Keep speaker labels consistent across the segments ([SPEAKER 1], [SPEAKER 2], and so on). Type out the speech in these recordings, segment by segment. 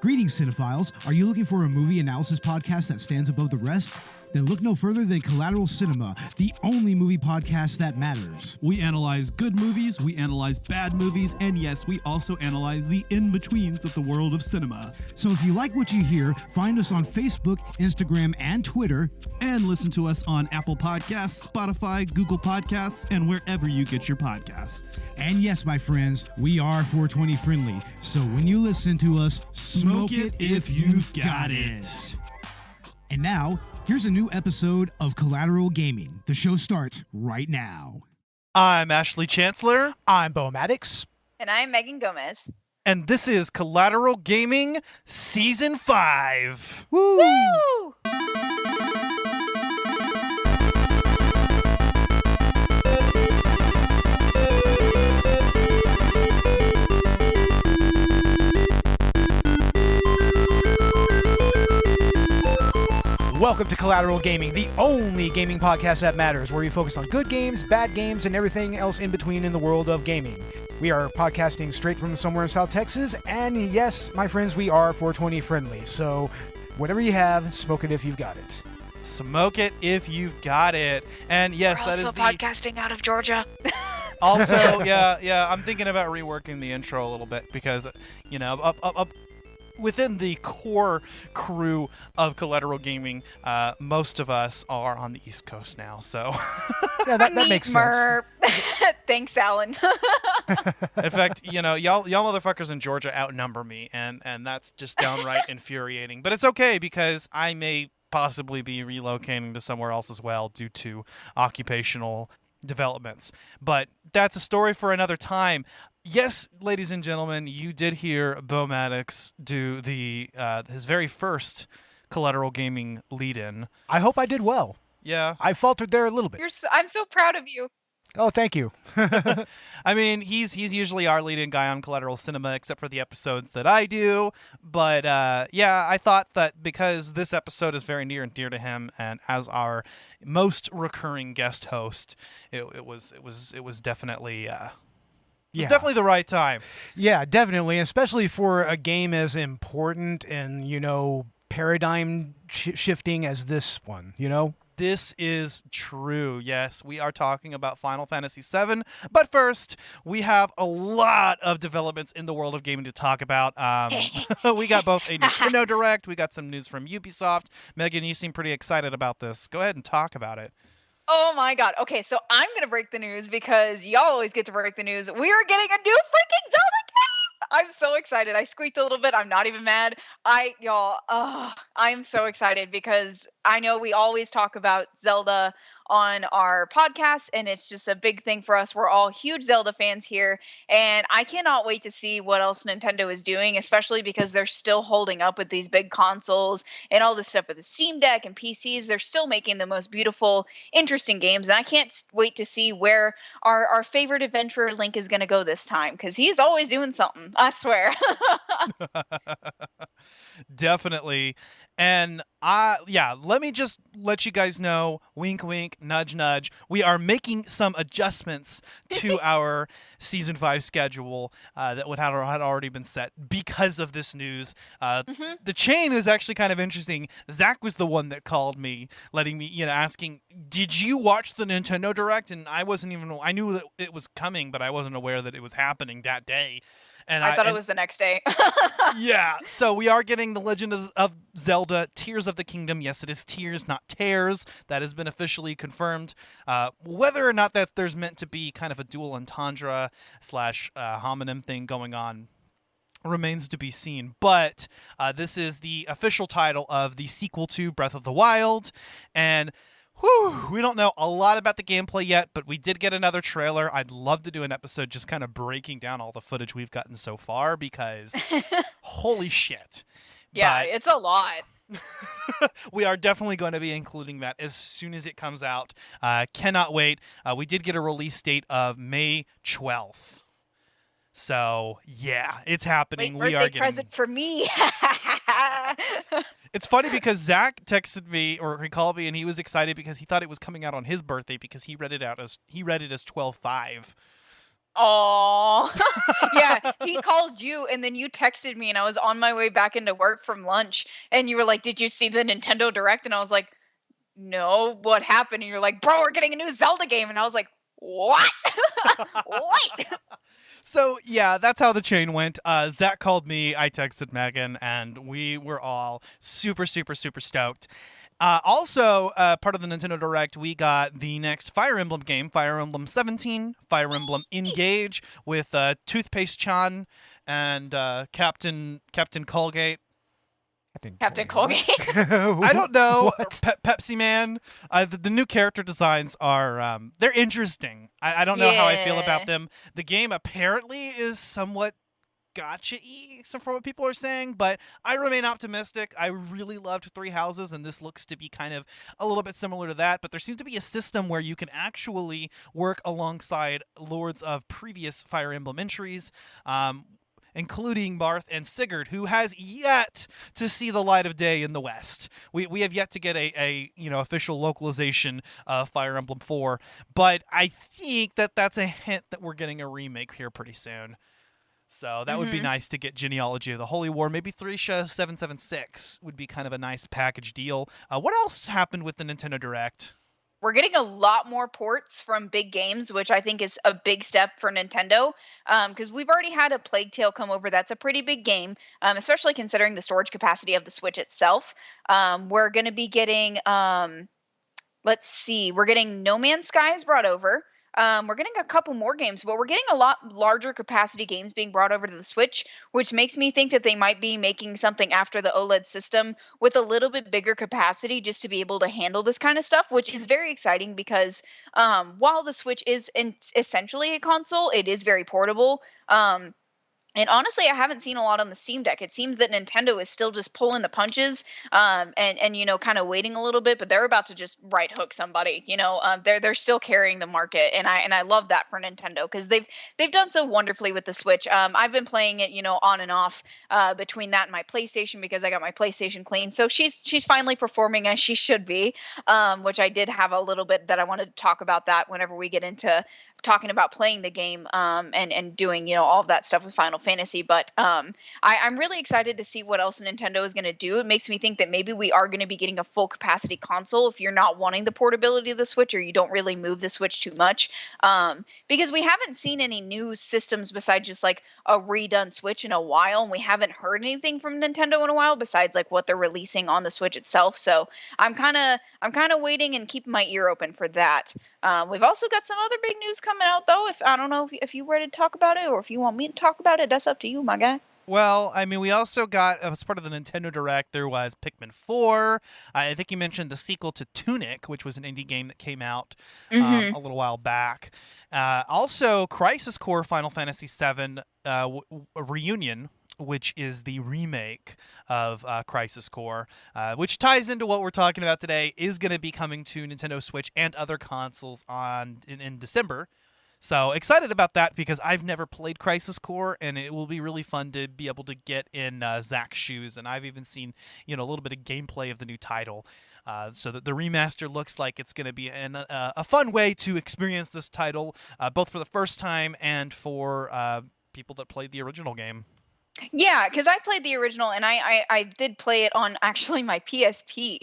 [SPEAKER 1] Greetings, cinephiles. Are you looking for a movie analysis podcast that stands above the rest? Then look no further than Collateral Cinema, the only movie podcast that matters.
[SPEAKER 2] We analyze good movies, we analyze bad movies, and yes, we also analyze the in-betweens of the world of cinema.
[SPEAKER 1] So if you like what you hear, find us on Facebook, Instagram, and Twitter.
[SPEAKER 2] And listen to us on Apple Podcasts, Spotify, Google Podcasts, and wherever you get your podcasts.
[SPEAKER 1] And yes, my friends, we are 420 friendly. So when you listen to us, smoke it if you've got it. And now, here's a new episode of Collateral Gaming. The show starts right now.
[SPEAKER 3] I'm Ashley Chancellor.
[SPEAKER 4] I'm Beau Maddox.
[SPEAKER 5] And I'm Megan Gomez.
[SPEAKER 3] And this is Collateral Gaming Season 5.
[SPEAKER 5] Woo! Woo!
[SPEAKER 4] Welcome to Collateral Gaming, the only gaming podcast that matters, where we focus on good games, bad games, and everything else in between in the world of gaming. We are podcasting straight from somewhere in South Texas, and yes, my friends, we are 420 friendly, so whatever you have, smoke it if you've got it.
[SPEAKER 3] Smoke it if you've got it. And yes,
[SPEAKER 5] We're
[SPEAKER 3] that is
[SPEAKER 5] also
[SPEAKER 3] the...
[SPEAKER 5] podcasting out of Georgia.
[SPEAKER 3] Also, yeah, I'm thinking about reworking the intro a little bit because, you know, up within the core crew of Collateral Gaming, most of us are on the East Coast now, so...
[SPEAKER 4] Yeah, that makes sense.
[SPEAKER 5] Thanks, Alan.
[SPEAKER 3] In fact, you know, y'all motherfuckers in Georgia outnumber me, and that's just downright infuriating. But it's okay, because I may possibly be relocating to somewhere else as well due to occupational developments. But that's a story for another time. Yes, ladies and gentlemen, you did hear Beau Maddox do the his very first Collateral Gaming lead-in.
[SPEAKER 4] I hope I did well.
[SPEAKER 3] Yeah.
[SPEAKER 4] I faltered there a little bit.
[SPEAKER 5] I'm so proud of you.
[SPEAKER 4] Oh, thank you.
[SPEAKER 3] I mean, he's usually our lead-in guy on Collateral Cinema, except for the episodes that I do. But yeah, I thought that because this episode is very near and dear to him, and as our most recurring guest host, it was definitely. It's definitely the right time.
[SPEAKER 4] Yeah, definitely, especially for a game as important and, you know, paradigm shifting as this one, you know?
[SPEAKER 3] This is true. Yes, we are talking about Final Fantasy VII. But first, we have a lot of developments in the world of gaming to talk about. We got both a Nintendo Direct. We got some news from Ubisoft. Megan, you seem pretty excited about this. Go ahead and talk about it.
[SPEAKER 5] Oh my god. Okay, so I'm going to break the news because y'all always get to break the news. We are getting a new freaking Zelda game! I'm so excited. I squeaked a little bit. I'm not even mad. I'm so excited because I know we always talk about Zelda on our podcast, and it's just a big thing for us. We're all huge Zelda fans here, and I cannot wait to see what else Nintendo is doing, especially because they're still holding up with these big consoles and all this stuff with the Steam Deck and PCs. They're still making the most beautiful, interesting games, and I can't wait to see where our favorite adventurer Link is going to go this time, because he's always doing something, I swear.
[SPEAKER 3] Definitely. And let me just let you guys know, wink, wink, nudge, nudge, we are making some adjustments to our Season 5 schedule that had already been set because of this news. The chain is actually kind of interesting. Zach was the one that called me, letting me, asking, did you watch the Nintendo Direct? And I knew that it was coming, but I wasn't aware that it was happening that day. And
[SPEAKER 5] I thought it was the next day.
[SPEAKER 3] Yeah, so we are getting The Legend of Zelda Tears of the Kingdom. Yes, it is Tears, not Tears. That has been officially confirmed. Whether or not that there's meant to be kind of a dual entendre / homonym thing going on remains to be seen. But this is the official title of the sequel to Breath of the Wild. And we don't know a lot about the gameplay yet, but we did get another trailer. I'd love to do an episode just kind of breaking down all the footage we've gotten so far because holy shit.
[SPEAKER 5] Yeah, it's a lot.
[SPEAKER 3] We are definitely going to be including that as soon as it comes out. Cannot wait. We did get a release date of May 12th. So, yeah, it's happening.
[SPEAKER 5] Wait, birthday present for me.
[SPEAKER 3] It's funny because Zach texted me, or he called me, and he was excited because he thought it was coming out on his birthday because he read it as 12/5.
[SPEAKER 5] Oh, yeah. He called you, and then you texted me, and I was on my way back into work from lunch, and you were like, "Did you see the Nintendo Direct?" And I was like, "No, what happened?" And you're like, "Bro, we're getting a new Zelda game," and I was like, "What? Wait."
[SPEAKER 3] So yeah, that's how the chain went. Zach called me, I texted Megan, and we were all super, super, super stoked. Also, part of the Nintendo Direct, we got the next Fire Emblem game, Fire Emblem 17, Fire Emblem Engage, with Toothpaste-chan and Captain Colgate.
[SPEAKER 5] Captain Colgate.
[SPEAKER 3] I don't know.
[SPEAKER 4] What?
[SPEAKER 3] Pepsi Man. The new character designs are they're interesting. I don't know how I feel about
[SPEAKER 5] Yeah.
[SPEAKER 3] them. The game apparently is somewhat gotcha-y, so from what people are saying, but I remain optimistic. I really loved Three Houses, and this looks to be kind of a little bit similar to that, but there seems to be a system where you can actually work alongside lords of previous Fire Emblem entries, including Barth and Sigurd, who has yet to see the light of day in the West. We have yet to get a official localization of Fire Emblem 4, but I think that's a hint that we're getting a remake here pretty soon. So that would be nice to get Genealogy of the Holy War. Maybe Thresha 776 would be kind of a nice package deal. What else happened with the Nintendo Direct?
[SPEAKER 5] We're getting a lot more ports from big games, which I think is a big step for Nintendo. Because we've already had a Plague Tale come over. That's a pretty big game, especially considering the storage capacity of the Switch itself. We're going to be getting, let's see, we're getting No Man's Skies brought over. We're getting a couple more games, but we're getting a lot larger capacity games being brought over to the Switch, which makes me think that they might be making something after the OLED system with a little bit bigger capacity just to be able to handle this kind of stuff, which is very exciting because while the Switch is essentially a console, it is very portable. And honestly, I haven't seen a lot on the Steam Deck. It seems that Nintendo is still just pulling the punches, and kind of waiting a little bit, but they're about to just right hook somebody. They're still carrying the market, and I love that for Nintendo because they've done so wonderfully with the Switch. I've been playing it, on and off between that and my PlayStation because I got my PlayStation clean. So she's finally performing as she should be, which I did have a little bit that I wanted to talk about that whenever we get into talking about playing the game and doing all of that stuff with Final Fantasy. But I'm really excited to see what else Nintendo is going to do. It makes me think that maybe we are going to be getting a full capacity console if you're not wanting the portability of the Switch or you don't really move the Switch too much, because we haven't seen any new systems besides just like a redone Switch in a while, and we haven't heard anything from Nintendo in a while besides like what they're releasing on the Switch itself. So I'm kind of waiting and keeping my ear open for that. We've also got some other big news coming out, though. If I don't know if you were to talk about it or if you want me to talk about it, that's up to you, my guy.
[SPEAKER 3] Well, I mean, we also got, as part of the Nintendo Direct, there was Pikmin 4. I think you mentioned the sequel to Tunic, which was an indie game that came out a little while back. Also, Crisis Core Final Fantasy VII Reunion, which is the remake of Crisis Core, which ties into what we're talking about today, is going to be coming to Nintendo Switch and other consoles in December. So excited about that because I've never played Crisis Core, and it will be really fun to be able to get in Zach's shoes. And I've even seen a little bit of gameplay of the new title. So that the remaster looks like it's going to be a fun way to experience this title, both for the first time and for people that played the original game.
[SPEAKER 5] Yeah, because I played the original, and I did play it on actually my PSP,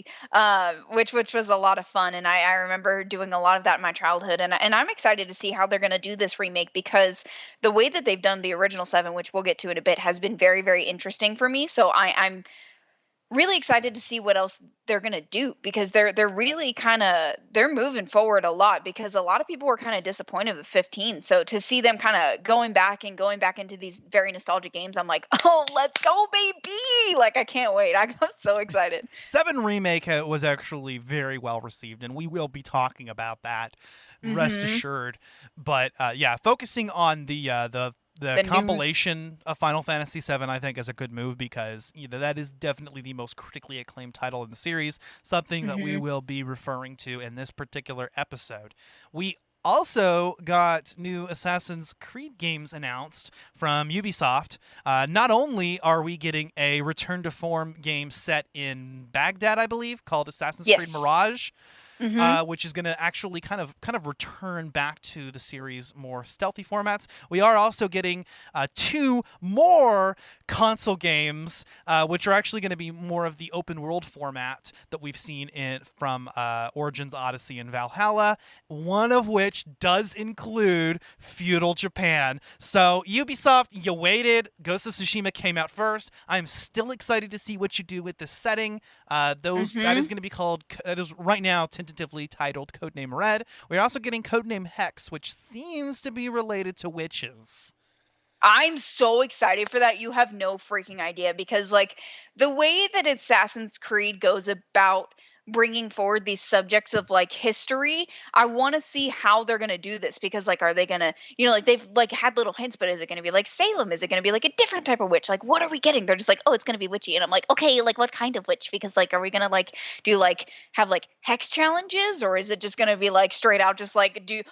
[SPEAKER 5] which was a lot of fun, and I remember doing a lot of that in my childhood, and I'm excited to see how they're going to do this remake because the way that they've done the original 7, which we'll get to in a bit, has been very, very interesting for me. So I'm really excited to see what else they're going to do because they're really they're moving forward a lot because a lot of people were kind of disappointed with 15. So to see them kind of going back into these very nostalgic games, I'm like, oh, let's go, baby. Like, I can't wait. I'm so excited.
[SPEAKER 3] 7 Remake was actually very well received, and we will be talking about that, rest assured. But yeah, focusing on the compilation of Final Fantasy VII, I think, is a good move because that is definitely the most critically acclaimed title in the series, something that we will be referring to in this particular episode. We also got new Assassin's Creed games announced from Ubisoft. Not only are we getting a return to form game set in Baghdad, I believe, called Assassin's Creed Mirage, which is going to actually kind of return back to the series' more stealthy formats. We are also getting 2 more console games, which are actually going to be more of the open world format that we've seen from Origins, Odyssey, and Valhalla. One of which does include feudal Japan. So Ubisoft, you waited. Ghost of Tsushima came out first. I'm still excited to see what you do with this setting. That is going to be called. That is right now tentatively titled Codename Red. We're also getting Codename Hex, which seems to be related to witches.
[SPEAKER 5] I'm so excited for that. You have no freaking idea, because like the way that Assassin's Creed goes about bringing forward these subjects of like history, I want to see how they're going to do this, because like, are they going to, like they've like had little hints, but is it going to be like Salem? Is it going to be like a different type of witch? Like, what are we getting? They're just like, oh, it's going to be witchy. And I'm like, okay, like what kind of witch? Because like, are we going to like do like have like hex challenges, or is it just going to be like straight out just like you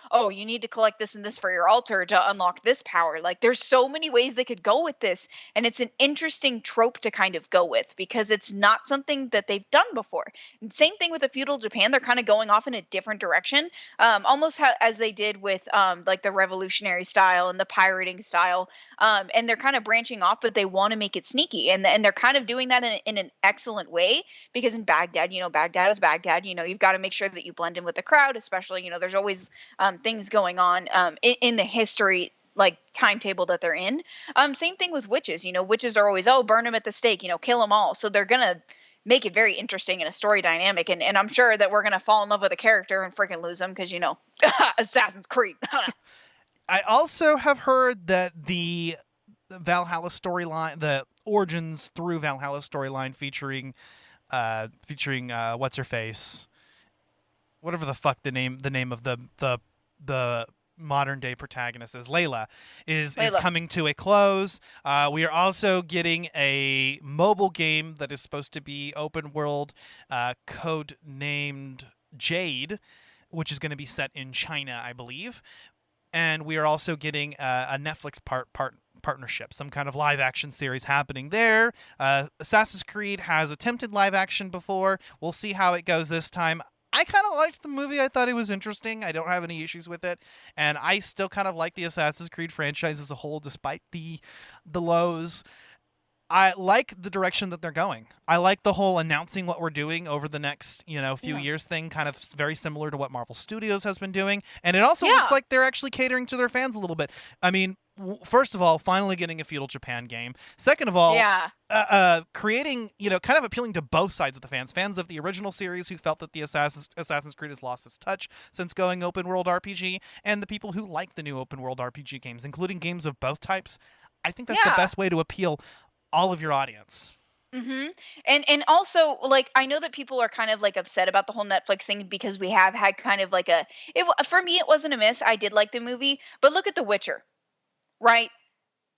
[SPEAKER 5] need to collect this and this for your altar to unlock this power? Like there's so many ways they could go with this, and it's an interesting trope to kind of go with, because it's not something that they've done before. And same thing with the feudal Japan. They're kind of going off in a different direction, almost as they did with like the revolutionary style and the pirating style, and they're kind of branching off, but they want to make it sneaky, and they're kind of doing that in an excellent way, because in Baghdad, Baghdad is Baghdad. You've got to make sure that you blend in with the crowd, especially there's always things going on in the history like timetable that they're in. Same thing with witches. Witches are always, burn them at the stake, kill them all. So they're gonna make it very interesting in a story dynamic, and I'm sure that we're gonna fall in love with a character and freaking lose them, because Assassin's Creed.
[SPEAKER 3] I also have heard that the Valhalla storyline, the Origins through Valhalla storyline, featuring what's her face, whatever the fuck the name of the modern day protagonist is, Layla, is coming to a close. We are also getting a mobile game that is supposed to be open world, code named Jade, which is going to be set in China, I believe. And we are also getting a Netflix partnership, some kind of live action series happening there. Assassin's Creed has attempted live action before. We'll see how it goes this time. I kind of liked the movie. I thought it was interesting. I don't have any issues with it. And I still kind of like the Assassin's Creed franchise as a whole, despite the lows. I like the direction that they're going. I like the whole announcing what we're doing over the next, few years thing, kind of very similar to what Marvel Studios has been doing. And it also looks like they're actually catering to their fans a little bit. I mean, first of all, finally getting a feudal Japan game. Second of all, creating, kind of appealing to both sides of the fans of the original series who felt that the Assassin's Creed has lost its touch since going open world RPG, and the people who like the new open world RPG games, including games of both types. I think that's the best way to appeal all of your audience.
[SPEAKER 5] And also, like, I know that people are kind of like upset about the whole Netflix thing, because we have had kind of like for me, it wasn't a miss. I did like the movie, but look at The Witcher, right?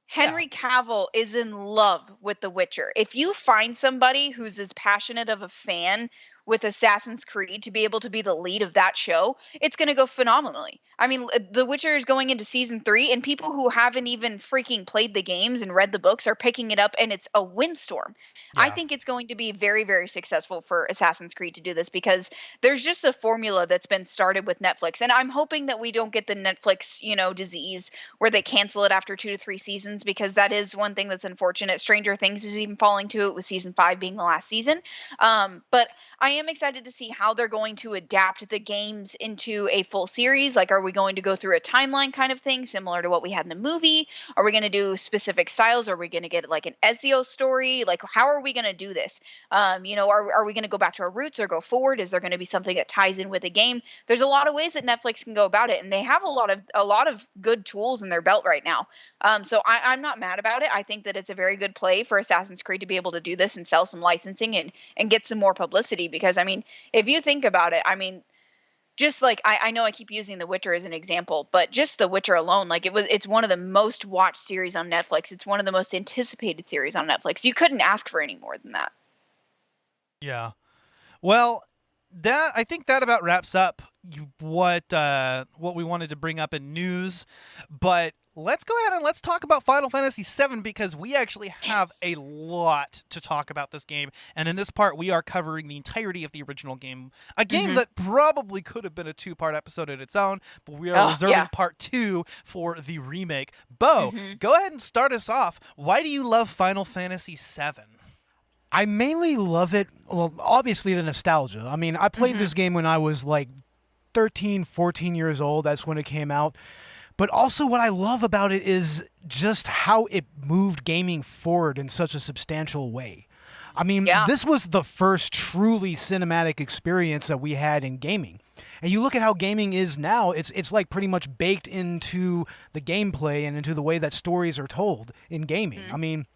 [SPEAKER 5] Henry Cavill is in love with The Witcher. If you find somebody who's as passionate of a fan with Assassin's Creed to be able to be the lead of that show, it's going to go phenomenally. I mean, The Witcher is going into season 3, and people who haven't even freaking played the games and read the books are picking it up, and it's a windstorm. I think it's going to be very, very successful for Assassin's Creed to do this, because there's just a formula that's been started with Netflix, and I'm hoping that we don't get the Netflix, disease where they cancel it after 2 to 3 seasons, because that is one thing that's unfortunate. Stranger Things is even falling to it, with season 5 being the last season. But I am excited to see how they're going to adapt the games into a full series. Like, are we going to go through a timeline kind of thing similar to what we had in the movie? Are we going to do specific styles? Are we going to get like an Ezio story? Like, how are we going to do this? Are we going to go back to our roots or go forward? Is there going to be something that ties in with the game? There's a lot of ways that Netflix can go about it, and they have a lot of good tools in their belt right now. So I'm not mad about it. I think that it's a very good play for Assassin's Creed to be able to do this and sell some licensing and get some more publicity, because I mean, if you think about it, I mean, just like I know I keep using The Witcher as an example, but just The Witcher alone, like it's one of the most watched series on Netflix. It's one of the most anticipated series on Netflix. You couldn't ask for any more than that.
[SPEAKER 3] Yeah. Well, I think that about wraps up what we wanted to bring up in news. But let's go ahead and let's talk about Final Fantasy VII, because we actually have a lot to talk about this game. And in this part, we are covering the entirety of the original game. A game that probably could have been a 2-part episode in its own, but we are reserving part 2 for the remake. Beau, go ahead and start us off. Why do you love Final Fantasy VII?
[SPEAKER 4] I mainly love it, well, obviously the nostalgia. I mean, I played this game when I was like 13, 14 years old. That's when it came out. But also what I love about it is just how it moved gaming forward in such a substantial way. I mean, this was the first truly cinematic experience that we had in gaming. And you look at how gaming is now, it's like pretty much baked into the gameplay and into the way that stories are told in gaming. I mean,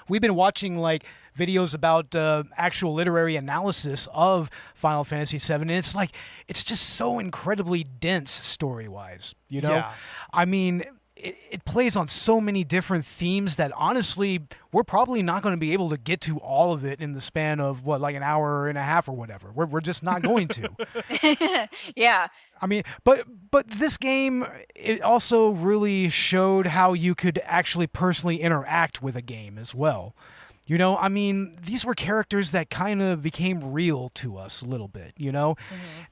[SPEAKER 4] we've been watching like videos about actual literary analysis of Final Fantasy VII, and it's like, it's just so incredibly dense story-wise, you know?
[SPEAKER 3] Yeah.
[SPEAKER 4] I mean, it plays on so many different themes that honestly, we're probably not going to be able to get to all of it in the span of, what, like an hour and a half or whatever. We're just not going to.
[SPEAKER 5] Yeah.
[SPEAKER 4] I mean, but this game, it also really showed how you could actually personally interact with a game as well. You know, I mean, these were characters that kind of became real to us a little bit, you know?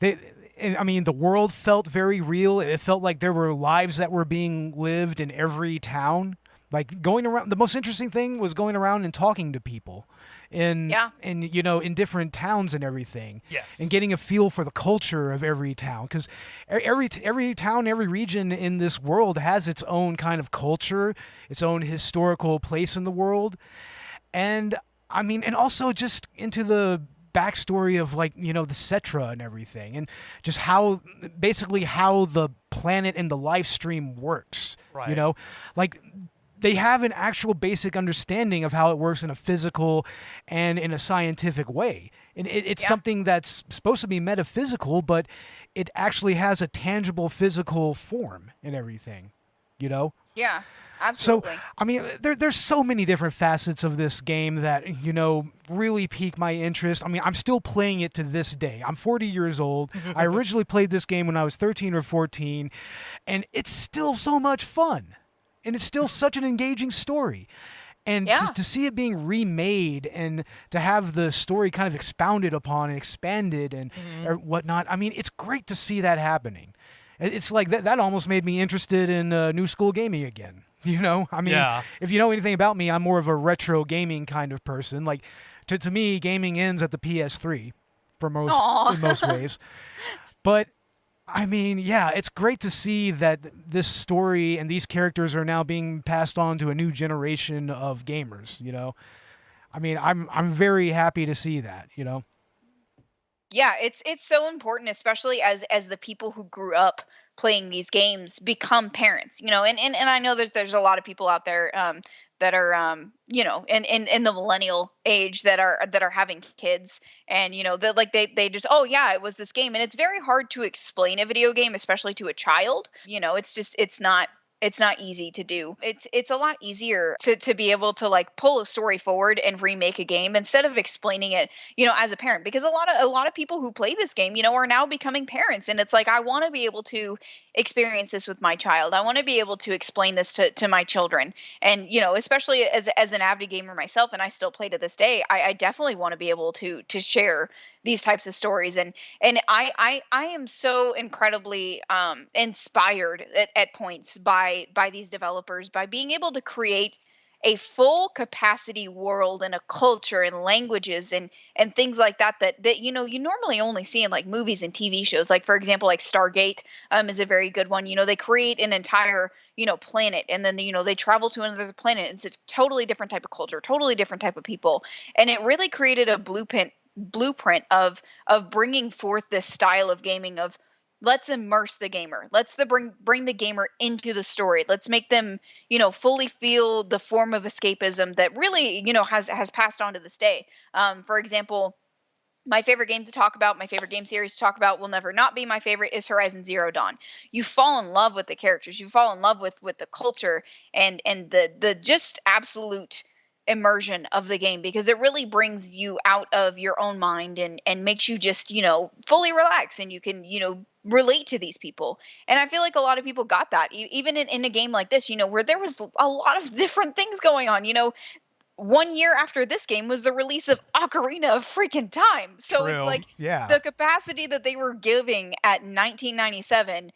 [SPEAKER 4] I mean, the world felt very real. It felt like there were lives that were being lived in every town. Like, going around, the most interesting thing was going around and talking to people in you know, in different towns and everything.
[SPEAKER 3] Yes.
[SPEAKER 4] And getting a feel for the culture of every town, because every town, every region in this world has its own kind of culture, its own historical place in the world. And I mean, and also just into the backstory of, like, you know, the Cetra and everything, and just how basically how the planet and the life stream works.
[SPEAKER 3] Right.
[SPEAKER 4] You know, like, they have an actual basic understanding of how it works in a physical and in a scientific way. And it's something that's supposed to be metaphysical, but it actually has a tangible physical form and everything, you know?
[SPEAKER 5] Yeah. Absolutely.
[SPEAKER 4] So, I mean, there's so many different facets of this game that, you know, really pique my interest. I mean, I'm still playing it to this day. I'm 40 years old. I originally played this game when I was 13 or 14, and it's still so much fun. And it's still such an engaging story. And to see it being remade and to have the story kind of expounded upon and expanded and or whatnot, I mean, it's great to see that happening. It's like that almost made me interested in new school gaming again. You know, I mean, if you know anything about me, I'm more of a retro gaming kind of person. Like, to me, gaming ends at the PS3 in most ways. But I mean, yeah, it's great to see that this story and these characters are now being passed on to a new generation of gamers. You know, I mean, I'm very happy to see that. You know.
[SPEAKER 5] Yeah, it's so important, especially as the people who grew up playing these games become parents, you know, and I know there's a lot of people out there that are you know, in the millennial age that are having kids, and you know, that like they just, oh yeah, it was this game, and it's very hard to explain a video game, especially to a child. You know, it's not easy to do. It's a lot easier to be able to like pull a story forward and remake a game instead of explaining it, you know, as a parent, because a lot of people who play this game, you know, are now becoming parents, and it's like, I want to be able to experience this with my child. I want to be able to explain this to my children. And, you know, especially as an avid gamer myself, and I still play to this day, I definitely want to be able to share these types of stories. And I am so incredibly inspired at points by these developers, by being able to create a full capacity world and a culture and languages and things like that you know, you normally only see in like movies and TV shows. Like, for example, like Stargate is a very good one. You know, they create an entire, you know, planet, and then, you know, they travel to another planet. It's a totally different type of culture, totally different type of people, and it really created a blueprint of bringing forth this style of gaming of, let's immerse the gamer. Let's bring the gamer into the story. Let's make them, you know, fully feel the form of escapism that really, you know, has passed on to this day. For example, my favorite game to talk about, my favorite game series to talk about, will never not be my favorite, is Horizon Zero Dawn. You fall in love with the characters. You fall in love with the culture and the just absolute immersion of the game, because it really brings you out of your own mind and makes you just, fully relax, and you can, relate to these people. And I feel like a lot of people got that, even in a game like this, where there was a lot of different things going on. 1 year after this game was the release of Ocarina of freaking Time. So it's
[SPEAKER 4] True.
[SPEAKER 5] like
[SPEAKER 4] Yeah.
[SPEAKER 5] the capacity that they were giving at 1997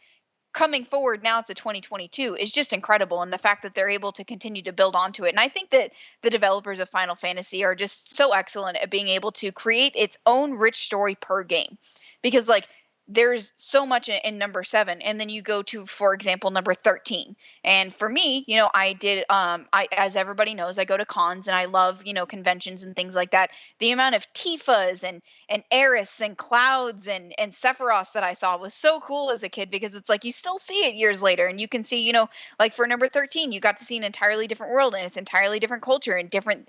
[SPEAKER 5] coming forward now to 2022 is just incredible. And the fact that they're able to continue to build onto it. And I think that the developers of Final Fantasy are just so excellent at being able to create its own rich story per game. Because, like, there's so much in number 7, and then you go to, for example, number 13. And for me, I did as everybody knows, I go to cons and I love, conventions and things like that. The amount of Tifas and Eris and Clouds and Sephiroths that I saw was so cool as a kid, because it's like you still see it years later, and you can see, like for number 13, you got to see an entirely different world, and it's entirely different culture and different,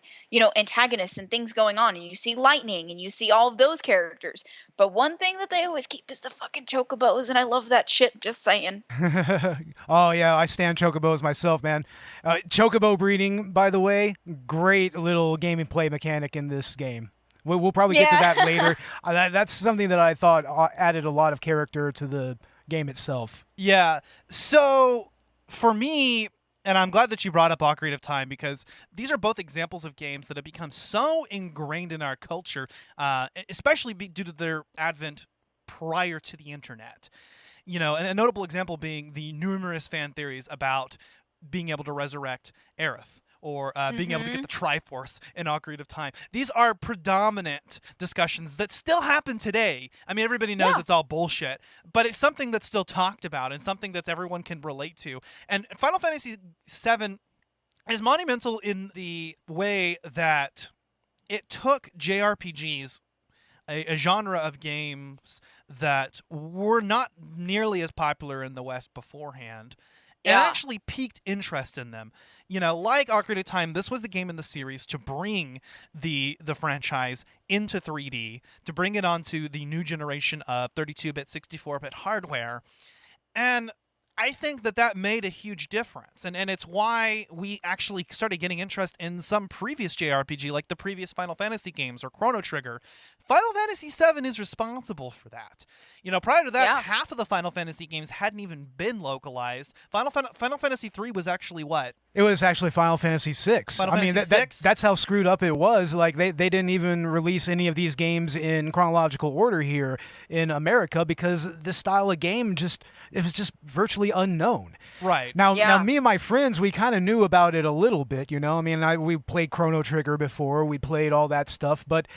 [SPEAKER 5] antagonists and things going on, and you see lightning and you see all of those characters. But one thing that they always keep is the fucking chocobos, and I love that shit, just saying.
[SPEAKER 4] Oh, yeah, I stand chocobos myself, man. Chocobo breeding, by the way, great little gameplay mechanic in this game. We'll probably get to that later. That's something that I thought added a lot of character to the game itself.
[SPEAKER 3] Yeah. So for me, and I'm glad that you brought up Ocarina of Time, because these are both examples of games that have become so ingrained in our culture, especially due to their advent prior to the internet. And a notable example being the numerous fan theories about being able to resurrect Aerith, or being able to get the Triforce in Ocarina of Time. These are predominant discussions that still happen today. I mean, everybody knows it's all bullshit, but it's something that's still talked about and something that everyone can relate to. And Final Fantasy VII is monumental in the way that it took JRPGs, a genre of games that were not nearly as popular in the West beforehand, and actually piqued interest in them. Like Ocarina of Time, this was the game in the series to bring the franchise into 3D, to bring it onto the new generation of 32-bit, 64-bit hardware. And I think that made a huge difference. And it's why we actually started getting interest in some previous JRPG, like the previous Final Fantasy games or Chrono Trigger. Final Fantasy VII is responsible for that. Prior to that, half of the Final Fantasy games hadn't even been localized. Final Fantasy III was actually what?
[SPEAKER 4] It was actually Final Fantasy VI. That's how screwed up it was. Like, they didn't even release any of these games in chronological order here in America, because this style of game it was just virtually unknown.
[SPEAKER 3] Right.
[SPEAKER 4] Now, me and my friends, we kind of knew about it a little bit, we played Chrono Trigger before, we played all that stuff, but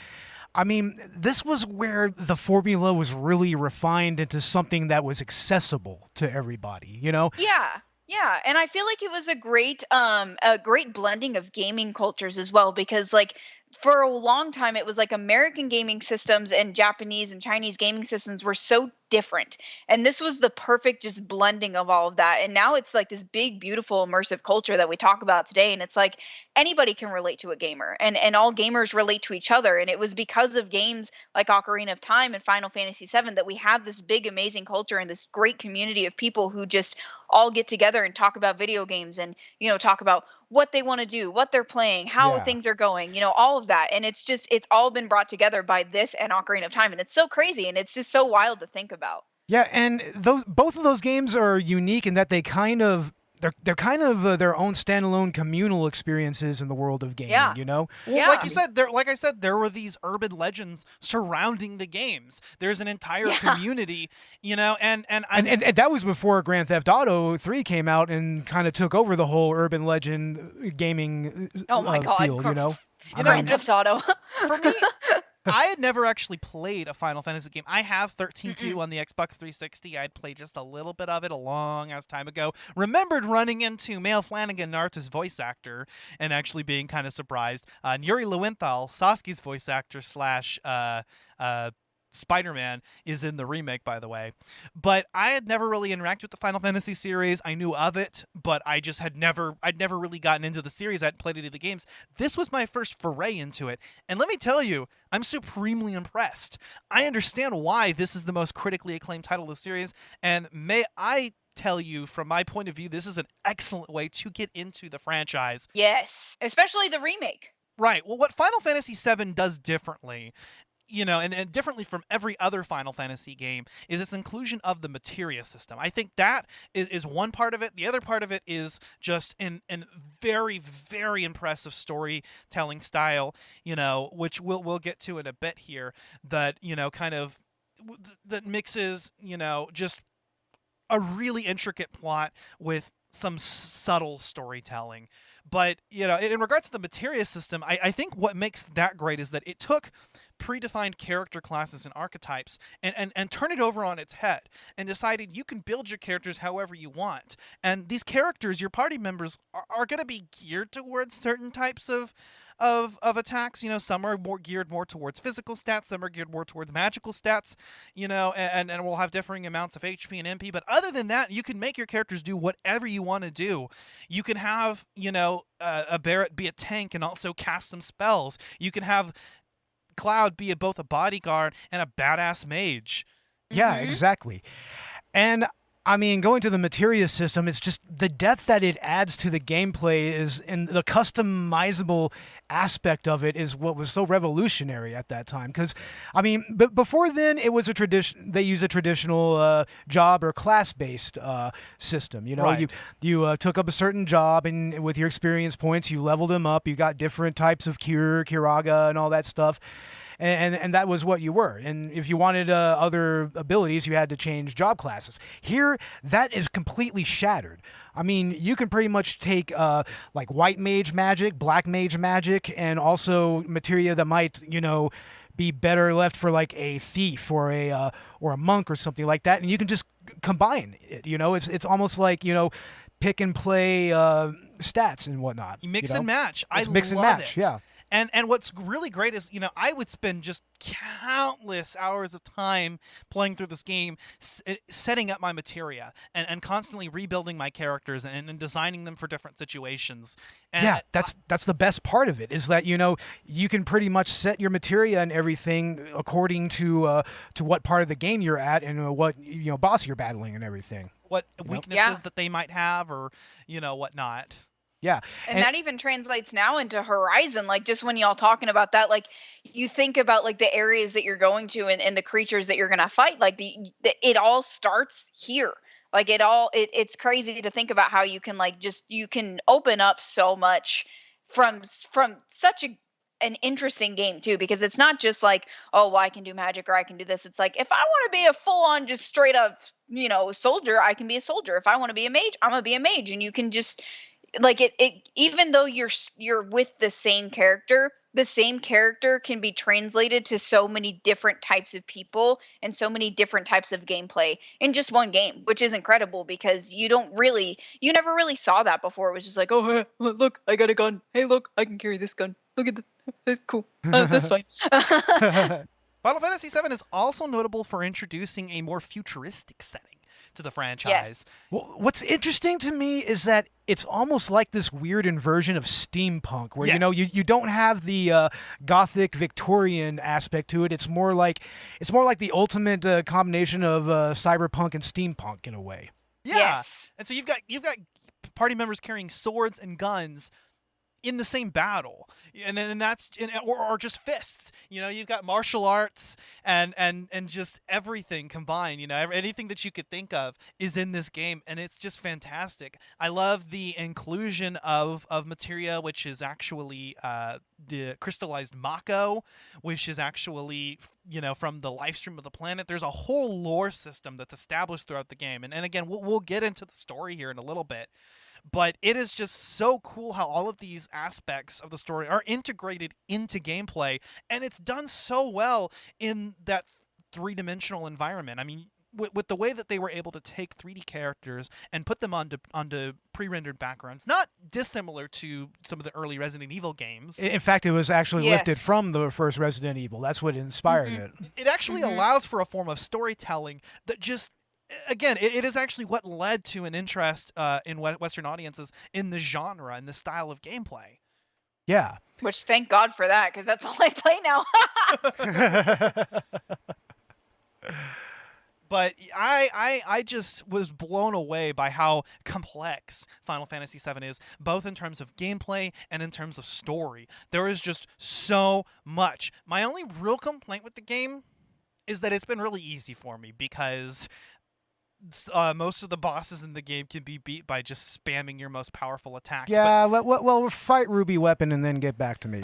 [SPEAKER 4] this was where the formula was really refined into something that was accessible to everybody,
[SPEAKER 5] Yeah, and I feel like it was a great blending of gaming cultures as well, because, like, for a long time it was like American gaming systems and Japanese and Chinese gaming systems were so different, and this was the perfect just blending of all of that. And now it's like this big, beautiful, immersive culture that we talk about today, and it's like anybody can relate to a gamer, and all gamers relate to each other. And it was because of games like Ocarina of Time and Final Fantasy VII that we have this big, amazing culture and this great community of people who just all get together and talk about video games, and talk about what they want to do, what they're playing, how things are going, all of that. And it's all been brought together by this and Ocarina of Time, and it's so crazy, and it's just so wild to think about.
[SPEAKER 4] Yeah, and both of those games are unique in that they're kind of their own standalone communal experiences in the world of gaming.
[SPEAKER 3] Well, like I said, there were these urban legends surrounding the games. There's an entire community, and
[SPEAKER 4] that was before Grand Theft Auto 3 came out and kind of took over the whole urban legend gaming field.
[SPEAKER 5] Grand Theft Auto.
[SPEAKER 3] For me, I had never actually played a Final Fantasy game. I have 13-2 on the Xbox 360. I'd played just a little bit of it a long ass time ago. Remembered running into Mail Flanagan, Naruto's voice actor, and actually being kind of surprised. Yuri Lowenthal, Sasuke's voice actor / Spider-Man, is in the remake, by the way. But I had never really interacted with the Final Fantasy series. I knew of it, but I'd never really gotten into the series. I hadn't played any of the games. This was my first foray into it. And let me tell you, I'm supremely impressed. I understand why this is the most critically acclaimed title of the series, and may I tell you, from my point of view, this is an excellent way to get into the franchise.
[SPEAKER 5] Yes, especially the remake.
[SPEAKER 3] Right. Well, what Final Fantasy VII does differently, and differently from every other Final Fantasy game, is its inclusion of the materia system. I think that is one part of it. The other part of it is just in very, very impressive storytelling style, which we'll get to in a bit here, that, that mixes, just a really intricate plot with some subtle storytelling. But, in regards to the materia system, I think what makes that great is that it took predefined character classes and archetypes and turned it over on its head and decided you can build your characters however you want. And these characters, your party members, are going to be geared towards certain types of attacks. Some are geared more towards physical stats, some are geared more towards magical stats, and will have differing amounts of HP and MP. But other than that, you can make your characters do whatever you want to do. You can have, a Barret be a tank and also cast some spells. You can have Cloud be both a bodyguard and a badass mage.
[SPEAKER 4] Yeah, exactly. And I mean, going to the materia system, it's just the depth that it adds to the gameplay and the customizable aspect of it is what was so revolutionary at that time. Because, I mean, before then, it was they use a traditional job or class-based system.
[SPEAKER 3] Right.
[SPEAKER 4] You took up a certain job, and with your experience points, you leveled them up. You got different types of Kiraga, and all that stuff. And that was what you were. And if you wanted other abilities, you had to change job classes. Here, that is completely shattered. I mean, you can pretty much take like white mage magic, black mage magic, and also materia that might, be better left for like a thief or a monk or something like that. And you can just combine it. It's almost like, pick and play stats and whatnot.
[SPEAKER 3] You mix and match.
[SPEAKER 4] It's mix and match, yeah.
[SPEAKER 3] And what's really great is, I would spend just countless hours of time playing through this game, setting up my materia and constantly rebuilding my characters and designing them for different situations. And
[SPEAKER 4] yeah, that's the best part of it, is that, you can pretty much set your materia and everything according to what part of the game you're at and what, boss you're battling and everything.
[SPEAKER 3] What weaknesses that they might have or, whatnot.
[SPEAKER 4] Yeah.
[SPEAKER 5] And that even translates now into Horizon. Like, just when y'all talking about that, like, you think about like the areas that you're going to and the creatures that you're going to fight, like it all starts here. Like it's crazy to think about how you can you can open up so much from such an interesting game too, because it's not just like, oh, well, I can do magic or I can do this. It's like, if I want to be a full on just straight up, soldier, I can be a soldier. If I want to be a mage, I'm going to be a mage. And you can just, like, it even though you're with the same character can be translated to so many different types of people and so many different types of gameplay in just one game, which is incredible because you never really saw that before. It was just like, oh, hey, look, I got a gun. Hey, look, I can carry this gun. Look at this. That's cool. That's fine.
[SPEAKER 3] Final Fantasy VII is also notable for introducing a more futuristic setting to the franchise.
[SPEAKER 5] Yes.
[SPEAKER 4] Well, what's interesting to me is that it's almost like this weird inversion of steampunk where, you don't have the gothic Victorian aspect to it. It's more like the ultimate combination of cyberpunk and steampunk in a way.
[SPEAKER 3] Yeah.
[SPEAKER 5] Yes.
[SPEAKER 3] And so you've got party members carrying swords and guns in the same battle, and that's or just fists. You've got martial arts and just everything combined. Anything that you could think of is in this game, and it's just fantastic. I love the inclusion of materia, which is actually the crystallized Mako, which is actually from the life stream of the planet. There's a whole lore system that's established throughout the game, and again, we'll get into the story here in a little bit. But it is just so cool how all of these aspects of the story are integrated into gameplay, and it's done so well in that three-dimensional environment. I mean, with the way that they were able to take 3D characters and put them onto pre-rendered backgrounds, not dissimilar to some of the early Resident Evil games.
[SPEAKER 4] In fact, it was actually lifted from the first Resident Evil. That's what inspired it.
[SPEAKER 3] It actually allows for a form of storytelling that just... Again, it is actually what led to an interest in Western audiences in the genre and the style of gameplay.
[SPEAKER 4] Yeah.
[SPEAKER 5] Which, thank God for that, because that's all I play now.
[SPEAKER 3] But I just was blown away by how complex Final Fantasy VII is, both in terms of gameplay and in terms of story. There is just so much. My only real complaint with the game is that it's been really easy for me because most of the bosses in the game can be beat by just spamming your most powerful attack.
[SPEAKER 4] Yeah, well, fight Ruby Weapon and then get back to me.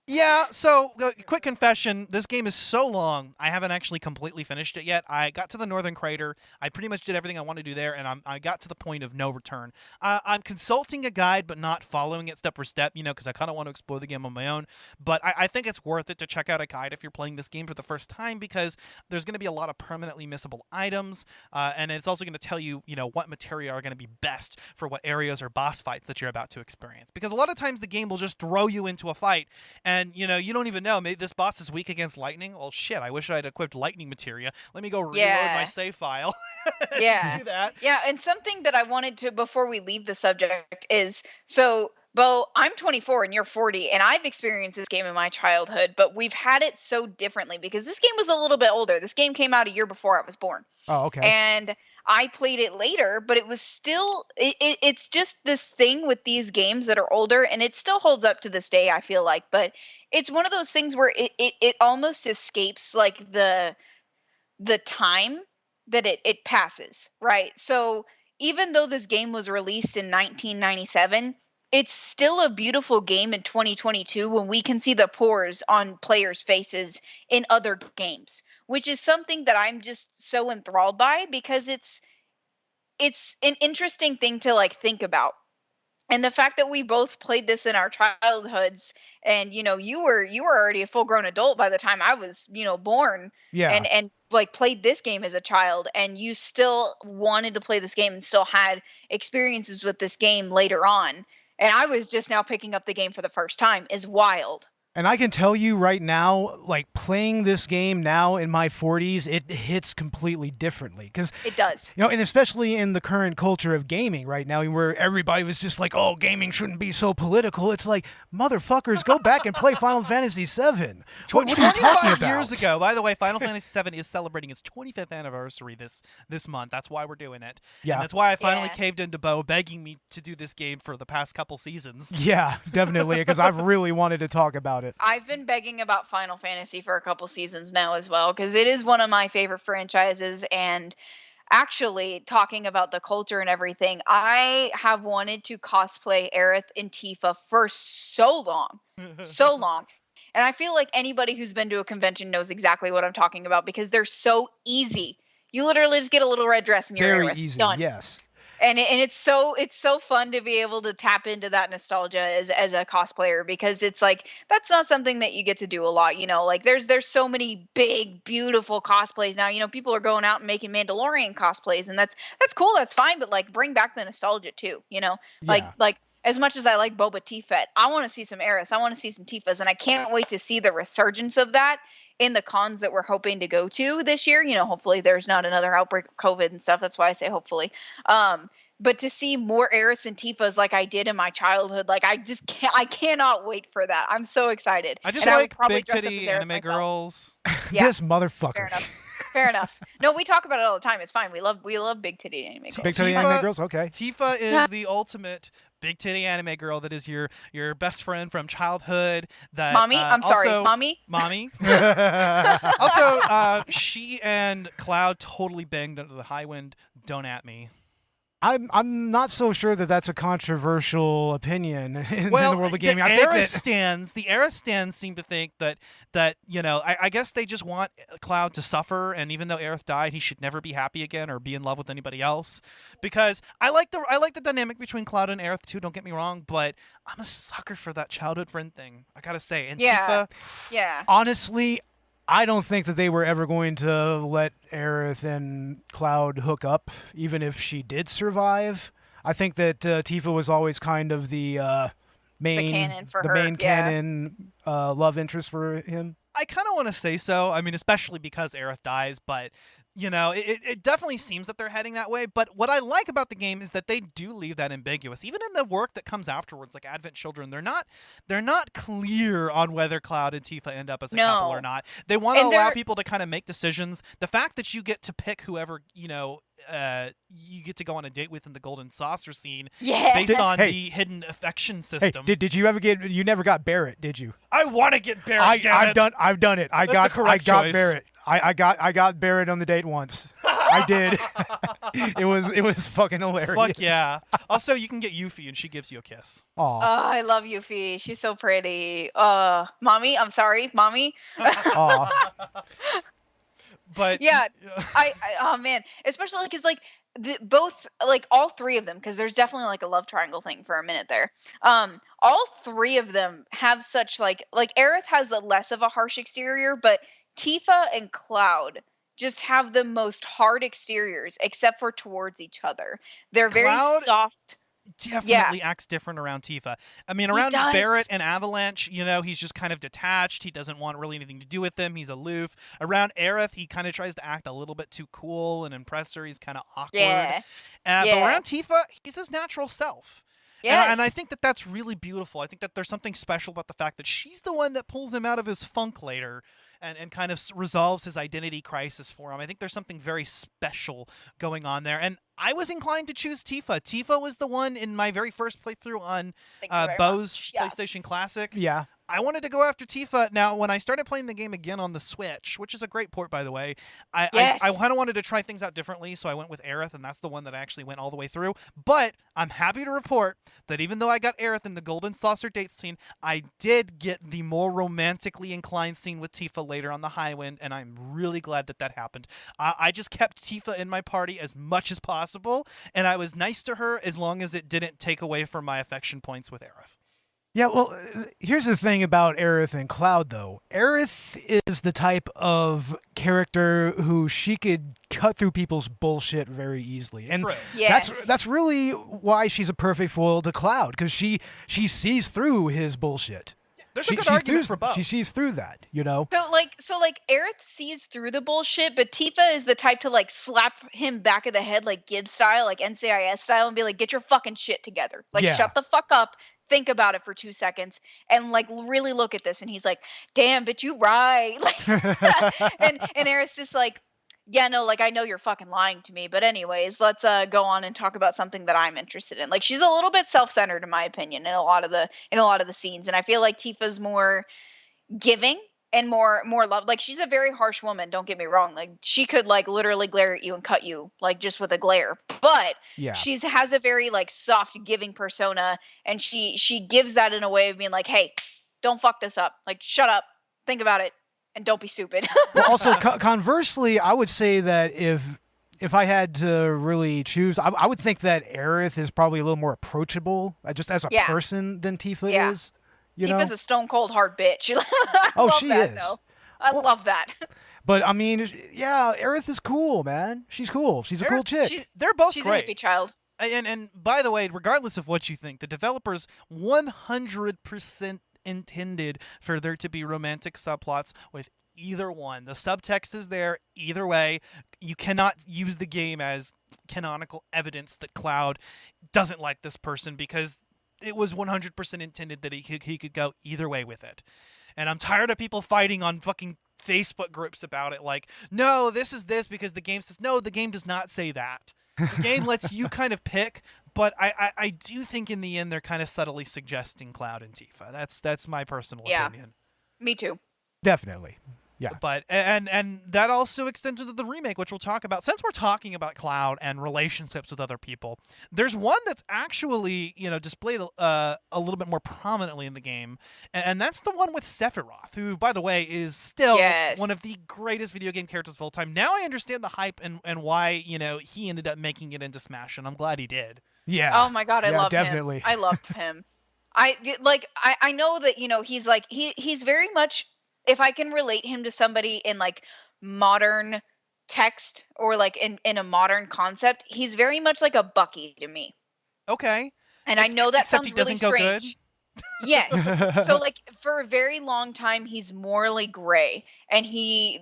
[SPEAKER 3] Yeah, so quick confession, this game is so long, I haven't actually completely finished it yet. I got to the Northern Crater, I pretty much did everything I wanted to do there, and I got to the point of no return. I'm consulting a guide, but not following it step for step, because I kind of want to explore the game on my own, but I think it's worth it to check out a guide if you're playing this game for the first time, because there's going to be a lot of permanently missable items, and it's also going to tell you, what materia are going to be best for what areas or boss fights that you're about to experience. Because a lot of times the game will just throw you into a fight, and, you don't even know, maybe this boss is weak against lightning. Well, shit, I wish I had equipped lightning materia. Let me go reload my save file.
[SPEAKER 5] Yeah.
[SPEAKER 3] Do that.
[SPEAKER 5] Yeah, and something that I wanted to, before we leave the subject, is, so, Beau, I'm 24 and you're 40, and I've experienced this game in my childhood, but we've had it so differently because this game was a little bit older. This game came out a year before I was born.
[SPEAKER 4] Oh, okay.
[SPEAKER 5] And I played it later, but it was still, it's just this thing with these games that are older, and it still holds up to this day, I feel like, but it's one of those things where it almost escapes, like, the time that it passes, right? So even though this game was released in 1997, it's still a beautiful game in 2022 when we can see the pores on players' faces in other games, which is something that I'm just so enthralled by because it's an interesting thing to, like, think about. And the fact that we both played this in our childhoods, and you were already a full grown adult by the time I was born,
[SPEAKER 4] Yeah.
[SPEAKER 5] and like played this game as a child, and you still wanted to play this game and still had experiences with this game later on, and I was just now picking up the game for the first time, is wild.
[SPEAKER 4] And I can tell you right now, like, playing this game now in my 40s, it hits completely differently. Cause,
[SPEAKER 5] It does.
[SPEAKER 4] and especially in the current culture of gaming right now, where everybody was just like, oh, gaming shouldn't be so political. It's like, motherfuckers, go back and play Final Fantasy VII. What are you talking
[SPEAKER 3] 25
[SPEAKER 4] about?
[SPEAKER 3] years ago. By the way, Final Fantasy VII is celebrating its 25th anniversary this month. That's why we're doing it.
[SPEAKER 4] Yeah.
[SPEAKER 3] And that's why I finally
[SPEAKER 5] Yeah.
[SPEAKER 3] caved into Beau, begging me to do this game for the past couple seasons.
[SPEAKER 4] Yeah, definitely, because I've really wanted to talk about it.
[SPEAKER 5] I've been begging about Final Fantasy for a couple seasons now as well, because it is one of my favorite franchises. And actually, talking about the culture and everything, I have wanted to cosplay Aerith and Tifa for so long. So long. And I feel like anybody who's been to a convention knows exactly what I'm talking about because they're so easy. You literally just get a little red dress and you're
[SPEAKER 4] Very
[SPEAKER 5] Aerith.
[SPEAKER 4] easy,
[SPEAKER 5] Done.
[SPEAKER 4] yes.
[SPEAKER 5] And it's so fun to be able to tap into that nostalgia as a cosplayer, because it's like that's not something that you get to do a lot, like there's so many big beautiful cosplays now. People are going out and making Mandalorian cosplays, and that's cool, that's fine, but like bring back the nostalgia too, like as much as I like Boba Fett, I want to see some Aeriths, I want to see some Tifas, and I can't wait to see the resurgence of that in the cons that we're hoping to go to this year. Hopefully there's not another outbreak of COVID and stuff. That's why I say hopefully. But to see more Aeriths and Tifas like I did in my childhood, like I cannot wait for that. I'm so excited.
[SPEAKER 3] I just
[SPEAKER 5] And
[SPEAKER 3] like
[SPEAKER 5] would probably
[SPEAKER 3] big
[SPEAKER 5] dress up
[SPEAKER 3] titty
[SPEAKER 5] as Aerith
[SPEAKER 3] anime
[SPEAKER 5] myself.
[SPEAKER 3] girls.
[SPEAKER 5] Yeah.
[SPEAKER 4] This motherfucker.
[SPEAKER 5] Fair enough. Fair enough. No, we talk about it all the time. It's fine. We love big titty anime girls.
[SPEAKER 4] Big titty
[SPEAKER 3] Tifa-
[SPEAKER 4] anime girls? Okay.
[SPEAKER 3] Tifa is the ultimate big titty anime girl that is your best friend from childhood. That
[SPEAKER 5] Mommy? I'm sorry.
[SPEAKER 3] also-
[SPEAKER 5] Mommy?
[SPEAKER 3] Mommy. Also, she and Cloud totally banged under the high wind. Don't at me.
[SPEAKER 4] I'm not so sure that that's a controversial opinion in the world of gaming. I think
[SPEAKER 3] the Aerith stands seem to think that I guess they just want Cloud to suffer, and even though Aerith died, he should never be happy again or be in love with anybody else. Because I like the dynamic between Cloud and Aerith too. Don't get me wrong, but I'm a sucker for that childhood friend thing. I gotta say, and
[SPEAKER 5] Yeah.
[SPEAKER 3] Tifa,
[SPEAKER 5] Yeah.
[SPEAKER 4] honestly, I don't think that they were ever going to let Aerith and Cloud hook up, even if she did survive. I think that Tifa was always kind of the main
[SPEAKER 5] canon for
[SPEAKER 4] the
[SPEAKER 5] her,
[SPEAKER 4] main
[SPEAKER 5] yeah.
[SPEAKER 4] canon love interest for him.
[SPEAKER 3] I kind of want to say so. I mean, especially because Aerith dies, but it definitely seems that they're heading that way. But what I like about the game is that they do leave that ambiguous. Even in the work that comes afterwards, like Advent Children, they're not clear on whether Cloud and Tifa end up as a couple or not. They want to allow people to kind of make decisions. The fact that you get to pick whoever, you get to go on a date with in the Golden Saucer scene based on the hidden affection system.
[SPEAKER 4] Hey, did you ever you never got Barrett, did you?
[SPEAKER 3] I want to get Barrett.
[SPEAKER 4] I've done it. I got Barrett. I got Barrett on the date once. I did. It was fucking hilarious.
[SPEAKER 3] Fuck yeah. Also, you can get Yuffie and she gives you a kiss.
[SPEAKER 4] Aw.
[SPEAKER 5] Oh, I love Yuffie. She's so pretty. Mommy, I'm sorry, mommy.
[SPEAKER 4] Aw.
[SPEAKER 3] But
[SPEAKER 5] yeah, I oh man, especially because both all three of them, because there's definitely like a love triangle thing for a minute there. All three of them have such like Aerith has a less of a harsh exterior, but Tifa and Cloud just have the most hard exteriors, except for towards each other. They're very soft.
[SPEAKER 3] Definitely acts different around Tifa. I mean, around Barrett and Avalanche, he's just kind of detached. He doesn't want really anything to do with them. He's aloof. Around Aerith, he kind of tries to act a little bit too cool and impress her. He's kind of awkward. But around Tifa, he's his natural self. Yes. And I think that that's really beautiful. I think that there's something special about the fact that she's the one that pulls him out of his funk later and kind of resolves his identity crisis for him. I think there's something very special going on there. And I was inclined to choose Tifa. Tifa was the one in my very first playthrough on Beau's PlayStation Classic.
[SPEAKER 4] Yeah.
[SPEAKER 3] I wanted to go after Tifa. Now, when I started playing the game again on the Switch, which is a great port, by the way, I kind of wanted to try things out differently, so I went with Aerith, and that's the one that I actually went all the way through. But I'm happy to report that even though I got Aerith in the Golden Saucer date scene, I did get the more romantically inclined scene with Tifa later on the Highwind, and I'm really glad that happened. I just kept Tifa in my party as much as possible, and I was nice to her as long as it didn't take away from my affection points with Aerith.
[SPEAKER 4] Yeah, well, here's the thing about Aerith and Cloud, though. Aerith is the type of character who she could cut through people's bullshit very easily. And that's really why she's a perfect foil to Cloud, because she sees through his bullshit.
[SPEAKER 3] There's a good argument for both.
[SPEAKER 4] She sees through that, So
[SPEAKER 5] Aerith sees through the bullshit, but Tifa is the type to slap him back of the head like Gibbs style, like NCIS style, and be like, "Get your fucking shit together. Shut the fuck up. Think about it for 2 seconds and really look at this." And he's like, "Damn, but you right." and Aerith's just like, "Yeah, no, I know you're fucking lying to me, but anyways, let's go on and talk about something that I'm interested in." She's a little bit self-centered in my opinion in a lot of the scenes, and I feel like Tifa's more giving and more love. She's a very harsh woman, don't get me wrong. She could literally glare at you and cut you just with a glare. But she has a very soft giving persona, and she gives that in a way of being like, "Hey, don't fuck this up. Shut up. Think about it and don't be stupid."
[SPEAKER 4] Well, also conversely, I would say that if I had to really choose, I would think that Aerith is probably a little more approachable just as a person than Tifa is.
[SPEAKER 5] Tifa's a stone cold hard bitch.
[SPEAKER 4] She is.
[SPEAKER 5] Though. I love that.
[SPEAKER 4] But I mean, Aerith is cool, man. She's cool. She's a cool chick.
[SPEAKER 3] They're both
[SPEAKER 5] she's
[SPEAKER 3] great.
[SPEAKER 5] A hippie child.
[SPEAKER 3] And by the way, regardless of what you think, the developers 100% intended for there to be romantic subplots with either one. The subtext is there either way. You cannot use the game as canonical evidence that Cloud doesn't like this person, because it was 100% intended that he could go either way with it. And I'm tired of people fighting on fucking Facebook groups about it. No, this is this because the game says, no, the game does not say that. The game lets you kind of pick, but I do think in the end they're kind of subtly suggesting Cloud and Tifa. That's my personal opinion.
[SPEAKER 5] Me too.
[SPEAKER 4] Definitely. Yeah.
[SPEAKER 3] But and that also extends into the remake, which we'll talk about. Since we're talking about Cloud and relationships with other people, there's one that's actually displayed a little bit more prominently in the game, and that's the one with Sephiroth, who, by the way, is still one of the greatest video game characters of all time. Now I understand the hype and why he ended up making it into Smash, and I'm glad he did.
[SPEAKER 4] Yeah.
[SPEAKER 5] Oh my god, I love
[SPEAKER 4] definitely.
[SPEAKER 5] him. I love him. I know that he's he's very much. If I can relate him to somebody in modern text or in a modern concept, he's very much like a Bucky to me.
[SPEAKER 3] Okay.
[SPEAKER 5] And I know that
[SPEAKER 3] Except
[SPEAKER 5] sounds
[SPEAKER 3] he doesn't
[SPEAKER 5] really
[SPEAKER 3] go
[SPEAKER 5] strange.
[SPEAKER 3] good?
[SPEAKER 5] Yes. So like for a very long time he's morally gray, and he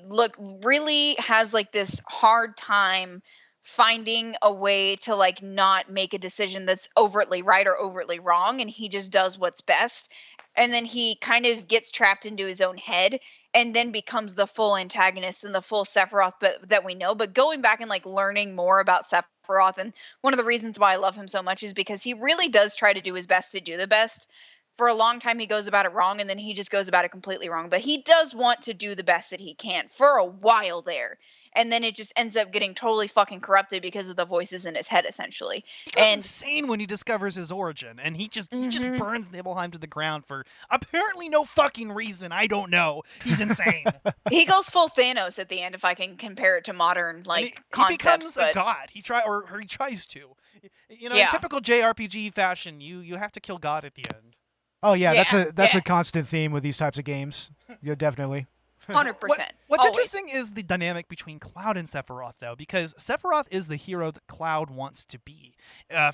[SPEAKER 5] really has like this hard time finding a way to like not make a decision that's overtly right or overtly wrong, and he just does what's best. And then he kind of gets trapped into his own head, and then becomes the full antagonist and the full Sephiroth that we know. But going back and like learning more about Sephiroth, and one of the reasons why I love him so much is because he really does try to do his best to do the best. For a long time he goes about it wrong, and then he just goes about it completely wrong, but he does want to do the best that he can for a while there, and then it just ends up getting totally fucking corrupted because of the voices in his head, essentially.
[SPEAKER 3] He goes
[SPEAKER 5] And
[SPEAKER 3] insane when he discovers his origin, and he just
[SPEAKER 5] Mhm.
[SPEAKER 3] burns Nibelheim to the ground for apparently no fucking reason. I don't know. He's insane.
[SPEAKER 5] he goes full Thanos at the end, if I can compare it to modern
[SPEAKER 3] And
[SPEAKER 5] like
[SPEAKER 3] he
[SPEAKER 5] concepts.
[SPEAKER 3] becomes a
[SPEAKER 5] But
[SPEAKER 3] god. He tries to. You know, in
[SPEAKER 5] Yeah.
[SPEAKER 3] typical JRPG fashion, you have to kill God at the end.
[SPEAKER 4] Oh yeah,
[SPEAKER 5] Yeah,
[SPEAKER 4] that's
[SPEAKER 5] yeah.
[SPEAKER 4] a constant theme with these types of games. Yeah, definitely.
[SPEAKER 5] 100%.
[SPEAKER 3] What's
[SPEAKER 5] always.
[SPEAKER 3] interesting is the dynamic between Cloud and Sephiroth, though, because Sephiroth is the hero that Cloud wants to be.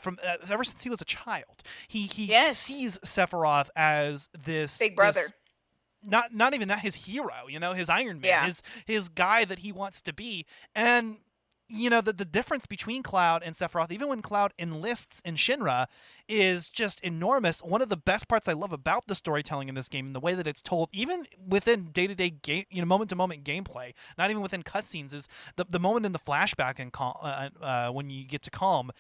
[SPEAKER 3] From ever since he was a child, he
[SPEAKER 5] Yes.
[SPEAKER 3] sees Sephiroth as this
[SPEAKER 5] Big brother.
[SPEAKER 3] this- not even that, his hero, you know, his Iron Man,
[SPEAKER 5] Yeah.
[SPEAKER 3] his guy that he wants to be. And you know, the difference between Cloud and Sephiroth, even when Cloud enlists in Shinra, is just enormous. One of the best parts I love about the storytelling in this game and the way that it's told, even within day-to-day game, you know, moment-to-moment gameplay, not even within cutscenes, is the moment in the flashback and when you get to Calm.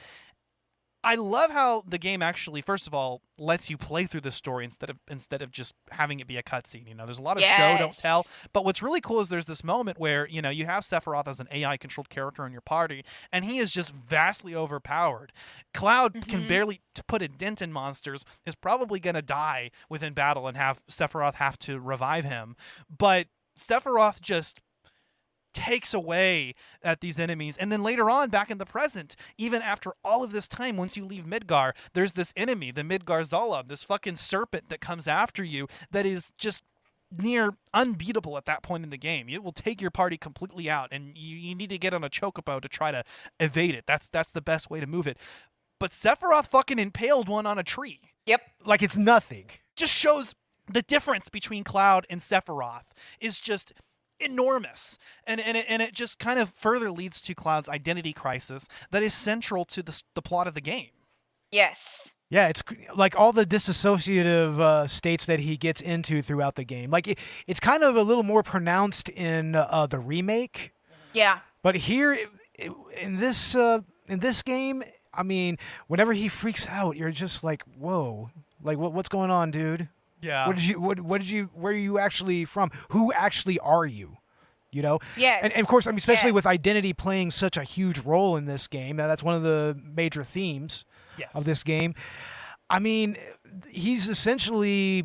[SPEAKER 3] I love how the game actually, first of all, lets you play through the story instead of just having it be a cutscene. You know, there's a lot of show don't tell.
[SPEAKER 5] Yes.
[SPEAKER 3] But what's really cool is there's this moment where, you know, you have Sephiroth as an AI-controlled character in your party, and he is just vastly overpowered. Cloud can
[SPEAKER 5] Mhm.
[SPEAKER 3] barely put a dent in monsters, is probably going to die within battle and have Sephiroth have to revive him. But Sephiroth just takes away at these enemies, and then later on back in the present, even after all of this time, once you leave Midgar, there's this enemy, the Midgar Zala, this fucking serpent that comes after you that is just near unbeatable at that point in the game. It will take your party completely out, and you need to get on a chocobo to try to evade it. That's the best way to move it. But Sephiroth fucking impaled one on a tree.
[SPEAKER 5] Yep.
[SPEAKER 4] Like it's nothing.
[SPEAKER 3] Just shows the difference between Cloud and Sephiroth is just enormous, and it just kind of further leads to Cloud's identity crisis that is central to the plot of the game.
[SPEAKER 5] Yes.
[SPEAKER 4] Yeah, it's like all the disassociative states that he gets into throughout the game. Like it's kind of a little more pronounced in the remake,
[SPEAKER 5] Yeah.
[SPEAKER 4] but here in this game, I mean, whenever he freaks out, you're just like, whoa, like what's going on, dude?
[SPEAKER 3] Yeah.
[SPEAKER 4] Where are you actually from? Who actually are you? You know?
[SPEAKER 5] Yes.
[SPEAKER 4] And of course, I mean, especially with
[SPEAKER 5] Yes.
[SPEAKER 4] identity playing such a huge role in this game, that's one of the major themes
[SPEAKER 3] Yes.
[SPEAKER 4] of this game. I mean, he's essentially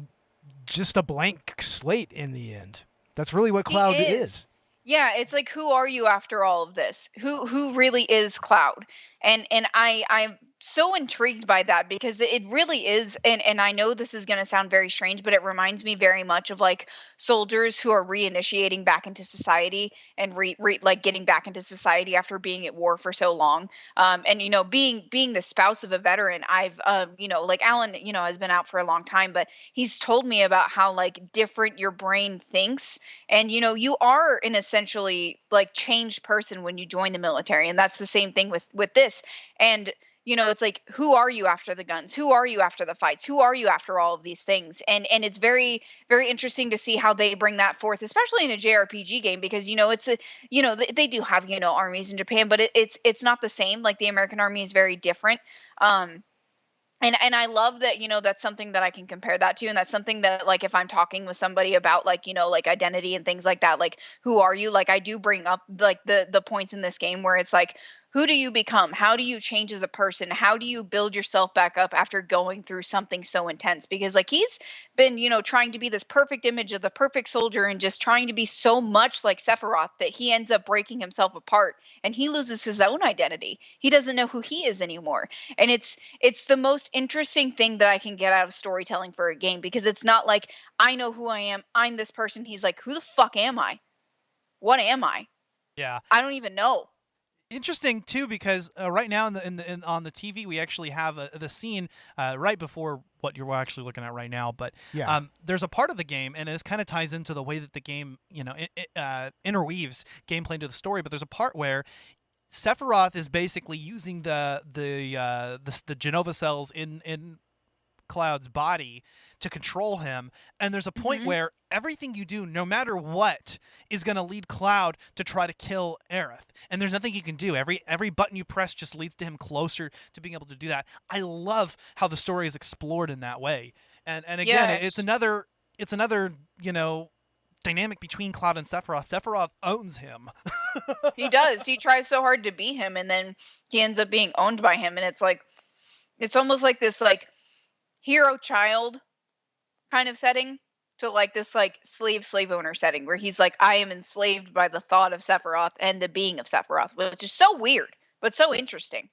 [SPEAKER 4] just a blank slate in the end. That's really what
[SPEAKER 5] He
[SPEAKER 4] Cloud
[SPEAKER 5] is.
[SPEAKER 4] is.
[SPEAKER 5] Yeah, it's like, who are you after all of this? Who really is Cloud? And I'm so intrigued by that, because it really is, and I know this is going to sound very strange, but it reminds me very much of like soldiers who are reinitiating back into society, and like getting back into society after being at war for so long. And you know, being the spouse of a veteran, I've you know, like Alan, you know, has been out for a long time, but he's told me about how like different your brain thinks, and you know, you are an essentially like changed person when you join the military, and that's the same thing with this. And you know, it's like, who are you after the guns? Who are you after the fights? Who are you after all of these things? And it's very, very interesting to see how they bring that forth, especially in a JRPG game, because you know, it's a, you know, they do have, you know, armies in Japan, but it's not the same. Like the American army is very different. And I love that, you know, that's something that I can compare that to, and that's something that, like, if I'm talking with somebody about, like, you know, like identity and things like that, like, who are you? Like, I do bring up like the points in this game where it's like, who do you become? How do you change as a person? How do you build yourself back up after going through something so intense? Because like he's been, you know, trying to be this perfect image of the perfect soldier, and just trying to be so much like Sephiroth that he ends up breaking himself apart, and he loses his own identity. He doesn't know who he is anymore. And it's the most interesting thing that I can get out of storytelling for a game, because it's not like, I know who I am, I'm this person. He's like, who the fuck am I? What am I?
[SPEAKER 3] Yeah.
[SPEAKER 5] I don't even know.
[SPEAKER 3] Interesting too, because right now on the TV we actually have the scene right before what you're actually looking at right now, but
[SPEAKER 4] Yeah.
[SPEAKER 3] there's a part of the game, and it kind of ties into the way that the game, interweaves gameplay into the story. But there's a part where Sephiroth is basically using the Genova cells in Cloud's body to control him, and there's a point where everything you do, no matter what, is going to lead Cloud to try to kill Aerith, and there's nothing you can do. Every button you press just leads to him closer to being able to do that. I love how the story is explored in that way, and again, it's another dynamic between Cloud and Sephiroth. Sephiroth owns him.
[SPEAKER 5] He does. He tries so hard to be him, and then he ends up being owned by him, and it's almost like this hero child kind of setting to this slave owner setting where he's like, I am enslaved by the thought of Sephiroth and the being of Sephiroth, which is so weird but so interesting.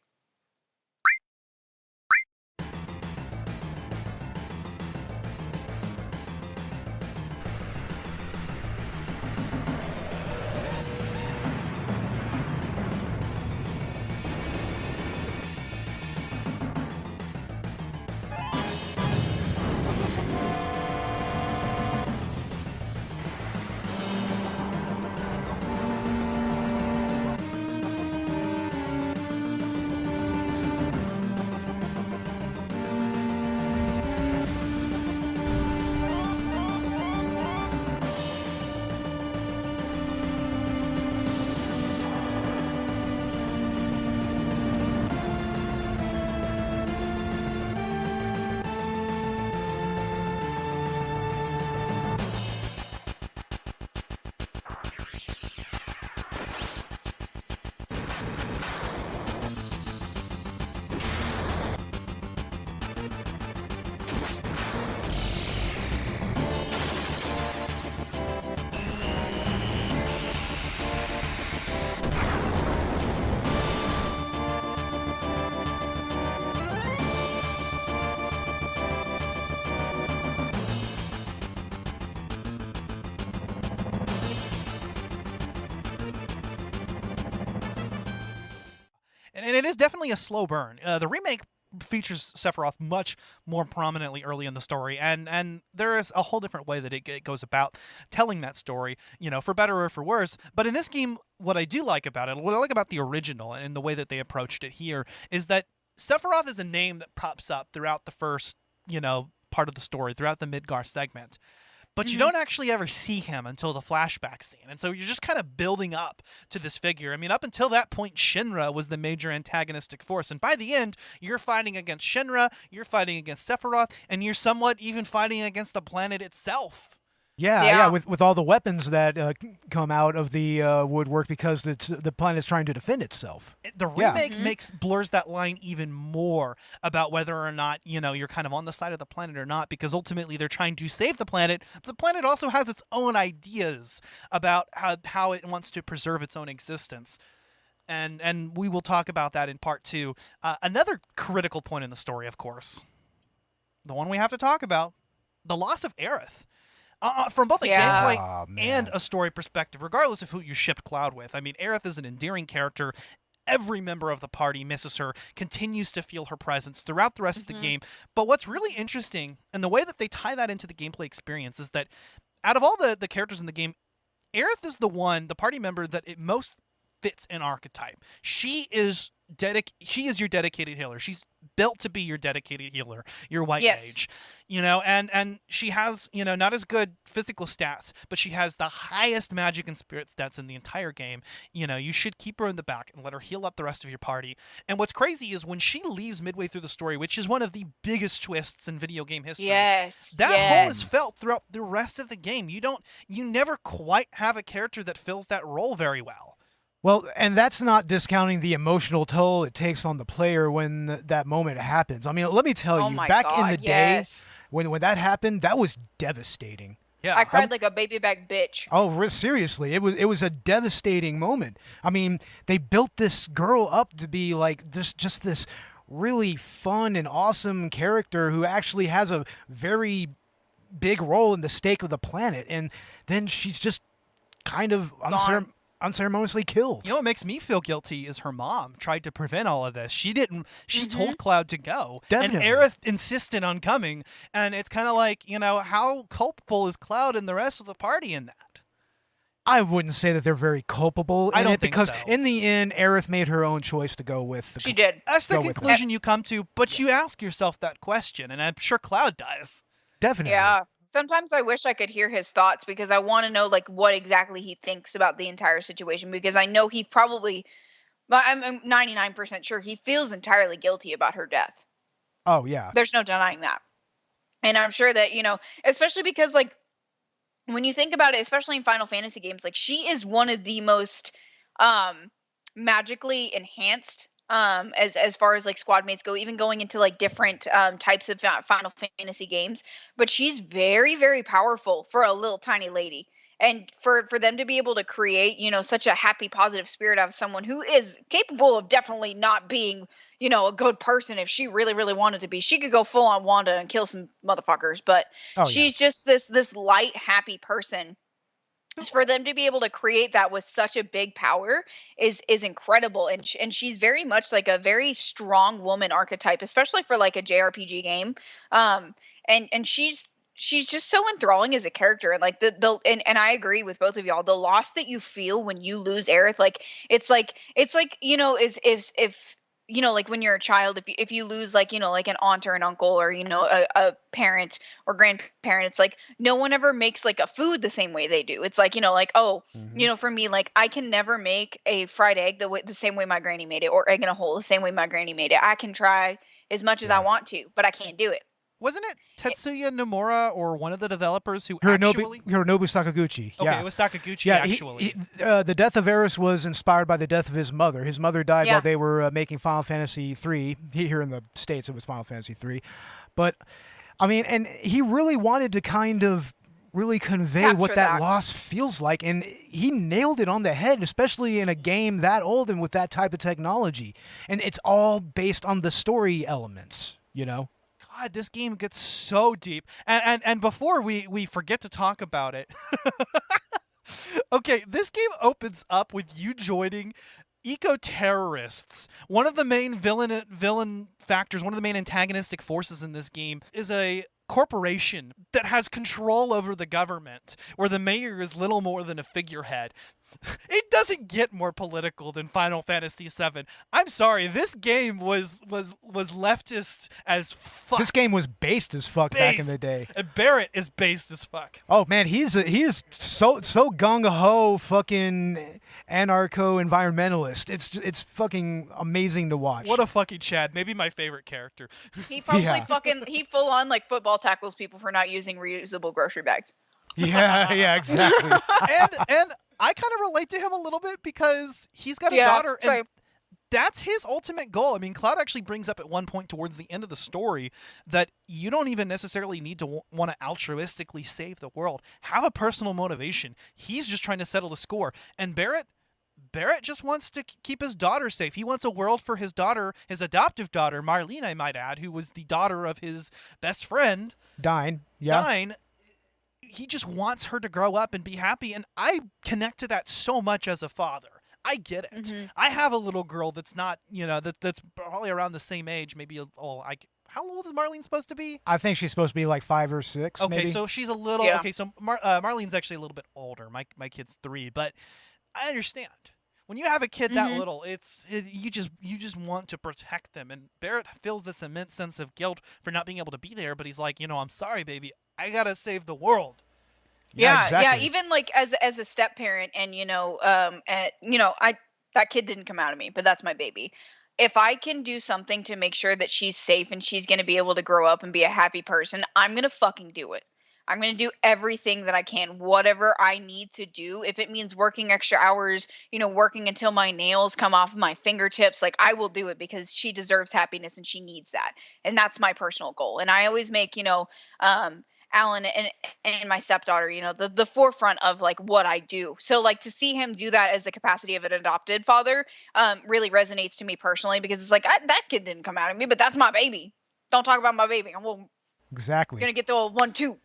[SPEAKER 3] And it is definitely a slow burn. The remake features Sephiroth much more prominently early in the story, and there is a whole different way that it goes about telling that story, for better or for worse. But in this game, what I do like about it, what I like about the original and the way that they approached it here, is that Sephiroth is a name that pops up throughout the first, part of the story, throughout the Midgar segment. But you don't actually ever see him until the flashback scene. And so you're just kind of building up to this figure. I mean, up until that point, Shinra was the major antagonistic force. And by the end, you're fighting against Shinra, you're fighting against Sephiroth, and you're somewhat even fighting against the planet itself.
[SPEAKER 4] Yeah, with all the weapons that come out of the woodwork because the planet's trying to defend itself.
[SPEAKER 3] The remake blurs that line even more about whether or not, you're kind of on the side of the planet or not, because ultimately they're trying to save the planet. But the planet also has its own ideas about how it wants to preserve its own existence. And we will talk about that in part 2. Another critical point in the story, of course, the one we have to talk about, the loss of Aerith. From both a gameplay and a story perspective, regardless of who you shipped Cloud with. I mean, Aerith is an endearing character. Every member of the party misses her, continues to feel her presence throughout the rest of the game. But what's really interesting, and the way that they tie that into the gameplay experience, is that out of all the characters in the game, Aerith is the party member that it most fits an archetype. She is your dedicated healer. She's built to be your dedicated healer, your white mage. And she has, not as good physical stats, but she has the highest magic and spirit stats in the entire game. You should keep her in the back and let her heal up the rest of your party. And what's crazy is when she leaves midway through the story, which is one of the biggest twists in video game history. That hole is felt throughout the rest of the game. You never quite have a character that fills that role very well.
[SPEAKER 4] Well, and that's not discounting the emotional toll it takes on the player when that moment happens. I mean, let me tell you, back in the day, when that happened, that was devastating.
[SPEAKER 3] Yeah,
[SPEAKER 5] I cried like a baby back bitch.
[SPEAKER 4] Oh, seriously, it was a devastating moment. I mean, they built this girl up to be like just this really fun and awesome character who actually has a very big role in the stake of the planet, and then she's just kind of unceremoniously killed.
[SPEAKER 3] You know what makes me feel guilty is her mom tried to prevent all of this. She didn't. She told Cloud to go.
[SPEAKER 4] Definitely.
[SPEAKER 3] And Aerith insisted on coming. And it's kind of like, how culpable is Cloud and the rest of the party in that?
[SPEAKER 4] I wouldn't say that they're very culpable
[SPEAKER 3] I
[SPEAKER 4] in
[SPEAKER 3] don't
[SPEAKER 4] it
[SPEAKER 3] think
[SPEAKER 4] because
[SPEAKER 3] so.
[SPEAKER 4] in the end, Aerith made her own choice to go with.
[SPEAKER 5] She did.
[SPEAKER 3] That's the
[SPEAKER 4] Go with
[SPEAKER 3] conclusion you come to, but you ask yourself that question, and I'm sure Cloud does.
[SPEAKER 4] Definitely.
[SPEAKER 5] Yeah. Sometimes I wish I could hear his thoughts because I want to know like what exactly he thinks about the entire situation because I know he probably, but I'm 99% sure he feels entirely guilty about her death.
[SPEAKER 4] Oh yeah.
[SPEAKER 5] There's no denying that. And I'm sure that, especially because like when you think about it, especially in Final Fantasy games, like she is one of the most magically enhanced as far as like squad mates go, even going into like different types of Final Fantasy games. But she's very, very powerful for a little tiny lady. And for them to be able to create, such a happy, positive spirit out of someone who is capable of definitely not being, a good person if she really, really wanted to be. She could go full on Wanda and kill some motherfuckers, but she's just this light, happy person. For them to be able to create that with such a big power is incredible, and she's very much like a very strong woman archetype, especially for like a JRPG game. And she's just so enthralling as a character, and like and I agree with both of y'all. The loss that you feel when you lose Aerith, like it's like is if like when you're a child, if you lose like like an aunt or an uncle or a parent or grandparent, it's like no one ever makes like a food the same way they do. It's like for me, like I can never make a fried egg the same way my granny made it, or egg in a hole the same way my granny made it. I can try as much as I want to, but I can't do it.
[SPEAKER 3] Wasn't it Tetsuya Nomura or one of the developers who
[SPEAKER 4] Hironobu Sakaguchi.
[SPEAKER 3] Okay, it was Sakaguchi actually.
[SPEAKER 4] The death of Aerith was inspired by the death of his mother. His mother died while they were making Final Fantasy III. Here in the States, it was Final Fantasy III. But, I mean, and he really wanted to kind of really convey
[SPEAKER 5] Capture
[SPEAKER 4] what that loss feels like. And he nailed it on the head, especially in a game that old and with that type of technology. And it's all based on the story elements,
[SPEAKER 3] God, this game gets so deep. And before we forget to talk about it, okay, this game opens up with you joining eco-terrorists. One of the main villain factors, one of the main antagonistic forces in this game is a corporation that has control over the government, where the mayor is little more than a figurehead. It doesn't get more political than Final Fantasy VII. I'm sorry, this game was leftist as fuck.
[SPEAKER 4] This game was based as fuck back in the day.
[SPEAKER 3] And Barrett is based as fuck.
[SPEAKER 4] Oh man, he is so gung ho fucking anarcho-environmentalist. It's fucking amazing to watch.
[SPEAKER 3] What a fucking Chad. Maybe my favorite character.
[SPEAKER 5] He probably he full on like football tackles people for not using reusable grocery bags.
[SPEAKER 4] Yeah, exactly.
[SPEAKER 3] and I kind of relate to him a little bit because he's got a daughter, and that's his ultimate goal. I mean, Cloud actually brings up at one point towards the end of the story that you don't even necessarily need to want to altruistically save the world. Have a personal motivation. He's just trying to settle the score. And Barrett just wants to keep his daughter safe. He wants a world for his daughter, his adoptive daughter, Marlene, I might add, who was the daughter of his best friend.
[SPEAKER 4] Dine.
[SPEAKER 3] He just wants her to grow up and be happy, and I connect to that so much as a father. I get it.
[SPEAKER 5] Mm-hmm.
[SPEAKER 3] I have a little girl that's not, that's probably around the same age, maybe. How old is Marlene supposed to be?
[SPEAKER 4] I think she's supposed to be like 5 or 6.
[SPEAKER 3] Okay,
[SPEAKER 4] maybe.
[SPEAKER 3] so she's a little.
[SPEAKER 5] Yeah.
[SPEAKER 3] Okay, so Marlene's actually a little bit older. My kid's 3, but I understand. When you have a kid that little, you just want to protect them. And Barrett feels this immense sense of guilt for not being able to be there, but he's like, I'm sorry, baby. I gotta save the world.
[SPEAKER 5] Yeah,
[SPEAKER 4] exactly.
[SPEAKER 5] Even like as a step parent, and that kid didn't come out of me, but that's my baby. If I can do something to make sure that she's safe and she's gonna be able to grow up and be a happy person, I'm gonna fucking do it. I'm going to do everything that I can, whatever I need to do. If it means working extra hours, working until my nails come off of my fingertips, like I will do it because she deserves happiness and she needs that. And that's my personal goal. And I always make, Alan and my stepdaughter, the forefront of like what I do. So like to see him do that as the capacity of an adopted father really resonates to me personally, because it's like, that kid didn't come out of me, but that's my baby. Don't talk about my baby. I'm
[SPEAKER 4] exactly
[SPEAKER 5] going to get the 1-2.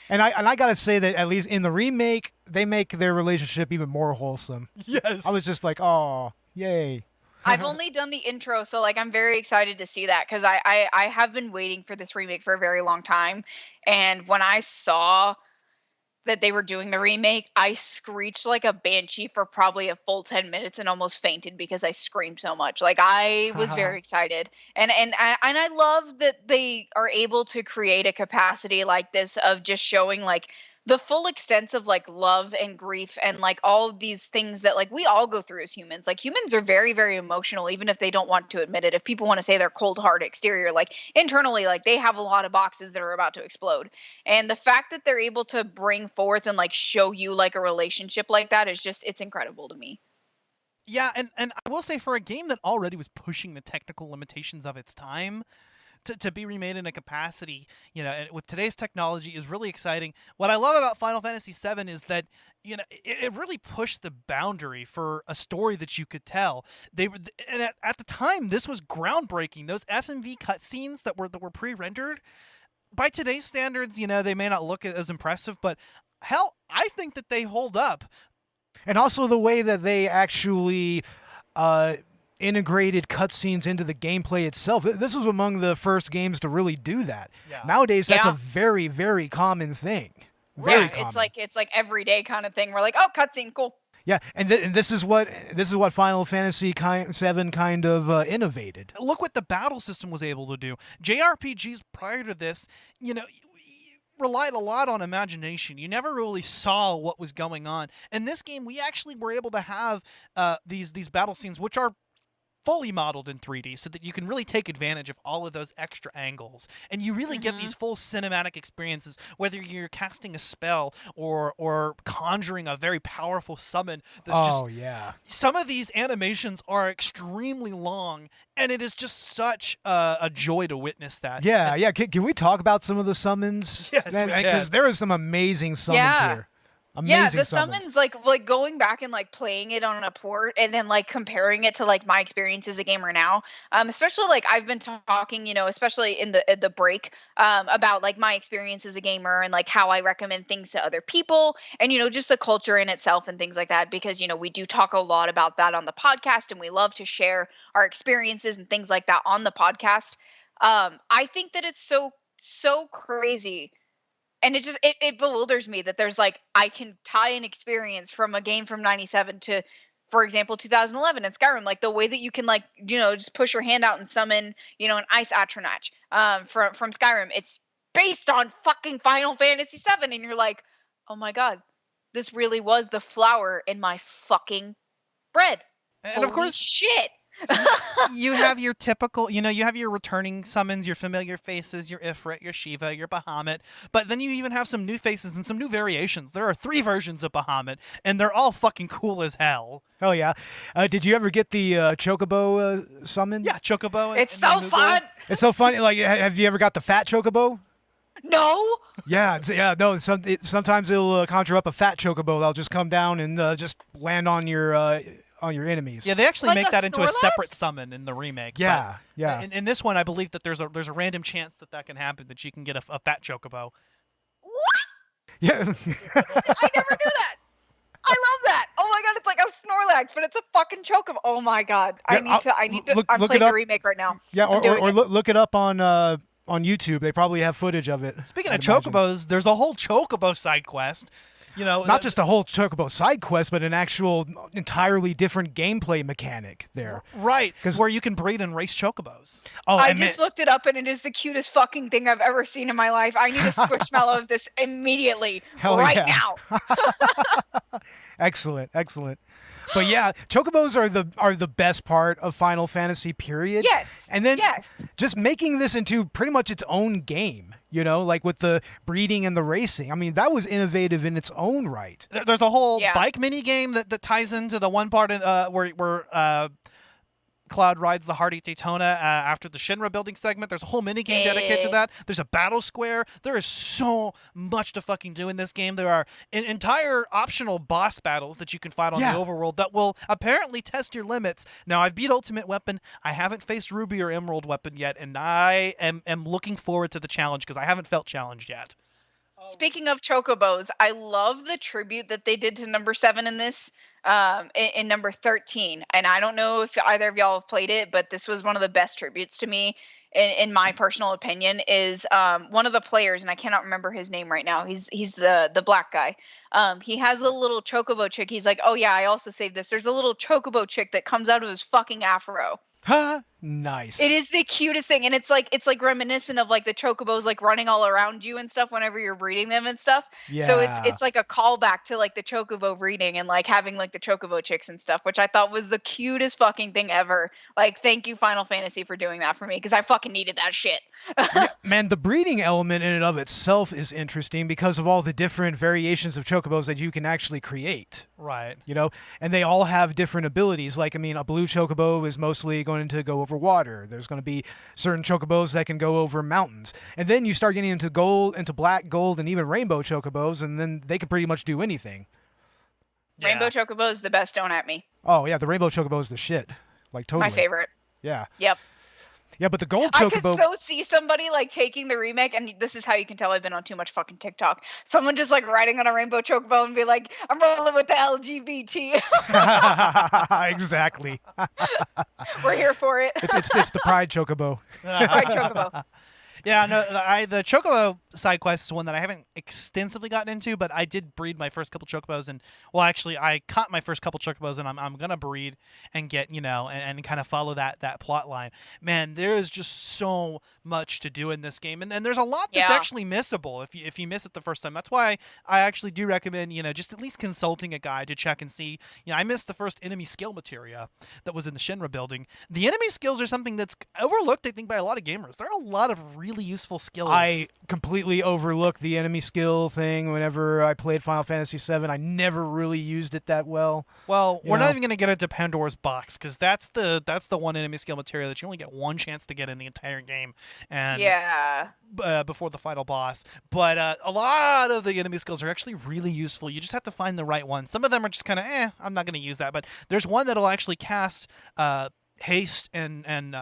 [SPEAKER 4] And I gotta say that at least in the remake, they make their relationship even more wholesome.
[SPEAKER 3] Yes.
[SPEAKER 4] I was just like, oh, yay.
[SPEAKER 5] I've only done the intro, so like I'm very excited to see that because I have been waiting for this remake for a very long time. And when I saw that they were doing the remake, I screeched like a banshee for probably a full 10 minutes and almost fainted because I screamed so much. Like I was very excited. And I love that they are able to create a capacity like this of just showing like the full extent of like love and grief and like all of these things that like we all go through as humans. Like humans are very, very emotional, even if they don't want to admit it. If people want to say they're cold hard exterior, like internally, like they have a lot of boxes that are about to explode. And the fact that they're able to bring forth and like show you like a relationship like that is just, it's incredible to me.
[SPEAKER 3] Yeah, and I will say for a game that already was pushing the technical limitations of its time, to be remade in a capacity, and with today's technology is really exciting. What I love about Final Fantasy VII is that, it really pushed the boundary for a story that you could tell. And at the time, this was groundbreaking. Those FMV cutscenes that were pre-rendered, by today's standards, they may not look as impressive, but hell, I think that they hold up.
[SPEAKER 4] And also the way that they actually integrated cutscenes into the gameplay itself. This was among the first games to really do that.
[SPEAKER 3] Yeah.
[SPEAKER 4] Nowadays, that's a very, very common thing. Very common.
[SPEAKER 5] It's like everyday kind of thing. We're like, oh, cutscene, cool.
[SPEAKER 4] Yeah, and this is what Final Fantasy VII kind of innovated.
[SPEAKER 3] Look what the battle system was able to do. JRPGs prior to this, relied a lot on imagination. You never really saw what was going on. In this game, we actually were able to have these battle scenes, which are fully modeled in 3D so that you can really take advantage of all of those extra angles. And you really get these full cinematic experiences, whether you're casting a spell or conjuring a very powerful summon. Some of these animations are extremely long, and it is just such a joy to witness that.
[SPEAKER 4] Yeah. Can we talk about some of the summons?
[SPEAKER 3] Yes, we can.
[SPEAKER 4] Because there are some amazing summons here. Amazing
[SPEAKER 5] the summons like going back and like playing it on a port and then like comparing it to like my experience as a gamer now, especially like I've been talking, especially in the break, about like my experience as a gamer and like how I recommend things to other people and just the culture in itself and things like that, because we do talk a lot about that on the podcast and we love to share our experiences and things like that on the podcast. I think that it's so crazy. And it just it bewilders me that there's like I can tie an experience from a game from 97 to, for example, 2011 in Skyrim, like the way that you can like just push your hand out and summon an ice Atronach from Skyrim. It's based on fucking Final Fantasy VII, and you're like, oh my god, this really was the flour in my fucking bread.
[SPEAKER 3] And
[SPEAKER 5] Holy
[SPEAKER 3] of course,
[SPEAKER 5] shit.
[SPEAKER 3] you have your typical, you have your returning summons, your familiar faces, your Ifrit, your Shiva, your Bahamut, but then you even have some new faces and some new variations. There are 3 versions of Bahamut, and they're all fucking cool as hell.
[SPEAKER 4] Oh, yeah. Did you ever get the Chocobo summon?
[SPEAKER 3] Yeah, Chocobo.
[SPEAKER 5] It's so fun.
[SPEAKER 4] It's so fun. Like, have you ever got the fat Chocobo?
[SPEAKER 5] No.
[SPEAKER 4] Yeah, no. Sometimes it'll conjure up a fat Chocobo that'll just come down and just land on your enemies.
[SPEAKER 3] Yeah, they actually
[SPEAKER 5] Like
[SPEAKER 3] make that into a
[SPEAKER 5] Snorlax?
[SPEAKER 3] separate summon in the remake.
[SPEAKER 4] Yeah,
[SPEAKER 3] but
[SPEAKER 4] yeah.
[SPEAKER 3] In this one, I believe that there's a random chance that can happen, that you can get a fat Chocobo.
[SPEAKER 5] What?
[SPEAKER 4] Yeah.
[SPEAKER 5] I never knew that. I love that. Oh my god, it's like a Snorlax, but it's a fucking Chocobo. Oh my god. I need to. I'm playing the remake right now.
[SPEAKER 4] Yeah, or look it up on YouTube. They probably have footage of it.
[SPEAKER 3] Speaking of Chocobos, there's a whole Chocobo side quest.
[SPEAKER 4] Not just a whole Chocobo side quest, but an actual entirely different gameplay mechanic there.
[SPEAKER 3] Right, where you can breed and race Chocobos.
[SPEAKER 4] Oh,
[SPEAKER 5] I just looked it up, and it is the cutest fucking thing I've ever seen in my life. I need a Squishmallow of this immediately, now.
[SPEAKER 4] Excellent. But yeah, Chocobos are the best part of Final Fantasy, period.
[SPEAKER 5] Yes.
[SPEAKER 4] And then just making this into pretty much its own game, like with the breeding and the racing. I mean, that was innovative in its own right.
[SPEAKER 3] There's a whole bike mini game that ties into the one part where Cloud rides the Hardy Daytona after the Shinra building segment. There's a whole mini game dedicated to that. There's a battle square. There is so much to fucking do in this game. There are entire optional boss battles that you can fight on the overworld that will apparently test your limits. Now, I've beat Ultimate Weapon. I haven't faced Ruby or Emerald Weapon yet, and I am looking forward to the challenge because I haven't felt challenged yet.
[SPEAKER 5] Speaking of chocobos, I love the tribute that they did to number 7 in this, in number 13. And I don't know if either of y'all have played it, but this was one of the best tributes to me, in my personal opinion. Is one of the players, and I cannot remember his name right now. He's the black guy. He has a little chocobo chick. He's like, oh yeah, I also saved this. There's a little chocobo chick that comes out of his fucking afro.
[SPEAKER 4] Nice.
[SPEAKER 5] It is the cutest thing, and it's like reminiscent of like the chocobos like running all around you and stuff whenever you're breeding them and stuff. So it's like a callback to like the chocobo breeding and like having like the chocobo chicks and stuff, which I thought was the cutest fucking thing ever. Like, thank you Final Fantasy for doing that for me, because I fucking needed that shit.
[SPEAKER 4] Yeah, man, the breeding element in and of itself is interesting because of all the different variations of chocobos that you can actually create.
[SPEAKER 3] Right.
[SPEAKER 4] You know, and they all have different abilities. Like, I mean, a blue chocobo is mostly going to go over water. There's going to be certain chocobos that can go over mountains. And then you start getting into gold, into black, gold, and even rainbow chocobos, and then they can pretty much do anything.
[SPEAKER 3] Yeah.
[SPEAKER 5] Rainbow chocobo is the best. Don't at me.
[SPEAKER 4] Oh, yeah, the rainbow chocobo is the shit. Like, totally.
[SPEAKER 5] My favorite.
[SPEAKER 4] Yeah.
[SPEAKER 5] Yep.
[SPEAKER 4] Yeah, but the gold
[SPEAKER 5] I
[SPEAKER 4] chocobo...
[SPEAKER 5] could so see somebody like taking the remake, and this is how you can tell I've been on too much fucking TikTok. Someone just like riding on a rainbow chocobo and be like, "I'm rolling with the LGBT."
[SPEAKER 4] Exactly.
[SPEAKER 5] We're here for it.
[SPEAKER 4] It's the pride chocobo.
[SPEAKER 5] Pride chocobo.
[SPEAKER 3] Yeah, no, the Chocobo side quest is one that I haven't extensively gotten into, but I did breed my first couple Chocobos, and well, actually, I caught my first couple Chocobos, and I'm gonna breed and get, you know, and kind of follow that plot line. Man, there is just so much to do in this game, and there's a lot that's actually missable if you miss it the first time. That's why I actually do recommend, you know, just at least consulting a guide to check and see. You know, I missed the first enemy skill materia that was in the Shinra building. The enemy skills are something that's overlooked, I think, by a lot of gamers. There are a lot of really useful skills.
[SPEAKER 4] I completely overlooked the enemy skill thing whenever I played Final Fantasy VII. I never really used it that well.
[SPEAKER 3] Well, we're not even going to get into Pandora's box, because that's the one enemy skill material that you only get one chance to get in the entire game, and before the final boss. But a lot of the enemy skills are actually really useful. You just have to find the right one. Some of them are just kind of I'm not going to use that, but there's one that'll actually cast haste and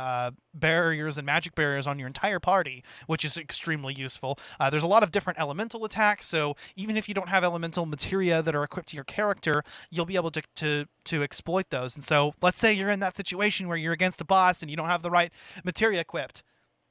[SPEAKER 3] barriers and magic barriers on your entire party, which is extremely useful. There's a lot of different elemental attacks, so even if you don't have elemental materia that are equipped to your character, you'll be able to exploit those. And so let's say you're in that situation where you're against a boss and you don't have the right materia equipped.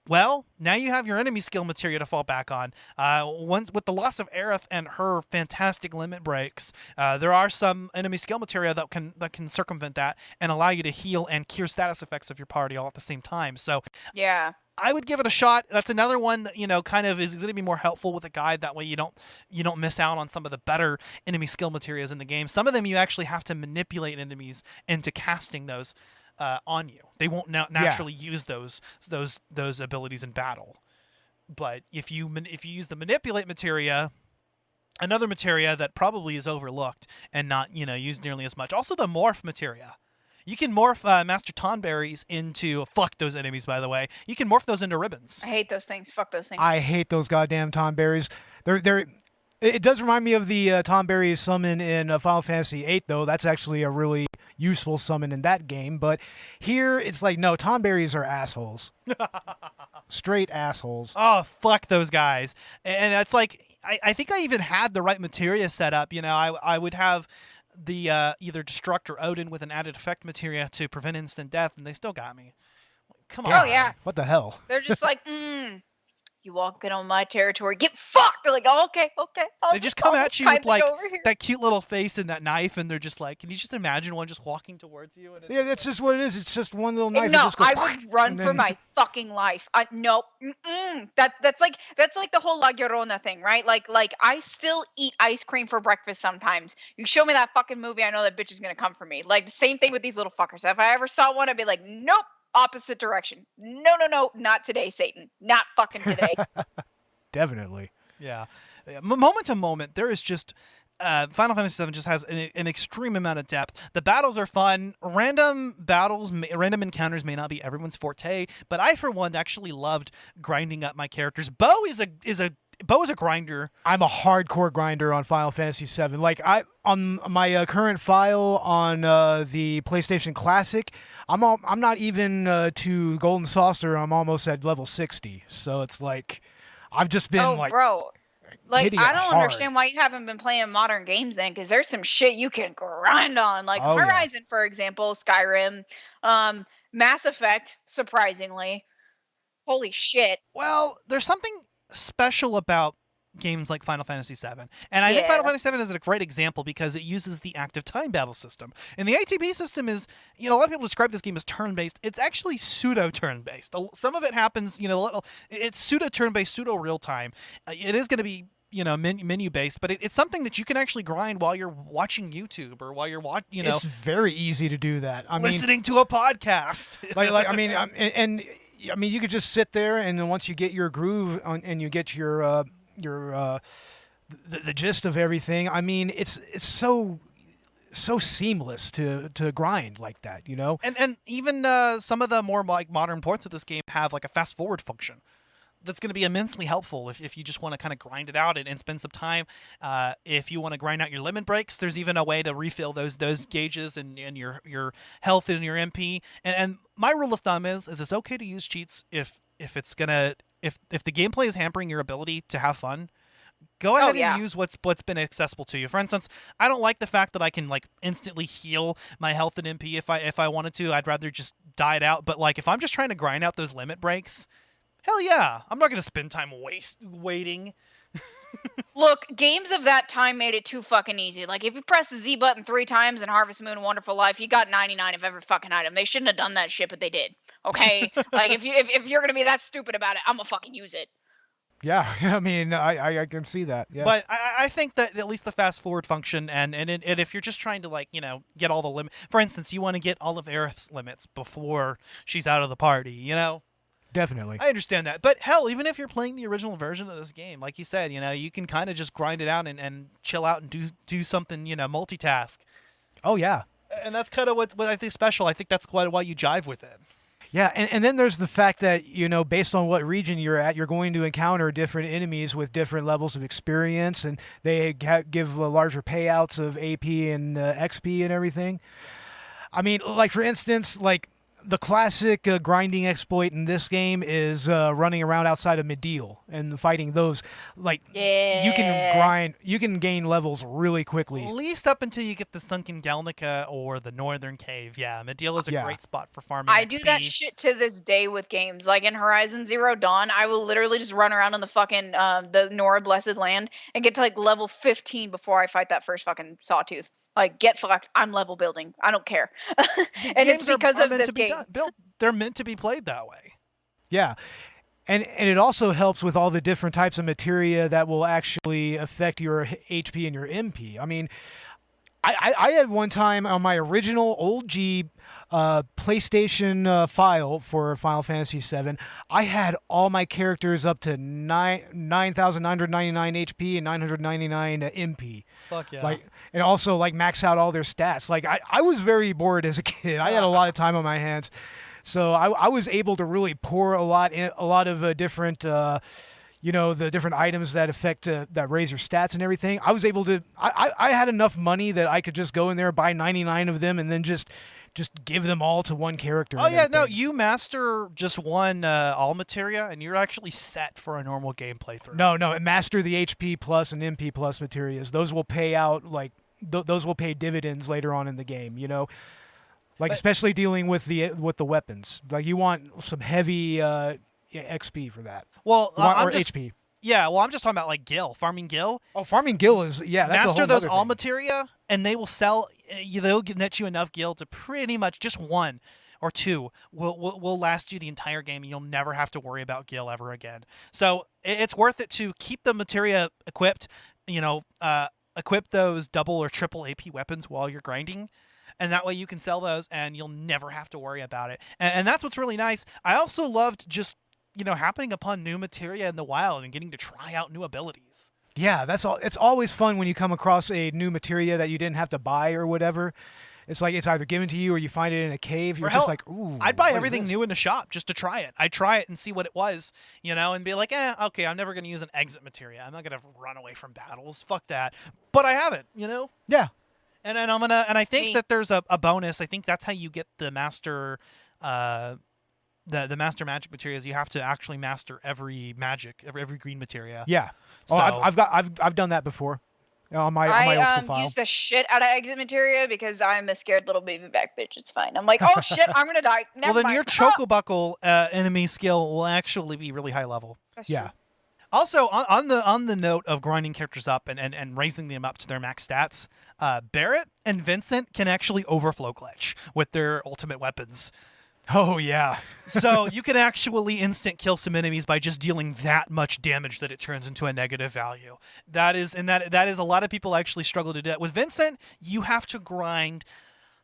[SPEAKER 3] Well, now you have your enemy skill materia to fall back on. With the loss of Aerith and her fantastic limit breaks, there are some enemy skill materia that can circumvent that and allow you to heal and cure status effects of your party all at the same time. So
[SPEAKER 5] yeah,
[SPEAKER 3] I would give it a shot. That's another one that, you know, kind of is going to be more helpful with a guide. That way you don't miss out on some of the better enemy skill materias in the game. Some of them you actually have to manipulate enemies into casting those on you. They won't naturally use those abilities in battle. But if you use the manipulate materia, another materia that probably is overlooked and not, you know, used nearly as much. Also the morph materia. You can morph Master Tonberries into... Fuck those enemies, by the way. You can morph those into ribbons.
[SPEAKER 5] I hate those things. Fuck those things.
[SPEAKER 4] I hate those goddamn Tonberries. It does remind me of the Tonberry summon in Final Fantasy VIII, though. That's actually a really useful summon in that game. But here, it's like, no, Tonberries are assholes. Straight assholes.
[SPEAKER 3] Oh, fuck those guys. And it's like, I think I even had the right materia set up. You know, I would have the either Destruct or Odin with an added effect materia to prevent instant death, and they still got me. Come on.
[SPEAKER 5] Oh, yeah.
[SPEAKER 4] What the hell?
[SPEAKER 5] They're just like, you walk in on my territory, get fucked. They're like, oh, okay.
[SPEAKER 3] They just come at you with like that cute little face and that knife, and they're just like, can you just imagine one just walking towards you? And
[SPEAKER 4] yeah, that's just what it is. It's just one little knife.
[SPEAKER 5] No,
[SPEAKER 4] just go,
[SPEAKER 5] I would run for my fucking life. Nope. That's like the whole La Llorona thing, right? Like I still eat ice cream for breakfast sometimes. You show me that fucking movie, I know that bitch is gonna come for me. Like the same thing with these little fuckers. If I ever saw one, I'd be like, nope. Opposite direction. No, not today, Satan. Not fucking today.
[SPEAKER 4] Definitely.
[SPEAKER 3] Yeah. Moment to moment, there is just Final Fantasy VII just has an extreme amount of depth. The battles are fun. Random encounters may not be everyone's forte, but I, for one, actually loved grinding up my characters. Beau is a grinder.
[SPEAKER 4] I'm a hardcore grinder on Final Fantasy VII. Like on my current file on the PlayStation Classic, I'm not even to Golden Saucer. I'm almost at level 60. So it's like I've just been bro.
[SPEAKER 5] Like,
[SPEAKER 4] hitting
[SPEAKER 5] I
[SPEAKER 4] it
[SPEAKER 5] don't
[SPEAKER 4] hard.
[SPEAKER 5] understand why you haven't been playing modern games then, because there's some shit you can grind on. Like
[SPEAKER 4] Oh, yeah.
[SPEAKER 5] Horizon, for example, Skyrim, Mass Effect, surprisingly. Holy shit.
[SPEAKER 3] Well, there's something special about games like Final Fantasy VII. And I think
[SPEAKER 5] Yeah.
[SPEAKER 3] Final Fantasy VII is a great example because it uses the active time battle system. And the ATB system is, a lot of people describe this game as turn-based. It's actually pseudo-turn-based. Some of it happens, it's pseudo-turn-based, pseudo-real-time. It is going to be, menu-based, but it's something that you can actually grind while you're watching YouTube or while you're
[SPEAKER 4] It's very easy to do that. I mean,
[SPEAKER 3] listening to a podcast.
[SPEAKER 4] I mean, you could just sit there, and then once you get your groove and you get your the gist of everything, I mean, it's so seamless to grind like that,
[SPEAKER 3] And even some of the more like modern ports of this game have like a fast forward function. That's going to be immensely helpful if you just want to kind of grind it out and spend some time. If you want to grind out your limit breaks, there's even a way to refill those gauges and your health and your MP. And my rule of thumb is it's okay to use cheats if the gameplay is hampering your ability to have fun. Go ahead and use what's been accessible to you. For instance, I don't like the fact that I can like instantly heal my health and MP if I wanted to. I'd rather just die it out. But like if I'm just trying to grind out those limit breaks, hell yeah, I'm not going to spend time waiting.
[SPEAKER 5] Look, games of that time made it too fucking easy. Like, if you press the Z button 3 times in Harvest Moon Wonderful Life, you got 99 of every fucking item. They shouldn't have done that shit, but they did. Okay? Like, if you're gonna be that stupid about it, I'm gonna fucking use it.
[SPEAKER 4] Yeah, I mean, I can see that. Yeah.
[SPEAKER 3] But I think that at least the fast forward function, and if you're just trying to like get all the limit, for instance, you want to get all of Aerith's limits before she's out of the party,
[SPEAKER 4] Definitely.
[SPEAKER 3] I understand that. But hell, even if you're playing the original version of this game, like you said, you can kind of just grind it out and chill out and do something, multitask.
[SPEAKER 4] Oh, yeah.
[SPEAKER 3] And that's kind of what I think is special. I think that's quite why you jive with it.
[SPEAKER 4] Yeah, and then there's the fact that, based on what region you're at, you're going to encounter different enemies with different levels of experience, and they give larger payouts of AP and XP and everything. I mean, like, for instance, like, the classic grinding exploit in this game is running around outside of Mideel and fighting those. Like, you can gain levels really quickly.
[SPEAKER 3] At least up until you get the Sunken Galnica or the Northern Cave. Yeah, Mideel is a great spot for farming
[SPEAKER 5] I
[SPEAKER 3] XP.
[SPEAKER 5] do that shit to this day with games. Like in Horizon Zero Dawn, I will literally just run around in the fucking the Nora Blessed Land and get to like level 15 before I fight that first fucking Sawtooth. Like, get fucked. I'm level building. I don't care. And it's because of this game.
[SPEAKER 3] They're meant to be played that way.
[SPEAKER 4] Yeah. And it also helps with all the different types of materia that will actually affect your HP and your MP. I mean, I had one time on my original old G PlayStation file for Final Fantasy VII, I had all my characters up to 9,999 HP and 999 MP.
[SPEAKER 3] Fuck yeah.
[SPEAKER 4] Like, and also like max out all their stats. Like I was very bored as a kid. I had a lot of time on my hands, so I was able to really pour a lot of different. The different items that affect that raise your stats and everything. I was able to. I had enough money that I could just go in there, buy 99 of them, and then just give them all to one character.
[SPEAKER 3] Oh yeah, no, you master just one all materia, and you're actually set for a normal game playthrough.
[SPEAKER 4] No, master the HP plus and MP plus materias. Those will pay out those will pay dividends later on in the game. Like, especially dealing with the weapons. Like, you want some heavy XP for that.
[SPEAKER 3] Well,
[SPEAKER 4] or HP.
[SPEAKER 3] Yeah, well, I'm just talking about like Gil, farming Gil.
[SPEAKER 4] Oh, farming Gil is that's
[SPEAKER 3] master
[SPEAKER 4] a whole
[SPEAKER 3] those
[SPEAKER 4] other
[SPEAKER 3] all
[SPEAKER 4] thing.
[SPEAKER 3] materia, and they will sell. They'll net you enough Gil to pretty much just one or two will last you the entire game, and you'll never have to worry about Gil ever again. So it's worth it to keep the materia equipped. Equip those double or triple AP weapons while you're grinding. And that way you can sell those, and you'll never have to worry about it. And that's what's really nice. I also loved just happening upon new materia in the wild and getting to try out new abilities.
[SPEAKER 4] Yeah, that's all. It's always fun when you come across a new materia that you didn't have to buy or whatever. It's like it's either given to you or you find it in a cave. You're just like, ooh.
[SPEAKER 3] I'd buy everything new in the shop just to try it. I'd try it and see what it was, and be like, okay, I'm never going to use an exit materia. I'm not going to run away from battles. Fuck that. But I have it,
[SPEAKER 4] Yeah.
[SPEAKER 3] And then I think that there's a bonus. I think that's how you get the master the master magic materials, you have to actually master every magic, every green materia.
[SPEAKER 4] Yeah. Oh,
[SPEAKER 3] So-
[SPEAKER 4] I've done that before. On my old school file.
[SPEAKER 5] use the shit out of exit materia because I'm a scared little baby back bitch. It's fine. I'm like, oh shit, I'm gonna die. Never
[SPEAKER 3] Well, then
[SPEAKER 5] mind.
[SPEAKER 3] your chocobuckle enemy skill will actually be really high level.
[SPEAKER 5] That's
[SPEAKER 4] Yeah.
[SPEAKER 5] true.
[SPEAKER 3] Also, on the note of grinding characters up and raising them up to their max stats, Barrett and Vincent can actually overflow glitch with their ultimate weapons.
[SPEAKER 4] Oh yeah.
[SPEAKER 3] So you can actually instant kill some enemies by just dealing that much damage that it turns into a negative value. That is a lot of people actually struggle to do that. With Vincent, you have to grind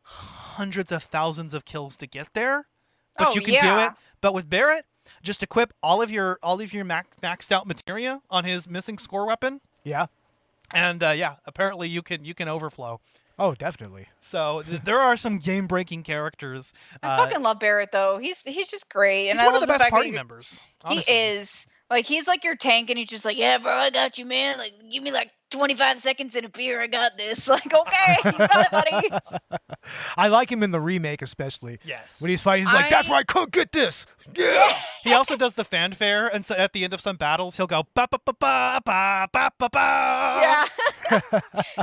[SPEAKER 3] hundreds of thousands of kills to get there, but you can do it. But with Barrett, just equip all of your maxed out materia on his missing score weapon,
[SPEAKER 4] Yeah.
[SPEAKER 3] and apparently you can overflow.
[SPEAKER 4] Oh, definitely.
[SPEAKER 3] So there are some game breaking characters.
[SPEAKER 5] I fucking love Barrett though. He's just great, and
[SPEAKER 3] He's
[SPEAKER 5] I
[SPEAKER 3] one
[SPEAKER 5] love
[SPEAKER 3] of the best
[SPEAKER 5] fact that
[SPEAKER 3] party
[SPEAKER 5] you-
[SPEAKER 3] members.
[SPEAKER 5] He
[SPEAKER 3] Honestly.
[SPEAKER 5] is. Like, he's like your tank, and he's just like, yeah, bro, I got you, man. Like, give me like 25 seconds and a beer. I got this. Like, okay, you got it, buddy.
[SPEAKER 4] I like him in the remake, especially.
[SPEAKER 3] Yes.
[SPEAKER 4] When he's fighting, he's like, "That's why I couldn't get this." Yeah.
[SPEAKER 3] He also does the fanfare, and so at the end of some battles, he'll go ba ba ba ba ba ba ba ba.
[SPEAKER 5] Yeah.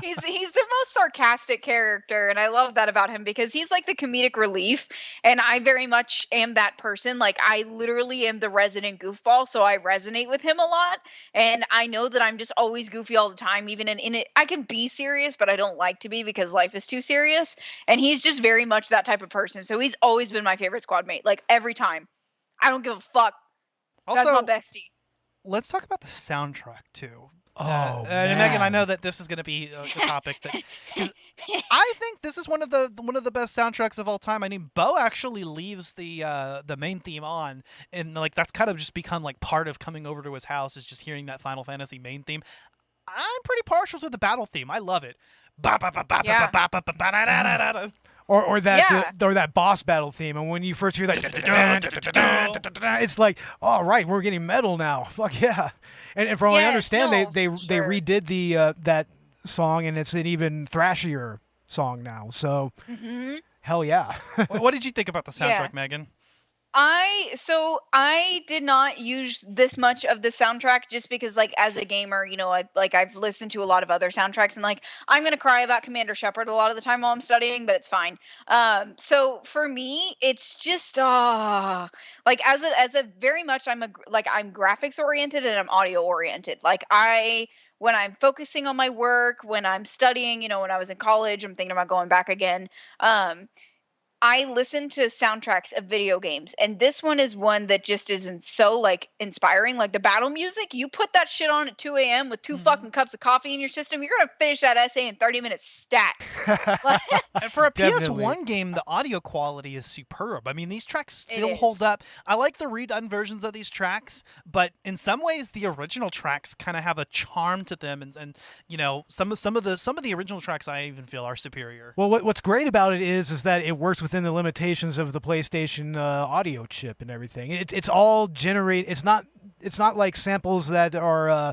[SPEAKER 5] he's the most sarcastic character, and I love that about him because he's like the comedic relief, and I very much am that person. Like, I literally am the resident goofball, so I resonate with him a lot, and I know that I'm just always goofy all the time. Even in it, I can be serious, but I don't like to be because life is too serious, and he's just very much that type of person. So he's always been my favorite squad mate, like every time. I don't give a fuck. That's
[SPEAKER 3] Also,
[SPEAKER 5] my bestie.
[SPEAKER 3] let's talk about the soundtrack too.
[SPEAKER 4] Oh,
[SPEAKER 3] and Megan, I
[SPEAKER 4] man.
[SPEAKER 3] know that this is going to be a topic that 'cause I think this is one of the best soundtracks of all time. I mean, Beau actually leaves the main theme on, and like that's kind of just become like part of coming over to his house is just hearing that Final Fantasy main theme. I'm pretty partial to the battle theme. I love it. Ba ba ba ba
[SPEAKER 5] Yeah.
[SPEAKER 3] ba ba ba ba da da da da da.
[SPEAKER 4] Or that
[SPEAKER 5] Yeah.
[SPEAKER 4] or that boss battle theme, and when you first hear that, it's like, all right, we're getting metal now. Fuck yeah! And from what I
[SPEAKER 5] Yeah,
[SPEAKER 4] understand,
[SPEAKER 5] no,
[SPEAKER 4] they
[SPEAKER 5] for sure.
[SPEAKER 4] redid the that song, and it's an even thrashier song now. So hell yeah!
[SPEAKER 3] What did you think about the soundtrack,
[SPEAKER 5] Yeah.
[SPEAKER 3] Megan?
[SPEAKER 5] I did not use this much of the soundtrack just because, like, as a gamer, you know, I've listened to a lot of other soundtracks, and like I'm gonna cry about Commander Shepard a lot of the time while I'm studying, but it's fine. So for me, it's just like as a very much I'm graphics oriented and I'm audio oriented. Like when I'm focusing on my work, when I'm studying, you know, when I was in college, I'm thinking about going back again. I listen to soundtracks of video games, and this one is one that just isn't so like inspiring. Like the battle music, you put that shit on at 2 a.m. with 2 fucking cups of coffee in your system, you're gonna finish that essay in 30 minutes stat.
[SPEAKER 3] And for a
[SPEAKER 4] Definitely.
[SPEAKER 3] PS1 game, the audio quality is superb. I mean, these tracks
[SPEAKER 5] It
[SPEAKER 3] still hold
[SPEAKER 5] is.
[SPEAKER 3] up. I like the redone versions of these tracks, but in some ways, the original tracks kind of have a charm to them, and you know, some of the original tracks I even feel are superior.
[SPEAKER 4] Well, what's great about it is that it works within the limitations of the PlayStation audio chip and everything. It's all generate. It's not like samples that are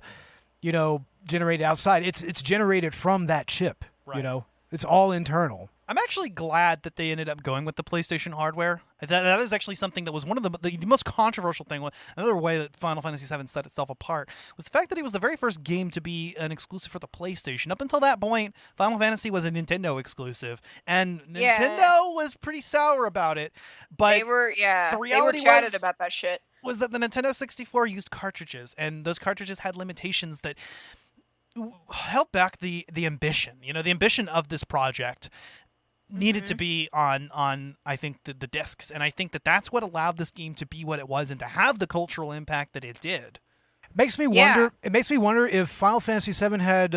[SPEAKER 4] generated outside. It's generated from that chip. You
[SPEAKER 3] Right.
[SPEAKER 4] know, it's all internal.
[SPEAKER 3] I'm actually glad that they ended up going with the PlayStation hardware. That is actually something that was one of the most controversial thing. Another way that Final Fantasy VII set itself apart was the fact that it was the very first game to be an exclusive for the PlayStation. Up until that point, Final Fantasy was a Nintendo exclusive, and
[SPEAKER 5] Yeah.
[SPEAKER 3] Nintendo was pretty sour about it. But
[SPEAKER 5] They were
[SPEAKER 3] reality
[SPEAKER 5] chatted
[SPEAKER 3] was-
[SPEAKER 5] about that shit.
[SPEAKER 3] was that the Nintendo 64 used cartridges, and those cartridges had limitations that held back the ambition. You know, the ambition of this project needed to be on I think the discs, and I think that that's what allowed this game to be what it was and to have the cultural impact that it did.
[SPEAKER 4] Makes me
[SPEAKER 5] Yeah.
[SPEAKER 4] wonder. It makes me wonder if Final Fantasy VII had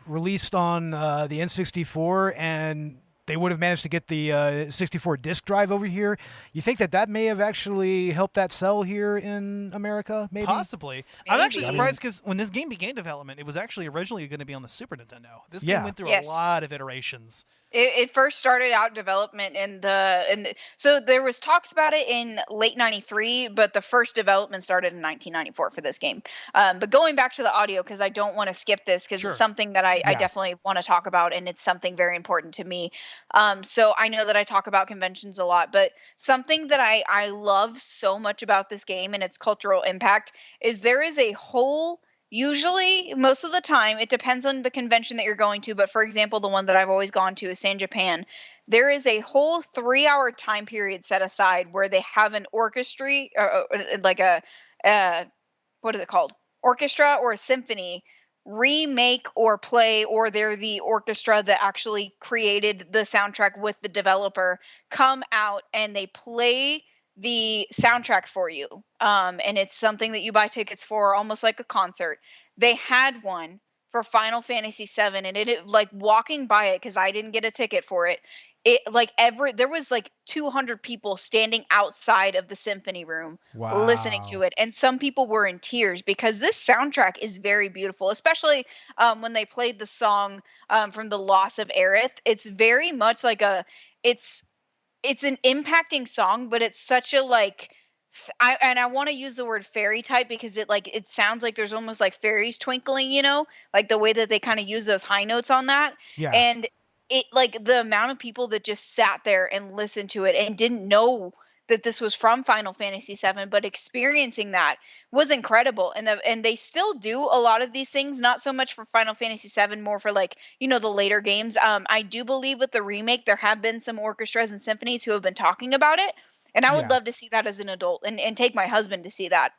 [SPEAKER 4] released on the N64 and they would have managed to get the 64 disc drive over here. You think that may have actually helped that sell here in America? Maybe.
[SPEAKER 3] Possibly. I'm actually
[SPEAKER 5] Maybe.
[SPEAKER 3] surprised because when this game began development, it was actually originally going to be on the Super Nintendo. This game
[SPEAKER 4] Yeah.
[SPEAKER 3] went through
[SPEAKER 5] Yes.
[SPEAKER 3] a lot of iterations.
[SPEAKER 5] It first started out development so there was talks about it in late 93, but the first development started in 1994 for this game. But going back to the audio, because I don't want to skip this because
[SPEAKER 3] Sure.
[SPEAKER 5] it's something that I
[SPEAKER 4] Yeah.
[SPEAKER 5] definitely want to talk about, and it's something very important to me. So I know that I talk about conventions a lot, but something that I love so much about this game and its cultural impact is there is a whole, usually most of the time, it depends on the convention that you're going to, but for example, the one that I've always gone to is San Japan. There is a whole 3-hour time period set aside where they have an orchestra, like a, what is it called? Orchestra or a symphony remake or play, or they're the orchestra that actually created the soundtrack with the developer, come out and they play the soundtrack for you. And it's something that you buy tickets for, almost like a concert. They had one for Final Fantasy VII, and it like walking by it, because I didn't get a ticket for it. It like there was like 200 people standing outside of the symphony room listening to it, and some people were in tears because this soundtrack is very beautiful, especially when they played the song from The Loss of Aerith. It's very much like it's an impacting song, but it's such a like I want to use the word fairy type because it sounds like there's almost like fairies twinkling, like the way that they kind of use those high notes on that.
[SPEAKER 4] Yeah.
[SPEAKER 5] And it like the amount of people that just sat there and listened to it and didn't know that this was from Final Fantasy VII, but experiencing that was incredible. And they still do a lot of these things, not so much for Final Fantasy VII, more for like, the later games. I do believe with the remake, there have been some orchestras and symphonies who have been talking about it. And I would love to see that as an adult and take my husband to see that.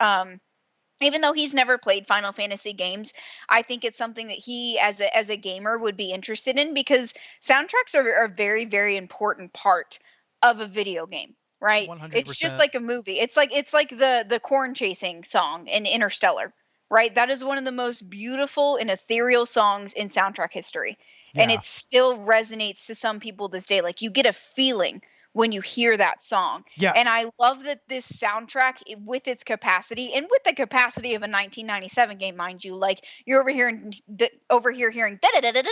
[SPEAKER 5] Even though he's never played Final Fantasy games, I think it's something that he, as a gamer, would be interested in, because soundtracks are a very, very important part of a video game, right?
[SPEAKER 3] 100%.
[SPEAKER 5] It's just like a movie. It's like the corn chasing song in Interstellar, right? That is one of the most beautiful and ethereal songs in soundtrack history, and
[SPEAKER 4] Yeah.
[SPEAKER 5] it still resonates to some people this day. Like, you get a feeling when you hear that song.
[SPEAKER 4] Yeah.
[SPEAKER 5] And I love that this soundtrack, with its capacity, and with the capacity of a 1997 game, mind you, like you're over here hearing da da da da da da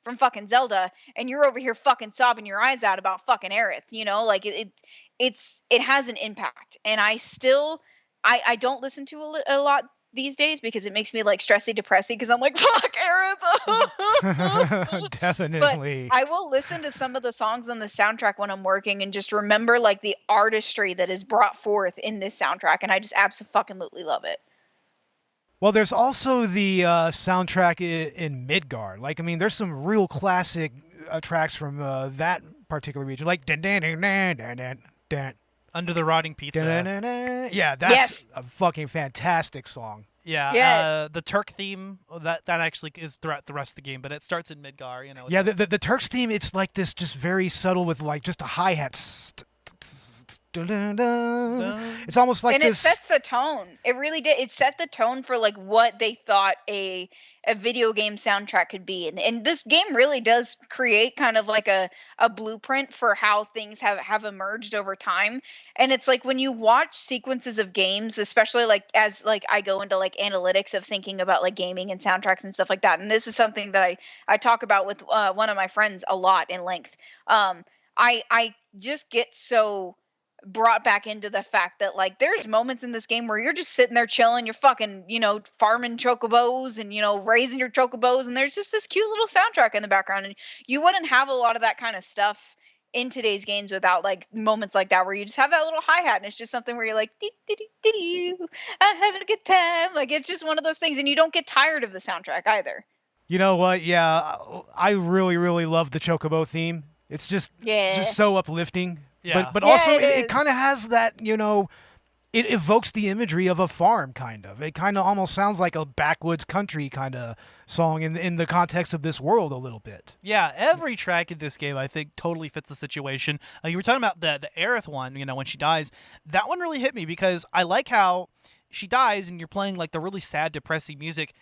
[SPEAKER 5] from fucking Zelda, and you're over here fucking sobbing your eyes out about fucking Aerith, like it has an impact. And I don't listen to a lot these days because it makes me like stressy depressy, because I'm like, fuck Aerith.
[SPEAKER 4] Definitely.
[SPEAKER 5] But I will listen to some of the songs on the soundtrack when I'm working and just remember like the artistry that is brought forth in this soundtrack, and I just absolutely love it.
[SPEAKER 4] Well, there's also the soundtrack in Midgar. Like, I mean, there's some real classic tracks from that particular region, like dan dan dan dan dan dan.
[SPEAKER 3] Under the Rotting Pizza.
[SPEAKER 4] Yeah, that's a fucking fantastic song.
[SPEAKER 3] Yeah,
[SPEAKER 5] Yes.
[SPEAKER 3] the Turk theme, that actually is throughout the rest of the game, but it starts in Midgar,
[SPEAKER 4] Yeah, the Turks theme, it's like this just very subtle with like just a hi-hat. It's almost like
[SPEAKER 5] and
[SPEAKER 4] this.
[SPEAKER 5] it sets the tone. It really did. It set the tone for like what they thought a video game soundtrack could be. And this game really does create kind of like a blueprint for how things have emerged over time. And it's like when you watch sequences of games, especially like as like I go into like analytics of thinking about like gaming and soundtracks and stuff like that. And this is something that I talk about with one of my friends a lot in length. I just get so brought back into the fact that like there's moments in this game where you're just sitting there chilling, you're fucking farming chocobos and raising your chocobos, and there's just this cute little soundtrack in the background, and you wouldn't have a lot of that kind of stuff in today's games without like moments like that where you just have that little hi-hat and it's just something where you're like I'm having a good time. Like, it's just one of those things, and you don't get tired of the soundtrack either.
[SPEAKER 4] You know what? Yeah, I really, really love the Chocobo theme. It's just so uplifting.
[SPEAKER 3] Yeah.
[SPEAKER 4] But
[SPEAKER 5] Yeah,
[SPEAKER 4] also
[SPEAKER 5] it
[SPEAKER 4] it
[SPEAKER 5] is.
[SPEAKER 4] kind of has that, it evokes the imagery of a farm, kind of. It kind of almost sounds like a backwoods country kind of song in the context of this world a little bit.
[SPEAKER 3] Yeah, every track in this game, I think, totally fits the situation. You were talking about the Aerith one, when she dies. That one really hit me because I like how she dies and you're playing like the really sad, depressing music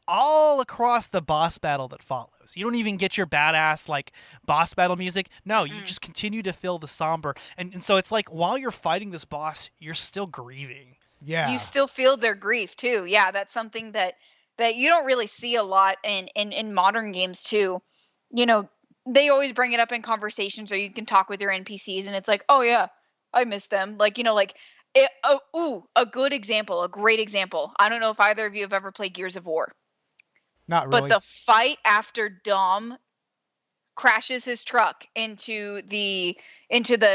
[SPEAKER 3] all across the boss battle that follows. You don't even get your badass like boss battle music. No, you just continue to feel the somber. And so it's like while you're fighting this boss, you're still grieving.
[SPEAKER 4] Yeah.
[SPEAKER 5] You still feel their grief too. Yeah, that's something that you don't really see a lot in modern games too. They always bring it up in conversations, or you can talk with your NPCs and it's like, oh yeah, I miss them. Like, a good example, a great example. I don't know if either of you have ever played Gears of War.
[SPEAKER 4] Not really.
[SPEAKER 5] But the fight after Dom crashes his truck into the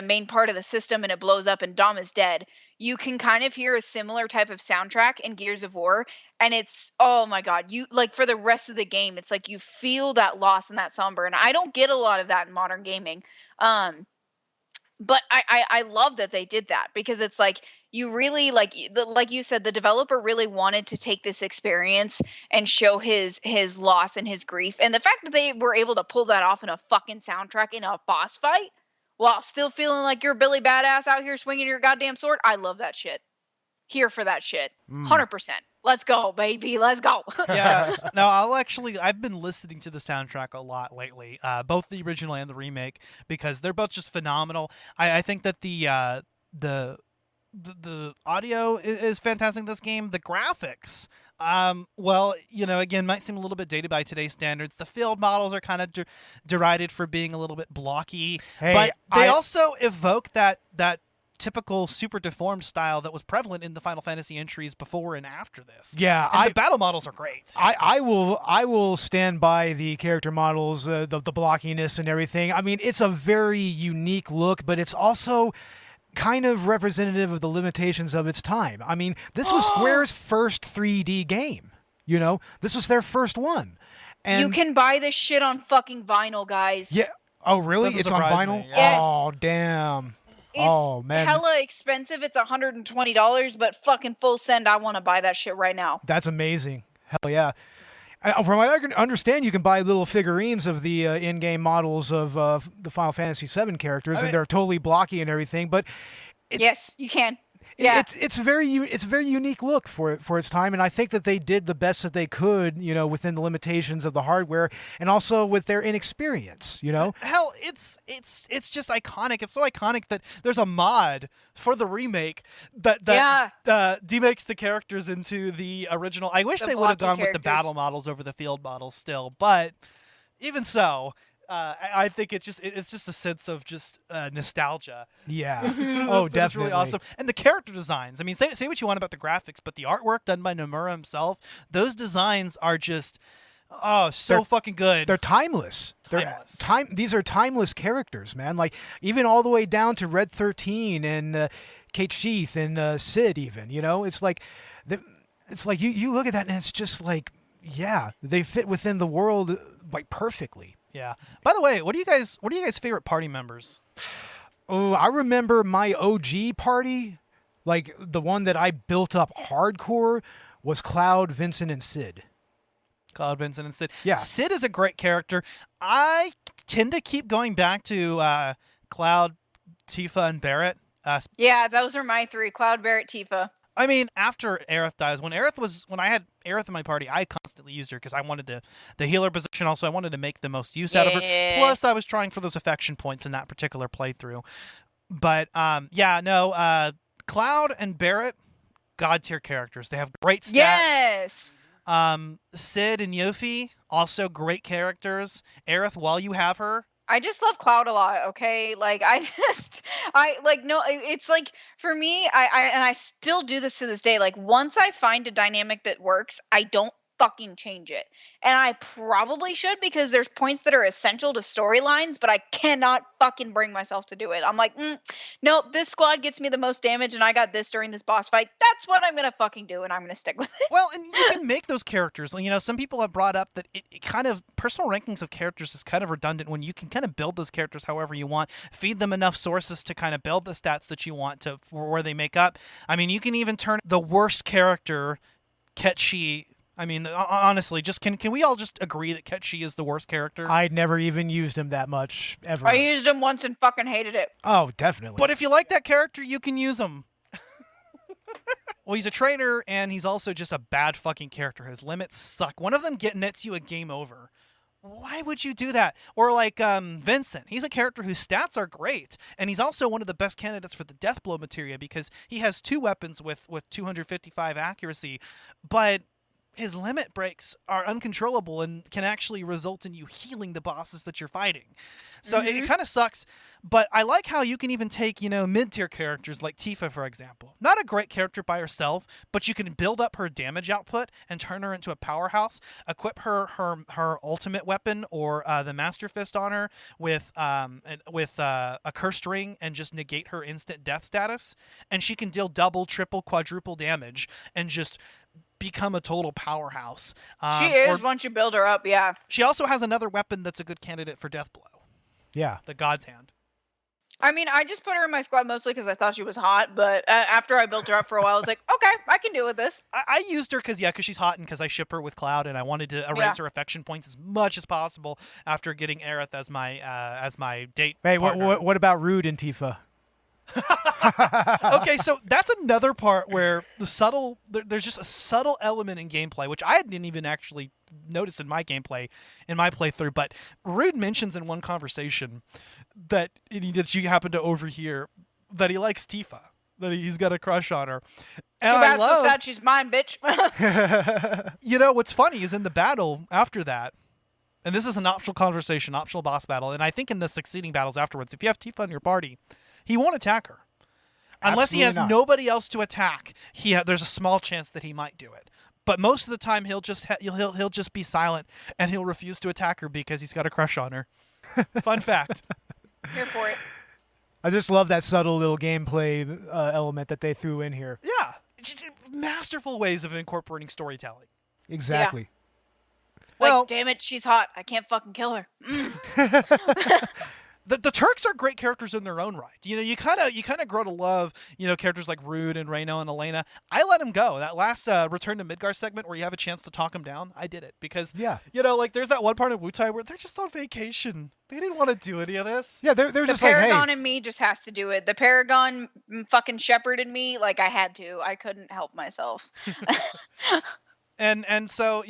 [SPEAKER 5] main part of the system and it blows up and Dom is dead, you can kind of hear a similar type of soundtrack in Gears of War, and it's, oh my god, you like for the rest of the game, it's like you feel that loss and that somber, and I don't get a lot of that in modern gaming. But I love that they did that, because it's like you really like you said, the developer really wanted to take this experience and show his loss and his grief, and the fact that they were able to pull that off in a fucking soundtrack in a boss fight while still feeling like you're Billy Badass out here swinging your goddamn sword. I love that shit. Here for that shit. 100%. Let's go, baby. Let's go.
[SPEAKER 3] Yeah. No, I've been listening to the soundtrack a lot lately, both the original and the remake, because they're both just phenomenal. I think that the audio is fantastic in this game. The graphics, well, again, might seem a little bit dated by today's standards. The field models are kind of derided for being a little bit blocky, but they also evoke that typical super deformed style that was prevalent in the Final Fantasy entries before and after this.
[SPEAKER 4] Yeah,
[SPEAKER 3] and the battle models are great.
[SPEAKER 4] I will stand by the character models, the blockiness and everything. I mean, it's a very unique look, but it's also kind of representative of the limitations of its time. I mean, this was Square's first 3D game. This was their first one. And
[SPEAKER 5] you can buy this shit on fucking vinyl, guys.
[SPEAKER 4] Yeah. Oh, really?
[SPEAKER 3] Doesn't
[SPEAKER 4] It's on
[SPEAKER 3] surprise
[SPEAKER 4] vinyl?
[SPEAKER 3] me, yeah.
[SPEAKER 5] Yes.
[SPEAKER 4] Oh, damn.
[SPEAKER 5] It's
[SPEAKER 4] man.
[SPEAKER 5] hella expensive. It's $120, but fucking full send. I want to buy that shit right now.
[SPEAKER 4] That's amazing. Hell yeah. From what I can understand, you can buy little figurines of the in-game models of the Final Fantasy VII characters, and they're totally blocky and everything. But
[SPEAKER 5] yes, you can. Yeah,
[SPEAKER 4] it's a very unique look for its time, and I think that they did the best that they could, within the limitations of the hardware, and also with their inexperience.
[SPEAKER 3] Hell, it's just iconic. It's so iconic that there's a mod for the remake that demakes the characters into the original. I wish they would have gone with the battle models over the field models still, but even so. I think it's just a sense of just nostalgia.
[SPEAKER 4] Yeah. Oh, definitely.
[SPEAKER 3] That's really awesome. And the character designs. I mean, say what you want about the graphics, but the artwork done by Nomura himself, those designs are just so fucking good.
[SPEAKER 4] They're timeless. These are timeless characters, man. Like even all the way down to Red 13 and Kate Sheath and Sid. Even it's like you look at that and it's just like they fit within the world like perfectly.
[SPEAKER 3] Yeah. By the way, what are you guys' favorite party members?
[SPEAKER 4] Oh, I remember my OG party, like the one that I built up hardcore, was Cloud, Vincent, and Sid.
[SPEAKER 3] Cloud, Vincent, and Sid.
[SPEAKER 4] Yeah.
[SPEAKER 3] Sid is a great character. I tend to keep going back to Cloud, Tifa, and Barrett.
[SPEAKER 5] Yeah, those are my three: Cloud, Barrett, Tifa.
[SPEAKER 3] I mean, after Aerith dies, when I had Aerith in my party, I constantly used her because I wanted the healer position. Also, I wanted to make the most use out of her. Plus, I was trying for those affection points in that particular playthrough. But Cloud and Barrett, god tier characters. They have great stats.
[SPEAKER 5] Yes.
[SPEAKER 3] Sid and Yuffie, also great characters. Aerith, while you have her.
[SPEAKER 5] I just love Cloud a lot, okay? Like, it's like, for me, I still do this to this day. Like, once I find a dynamic that works, I don't fucking change it. And I probably should, because there's points that are essential to storylines, but I cannot fucking bring myself to do it. I'm like, nope, this squad gets me the most damage, and I got this during this boss fight. That's what I'm going to fucking do, and I'm going to stick with it.
[SPEAKER 3] Well, and you can make those characters. Some people have brought up that it kind of, personal rankings of characters is kind of redundant when you can kind of build those characters however you want, feed them enough sources to kind of build the stats that you want to for where they make up. I mean, you can even turn the worst character, Ketchi. I mean, honestly, just can we all just agree that Ketchi is the worst character?
[SPEAKER 4] I'd never even used him that much, ever.
[SPEAKER 5] I used him once and fucking hated it.
[SPEAKER 4] Oh, definitely.
[SPEAKER 3] But if you like that character, you can use him. Well, he's a trainer, and he's also just a bad fucking character. His limits suck. One of them nets you a game over. Why would you do that? Or like Vincent. He's a character whose stats are great, and he's also one of the best candidates for the death blow materia because he has two weapons with 255 accuracy, but his limit breaks are uncontrollable and can actually result in you healing the bosses that you're fighting. So it kind of sucks, but I like how you can even take, mid-tier characters like Tifa, for example. Not a great character by herself, but you can build up her damage output and turn her into a powerhouse, equip her ultimate weapon or the Master Fist on her with a cursed ring and just negate her instant death status, and she can deal double, triple, quadruple damage and just become a total powerhouse.
[SPEAKER 5] She is once you build her up, yeah.
[SPEAKER 3] She also has another weapon that's a good candidate for Death Blow.
[SPEAKER 4] Yeah.
[SPEAKER 3] The God's Hand.
[SPEAKER 5] I mean, I just put her in my squad mostly because I thought she was hot, but after I built her up for a while, I was like, okay, I can deal with this.
[SPEAKER 3] I used her because she's hot and because I ship her with Cloud, and I wanted to erase her affection points as much as possible after getting Aerith as my date partner.
[SPEAKER 4] What about Rude and Tifa?
[SPEAKER 3] Okay, so that's another part where there's just a subtle element in gameplay, which I didn't even actually notice in my playthrough, but Rude mentions in one conversation that you happen to overhear that he likes Tifa, that he's got a crush on her. And
[SPEAKER 5] Too bad, so sad she's mine, bitch.
[SPEAKER 3] What's funny is in the battle after that, and this is an optional conversation, optional boss battle, and I think in the succeeding battles afterwards, if you have Tifa in your party, he won't attack her. Unless he has nobody else to attack, there's a small chance that he might do it. But most of the time, he'll just be silent and he'll refuse to attack her because he's got a crush on her. Fun fact.
[SPEAKER 5] Here for it.
[SPEAKER 4] I just love that subtle little gameplay element that they threw in here.
[SPEAKER 3] Yeah, masterful ways of incorporating storytelling.
[SPEAKER 4] Exactly.
[SPEAKER 5] Yeah.
[SPEAKER 3] Well,
[SPEAKER 5] damn it, she's hot. I can't fucking kill her.
[SPEAKER 3] The Turks are great characters in their own right. You kind of grow to love, characters like Rude and Reno and Elena. I let them go. That last Return to Midgar segment where you have a chance to talk them down, I did it because, there's that one part of Wutai where they're just on vacation. They didn't want to do any of this.
[SPEAKER 4] Yeah, they're just
[SPEAKER 5] like,
[SPEAKER 4] hey.
[SPEAKER 5] The Paragon in me just has to do it. The Paragon fucking shepherd in me, I had to. I couldn't help myself.
[SPEAKER 3] and so,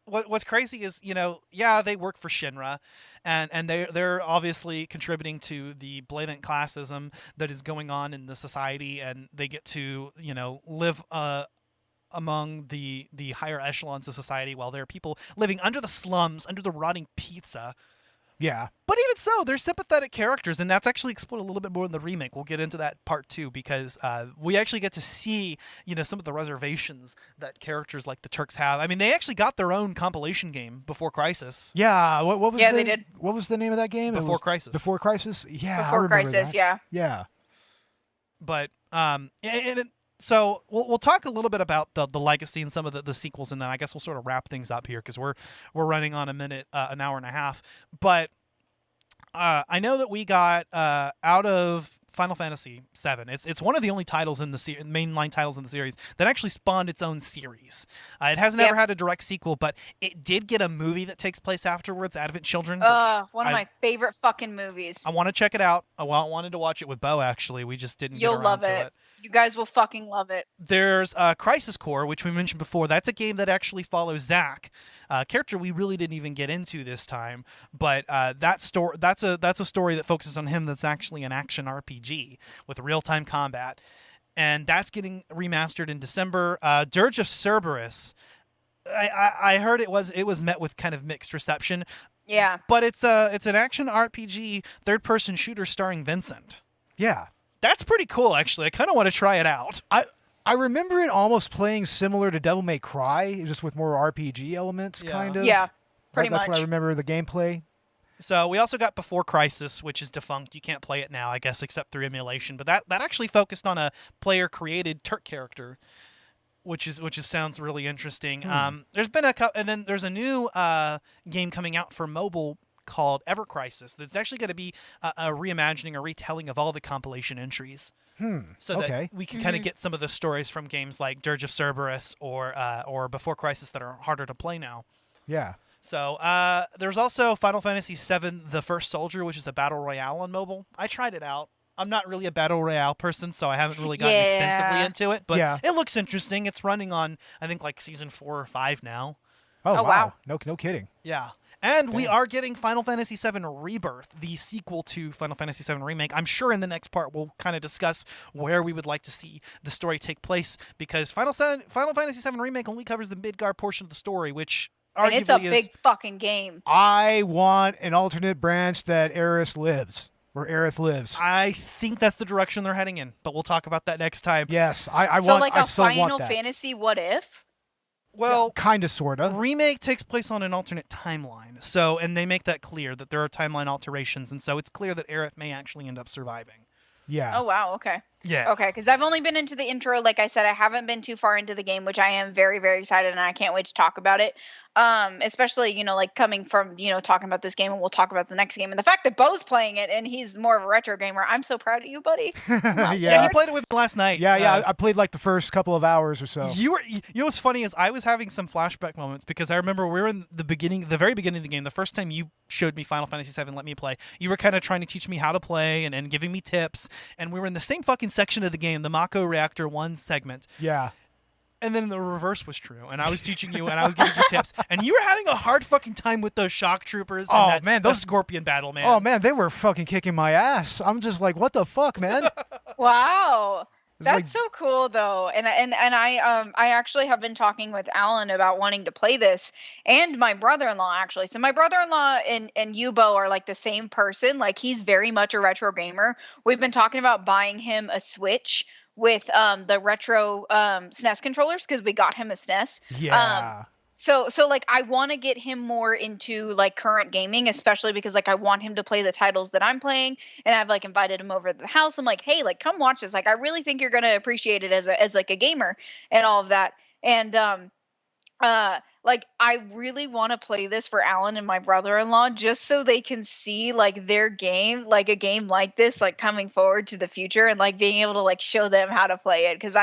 [SPEAKER 3] what's crazy is, they work for Shinra. And they're obviously contributing to the blatant classism that is going on in the society, and they get to live among the higher echelons of society while there are people living under the slums, under the rotting pizza.
[SPEAKER 4] Yeah.
[SPEAKER 3] But even so, they're sympathetic characters, and that's actually explored a little bit more in the remake. We'll get into that part 2 because we actually get to see, some of the reservations that characters like the Turks have. I mean, they actually got their own compilation game Before Crisis.
[SPEAKER 4] Yeah. What was
[SPEAKER 5] they did.
[SPEAKER 4] What was the name of that game?
[SPEAKER 3] Before Crisis.
[SPEAKER 4] Before Crisis? Yeah.
[SPEAKER 5] Before Crisis,
[SPEAKER 4] that.
[SPEAKER 5] yeah.
[SPEAKER 4] Yeah.
[SPEAKER 3] But so we'll talk a little bit about the legacy and some of the sequels, and then I guess we'll sort of wrap things up here because we're running on an hour and a half. But I know that we got out of Final Fantasy VII. It's one of the only titles in the mainline titles in the series that actually spawned its own series. It hasn't ever had a direct sequel, but it did get a movie that takes place afterwards, Advent Children.
[SPEAKER 5] One of my favorite fucking movies.
[SPEAKER 3] I want to check it out. I wanted to watch it with Beau, actually. We just didn't get around to it.
[SPEAKER 5] You guys will fucking love it.
[SPEAKER 3] There's Crisis Core, which we mentioned before. That's a game that actually follows Zack, a character we really didn't even get into this time. But that's a story that focuses on him. That's actually an action RPG with real-time combat, and that's getting remastered in December. Dirge of Cerberus. I heard it was met with kind of mixed reception.
[SPEAKER 5] Yeah.
[SPEAKER 3] But it's an action RPG third-person shooter starring Vincent.
[SPEAKER 4] Yeah.
[SPEAKER 3] That's pretty cool, actually. I kind of want to try it out.
[SPEAKER 4] I remember it almost playing similar to Devil May Cry, just with more RPG elements, kind of.
[SPEAKER 5] Yeah, pretty much.
[SPEAKER 4] That's what I remember the gameplay.
[SPEAKER 3] So we also got Before Crisis, which is defunct. You can't play it now, I guess, except through emulation. But that actually focused on a player-created Turk character, which sounds really interesting. There's been and then there's a new game coming out for mobile called Ever Crisis that's actually going to be a reimagining, a retelling of all the compilation entries. So that we can kind of get some of the stories from games like Dirge of Cerberus or Before Crisis that are harder to play now.
[SPEAKER 4] Yeah.
[SPEAKER 3] So there's also Final Fantasy VII The First Soldier, which is the Battle Royale on mobile. I tried it out. I'm not really a Battle Royale person, so I haven't really gotten extensively into it. But it looks interesting. It's running on, I think, like Season 4 or 5 now.
[SPEAKER 4] Oh,
[SPEAKER 5] Oh, wow.
[SPEAKER 4] No kidding.
[SPEAKER 3] Yeah. And we
[SPEAKER 4] Damn.
[SPEAKER 3] are getting Final Fantasy VII Rebirth, the sequel to Final Fantasy VII Remake. I'm sure in the next part we'll kind of discuss where we would like to see the story take place, because Final Fantasy VII Remake only covers the Midgar portion of the story, which
[SPEAKER 5] And it's a
[SPEAKER 3] arguably is...
[SPEAKER 5] big fucking game.
[SPEAKER 4] I want an alternate branch that Aerith lives.
[SPEAKER 3] I think that's the direction they're heading in, but we'll talk about that next time.
[SPEAKER 4] Yes, I
[SPEAKER 5] So
[SPEAKER 4] want.
[SPEAKER 5] like
[SPEAKER 4] I
[SPEAKER 5] a
[SPEAKER 4] still want
[SPEAKER 5] Final
[SPEAKER 4] that.
[SPEAKER 5] Fantasy what if?
[SPEAKER 3] Well,
[SPEAKER 4] Kind of, sorta.
[SPEAKER 3] Remake takes place on an alternate timeline, so, and they make that clear that there are timeline alterations, and so it's clear that Aerith may actually end up surviving.
[SPEAKER 4] Yeah.
[SPEAKER 5] Oh wow, okay.
[SPEAKER 3] Yeah.
[SPEAKER 5] Okay, because I've only been into the intro. Like I said, I haven't been too far into the game, which I am very, very excited, and I can't wait to talk about it. Especially, like coming from, talking about this game, and we'll talk about the next game. And the fact that Beau's playing it and he's more of a retro gamer, I'm so proud of you, buddy.
[SPEAKER 3] Yeah, he played it with me last night.
[SPEAKER 4] Yeah. I played like the first couple of hours or so.
[SPEAKER 3] You know what's funny is I was having some flashback moments, because I remember we were in the very beginning of the game. The first time you showed me Final Fantasy VII, let me play, you were kind of trying to teach me how to play and giving me tips. And we were in the same fucking section of the game, the Mako Reactor 1 segment.
[SPEAKER 4] Yeah.
[SPEAKER 3] And then the reverse was true. And I was teaching you and I was giving you tips. And you were having a hard fucking time with those shock troopers and those Scorpion battle, man.
[SPEAKER 4] Oh man, they were fucking kicking my ass. I'm just like, what the fuck, man?
[SPEAKER 5] Wow.
[SPEAKER 4] It's
[SPEAKER 5] That's
[SPEAKER 4] like-
[SPEAKER 5] so cool though. And I actually have been talking with Alan about wanting to play this, and my brother-in-law actually. So my brother-in-law and Yubo are like the same person. Like he's very much a retro gamer. We've been talking about buying him a Switch with the retro SNES controllers, because we got him a SNES.
[SPEAKER 4] Yeah.
[SPEAKER 5] So like I want to get him more into like current gaming, especially because like I want him to play the titles that I'm playing, and I've like invited him over to the house. I'm like, hey, like come watch this. Like I really think you're gonna appreciate it as like a gamer and all of that. And like I really want to play this for Alan and my brother-in-law, just so they can see like their game, like a game like this, like coming forward to the future, and like being able to like show them how to play it. Because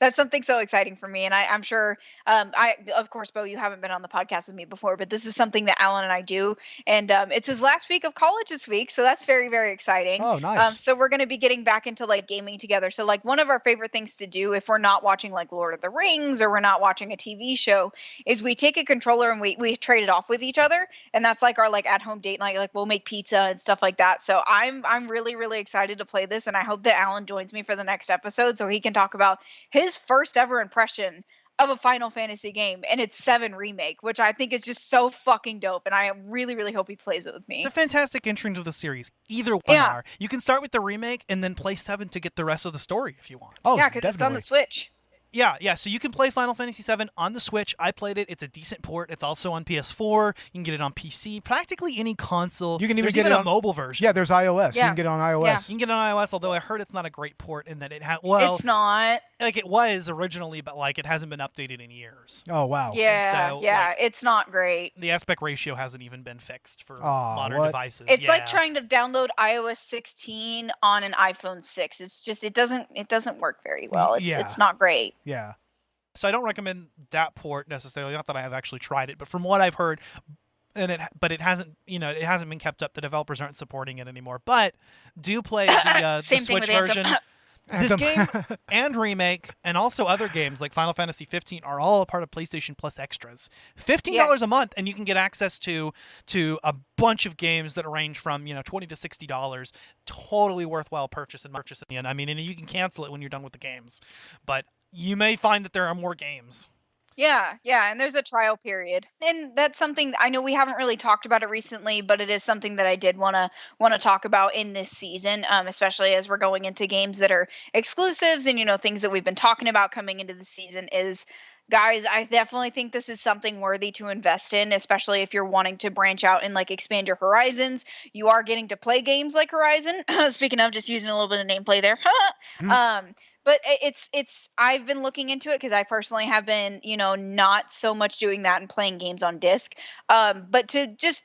[SPEAKER 5] that's something so exciting for me. And I'm sure, of course, Beau, you haven't been on the podcast with me before, but this is something that Alan and I do. And it's his last week of college this week, so that's very, very exciting.
[SPEAKER 4] Oh, nice.
[SPEAKER 5] So we're going to be getting back into like gaming together. So like one of our favorite things to do if we're not watching like Lord of the Rings or we're not watching a TV show is we take a controller and we trade it off with each other, and that's like our like at home date night. Like we'll make pizza and stuff like that. So I'm really, really excited to play this, and I hope that Alan joins me for the next episode so he can talk about his first ever impression of a Final Fantasy game, and it's VII Remake, which I think is just so fucking dope, and I really, really hope he plays it with me.
[SPEAKER 3] It's a fantastic entry into the series. Either one are. You can start with the remake and then play 7 to get the rest of the story if you want.
[SPEAKER 4] Oh,
[SPEAKER 5] yeah, because it's on the Switch.
[SPEAKER 3] Yeah. So you can play Final Fantasy VII on the Switch. I played it. It's a decent port. It's also on PS4. You can get it on PC. Practically any console.
[SPEAKER 4] You can even
[SPEAKER 3] There's
[SPEAKER 4] get
[SPEAKER 3] even
[SPEAKER 4] it
[SPEAKER 3] a
[SPEAKER 4] on
[SPEAKER 3] mobile version.
[SPEAKER 4] Yeah, there's iOS. You
[SPEAKER 5] Yeah.
[SPEAKER 4] can get it on iOS.
[SPEAKER 5] Yeah.
[SPEAKER 3] You can get it on iOS, although I heard it's not a great port in that it had. Well,
[SPEAKER 5] It's not.
[SPEAKER 3] like it was originally, but like it hasn't been updated in years.
[SPEAKER 4] Oh wow.
[SPEAKER 5] Yeah,
[SPEAKER 3] so,
[SPEAKER 5] yeah,
[SPEAKER 3] like,
[SPEAKER 5] it's not great.
[SPEAKER 3] The aspect ratio hasn't even been fixed for
[SPEAKER 4] Aw,
[SPEAKER 3] modern
[SPEAKER 4] what?
[SPEAKER 3] devices.
[SPEAKER 5] It's
[SPEAKER 3] Yeah.
[SPEAKER 5] like trying to download iOS 16 on an iPhone 6. It's just it doesn't work very well.
[SPEAKER 4] Yeah.
[SPEAKER 5] It's not great.
[SPEAKER 4] Yeah.
[SPEAKER 3] So I don't recommend that port necessarily. Not that I have actually tried it, but from what I've heard, but it hasn't been kept up. The developers aren't supporting it anymore. But do play the
[SPEAKER 5] Same thing
[SPEAKER 3] Switch
[SPEAKER 5] with Anthem.
[SPEAKER 3] version. This
[SPEAKER 4] Anthem.
[SPEAKER 3] game and Remake and also other games like Final Fantasy 15 are all a part of PlayStation Plus extras. $15 a month, and you can get access to a bunch of games that range from $20 to $60. Totally worthwhile purchase. I mean, and you can cancel it when you're done with the games, but you may find that there are more games.
[SPEAKER 5] Yeah, and there's a trial period. And that's something I know we haven't really talked about it recently, but it is something that I did want to talk about in this season, especially as we're going into games that are exclusives and things that we've been talking about coming into the season is, guys, I definitely think this is something worthy to invest in, especially if you're wanting to branch out and like expand your horizons. You are getting to play games like Horizon. Speaking of, just using a little bit of nameplay there. But I've been looking into it because I personally have been, not so much doing that and playing games on disc. But to just,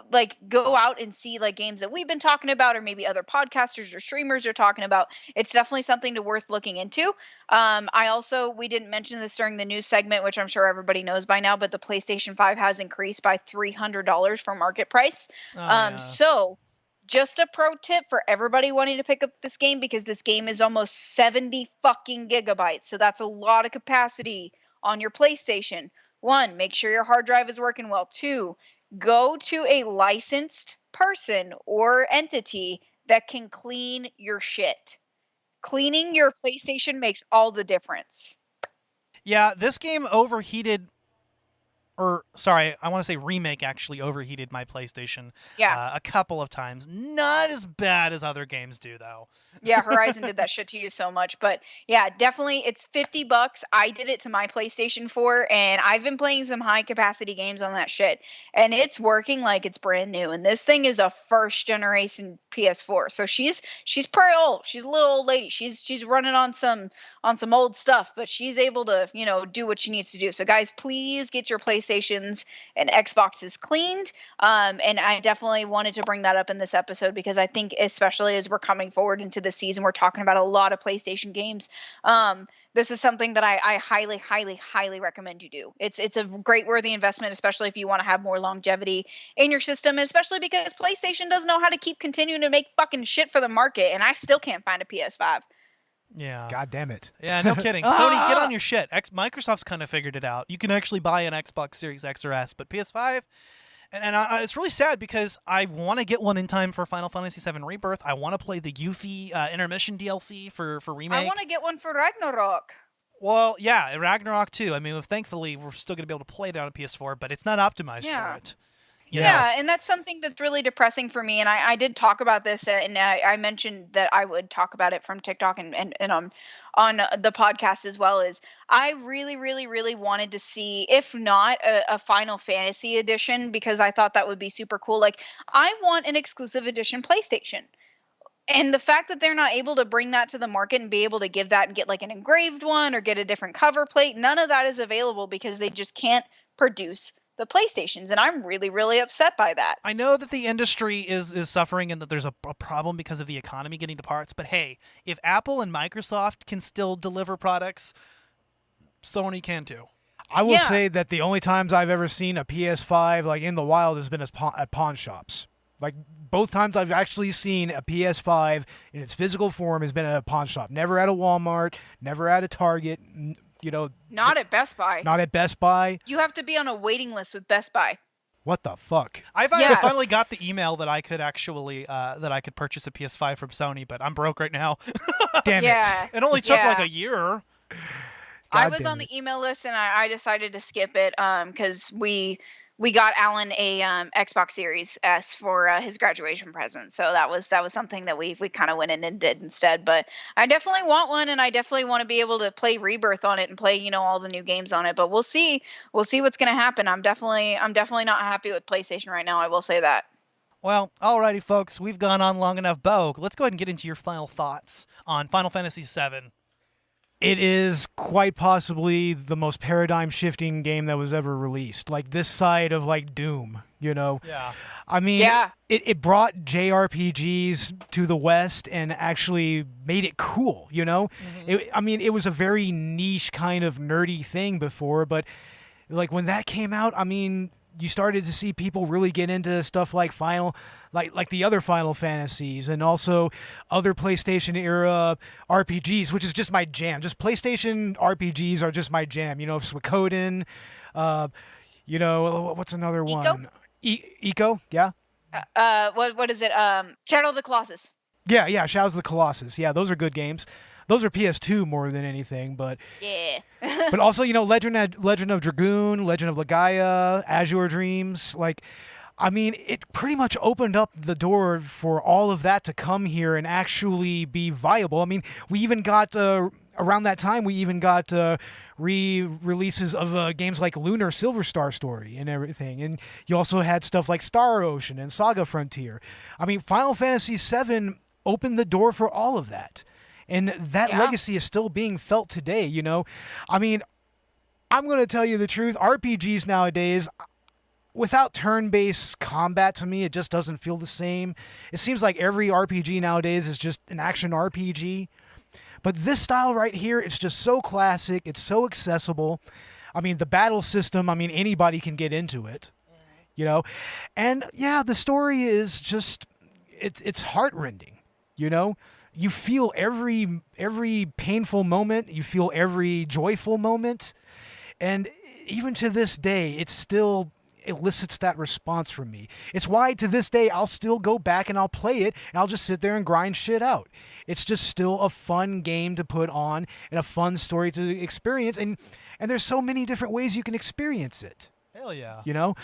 [SPEAKER 5] like go out and see like games that we've been talking about, or maybe other podcasters or streamers are talking about, it's definitely something worth looking into. We didn't mention this during the news segment, which I'm sure everybody knows by now, but the PlayStation 5 has increased by $300 from market price. So just a pro tip for everybody wanting to pick up this game, because this game is almost 70 fucking gigabytes. So that's a lot of capacity on your PlayStation. 1, make sure your hard drive is working well. 2, go to a licensed person or entity that can clean your shit. Cleaning your PlayStation makes all the difference.
[SPEAKER 3] Yeah, this game overheated, or sorry, I want to say Remake actually overheated my PlayStation a couple of times. Not as bad as other games do, though.
[SPEAKER 5] Yeah, Horizon did that shit to you so much. But yeah, definitely, it's $50. I did it to my PlayStation 4, and I've been playing some high capacity games on that shit, and it's working like it's brand new. And this thing is a first generation PS4, so she's pretty old. She's a little old lady. She's running on some old stuff, but she's able to do what she needs to do. So guys, please get your PlayStations and Xboxes cleaned. And I definitely wanted to bring that up in this episode because I think, especially as we're coming forward into the season, we're talking about a lot of PlayStation games. This is something that I highly, highly, highly recommend you do. It's a great worthy investment, especially if you want to have more longevity in your system, and especially because PlayStation doesn't know how to keep continuing to make fucking shit for the market, and I still can't find a PS5.
[SPEAKER 3] Yeah.
[SPEAKER 4] God damn it.
[SPEAKER 3] Yeah, no kidding. Sony, get on your shit. Microsoft's kind of figured it out. You can actually buy an Xbox Series X or S, but PS5, and it's really sad because I want to get one in time for Final Fantasy VII Rebirth. I want to play the Yuffie intermission DLC for Remake.
[SPEAKER 5] I want to get one for Ragnarok.
[SPEAKER 3] Well, yeah, Ragnarok too. I mean, thankfully, we're still going to be able to play it on a PS4, but it's not optimized for it.
[SPEAKER 5] Yeah, and that's something that's really depressing for me. And I did talk about this, and I mentioned that I would talk about it from TikTok and on the podcast as well. Is I really, really, really wanted to see, if not a Final Fantasy edition, because I thought that would be super cool. Like, I want an exclusive edition PlayStation. And the fact that they're not able to bring that to the market and be able to give that and get like an engraved one or get a different cover plate, none of that is available because they just can't produce the PlayStations, and I'm really, really upset by that.
[SPEAKER 3] I know that the industry is suffering and that there's a problem because of the economy getting the parts, but hey, if Apple and Microsoft can still deliver products, Sony can too.
[SPEAKER 4] I will say that the only times I've ever seen a PS5 like in the wild has been at pawn shops. Like, both times I've actually seen a PS5 in its physical form has been at a pawn shop. Never at a Walmart, never at a Target.
[SPEAKER 5] Not at Best Buy.
[SPEAKER 4] Not at Best Buy.
[SPEAKER 5] You have to be on a waiting list with Best Buy.
[SPEAKER 4] What the fuck?
[SPEAKER 3] I finally got the email that I could actually that I could purchase a PS5 from Sony, but I'm broke right now.
[SPEAKER 4] Damn it!
[SPEAKER 3] It only took like a year.
[SPEAKER 5] I was on the email list and I decided to skip it because we got Alan a Xbox Series S for his graduation present. So that was something that we kind of went in and did instead. But I definitely want one, and I definitely want to be able to play Rebirth on it and play, all the new games on it. But we'll see what's going to happen. I'm definitely not happy with PlayStation right now. I will say that.
[SPEAKER 3] Well, alrighty, folks, we've gone on long enough. Beau, let's go ahead and get into your final thoughts on Final Fantasy VII.
[SPEAKER 4] It is quite possibly the most paradigm-shifting game that was ever released. Like, this side of, like, Doom,
[SPEAKER 3] Yeah.
[SPEAKER 4] I mean, it brought JRPGs to the West and actually made it cool, Mm-hmm. It was a very niche kind of nerdy thing before, but, like, when that came out, you started to see people really get into stuff like like the other Final Fantasies and also other PlayStation era RPGs, which is just my jam. Just PlayStation RPGs are just my jam. Suikoden, what's another one? Eco, yeah.
[SPEAKER 5] What is it? Shadow of the Colossus.
[SPEAKER 4] Yeah, Shadows of the Colossus. Yeah, those are good games. Those are PS2 more than anything, but
[SPEAKER 5] yeah.
[SPEAKER 4] But also, Legend of Dragoon, Legend of Legaia, Azure Dreams, it pretty much opened up the door for all of that to come here and actually be viable. We even got around that time we even got re-releases of games like Lunar Silver Star Story and everything, and you also had stuff like Star Ocean and Saga Frontier. Final Fantasy VII opened the door for all of that. And that legacy is still being felt today, I'm going to tell you the truth. RPGs nowadays, without turn-based combat, to me, it just doesn't feel the same. It seems like every RPG nowadays is just an action RPG. But this style right here, it's just so classic. It's so accessible. The battle system, anybody can get into it, And, the story is just, it's heart-rending, You feel every painful moment. You feel every joyful moment. And even to this day, it still elicits that response from me. It's why to this day I'll still go back and I'll play it and I'll just sit there and grind shit out. It's just still a fun game to put on and a fun story to experience, and there's so many different ways you can experience it.
[SPEAKER 3] Hell yeah.
[SPEAKER 4] You know?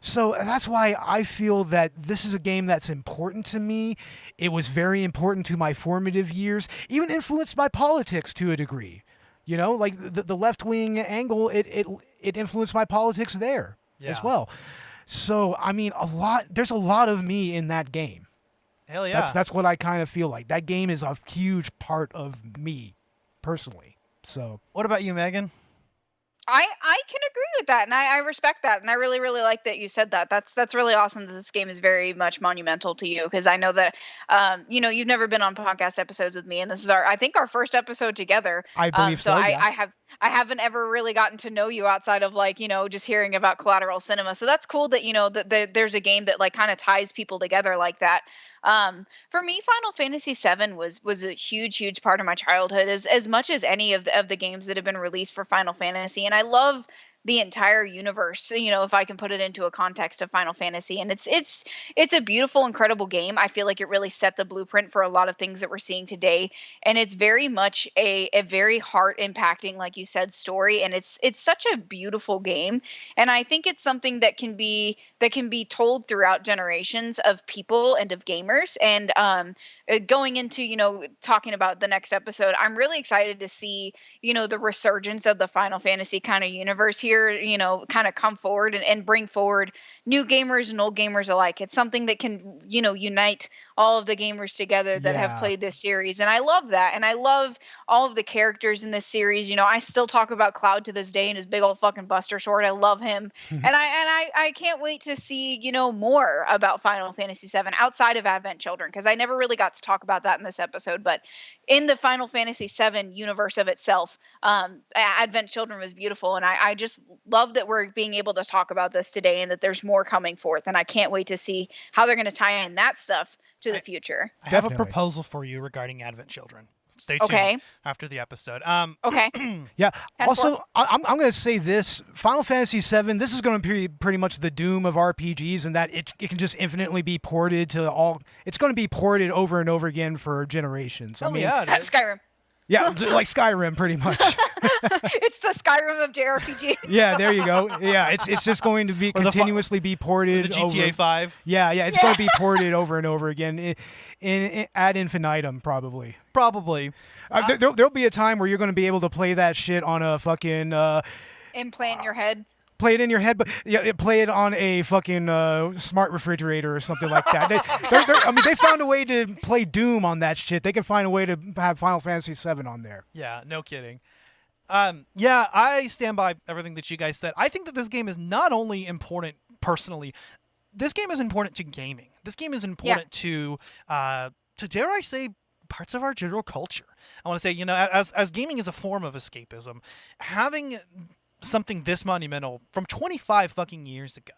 [SPEAKER 4] So that's why I feel that this is a game that's important to me. It was very important to my formative years, even influenced by politics to a degree. You know, like the left-wing angle, it influenced my politics there as well. So, I mean, there's a lot of me in that game.
[SPEAKER 3] Hell yeah.
[SPEAKER 4] That's what I kind of feel like. That game is a huge part of me, personally. So,
[SPEAKER 3] What about you, Megan?
[SPEAKER 5] I can agree with that, and I respect that, and I really, really like that you said that. That's really awesome that this game is very much monumental to you, because I know that you've never been on podcast episodes with me, and this is I think our first episode together.
[SPEAKER 4] I believe so. Yeah.
[SPEAKER 5] I haven't ever really gotten to know you outside of just hearing about Collateral Cinema. So that's cool that that there's a game that kind of ties people together like that. For me, Final Fantasy VII was a huge part of my childhood, as much as any of the games that have been released for Final Fantasy, and I love the entire universe, if I can put it into a context of Final Fantasy. And it's a beautiful, incredible game. I feel like it really set the blueprint for a lot of things that we're seeing today. And it's very much a very heart impacting, like you said, story. And it's such a beautiful game. And I think it's something that can be told throughout generations of people and of gamers. And going into, talking about the next episode, I'm really excited to see, the resurgence of the Final Fantasy kind of universe here, kind of come forward and bring forward new gamers and old gamers alike. It's something that can, unite all of the gamers together that have played this series. And I love that. And I love all of the characters in this series. I still talk about Cloud to this day and his big old fucking Buster Sword. I love him. and I can't wait to see, more about Final Fantasy VII outside of Advent Children, because I never really got to talk about that in this episode. But in the Final Fantasy VII universe of itself, Advent Children was beautiful. And I just love that we're being able to talk about this today and that there's more coming forth. And I can't wait to see how they're going to tie in that stuff to the future.
[SPEAKER 3] I have a proposal for you regarding Advent Children. Stay tuned after the episode.
[SPEAKER 5] Okay.
[SPEAKER 4] Yeah. Also, I'm going to say this. Final Fantasy VII, this is going to be pretty much the doom of RPGs, in that it can just infinitely be ported to all... It's going to be ported over and over again for generations.
[SPEAKER 3] I mean, yeah, it is.
[SPEAKER 5] Skyrim.
[SPEAKER 4] Yeah, like Skyrim, pretty much.
[SPEAKER 5] It's the Skyrim of JRPG.
[SPEAKER 4] Yeah, there you go. Yeah, it's just going to be continuously be ported.
[SPEAKER 3] The GTA 5.
[SPEAKER 4] Yeah, it's going to be ported over and over again in ad infinitum, probably.
[SPEAKER 3] Probably.
[SPEAKER 4] There'll be a time where you're going to be able to play that shit on a fucking...
[SPEAKER 5] implant in your head.
[SPEAKER 4] Play it in your head, but play it on a fucking smart refrigerator or something like that. They found a way to play Doom on that shit. They can find a way to have Final Fantasy VII on there.
[SPEAKER 3] Yeah, no kidding. I stand by everything that you guys said. I think that this game is not only important personally, this game is important to gaming. This game is important to dare I say, parts of our general culture. I want to say, as gaming is a form of escapism, having something this monumental from 25 fucking years ago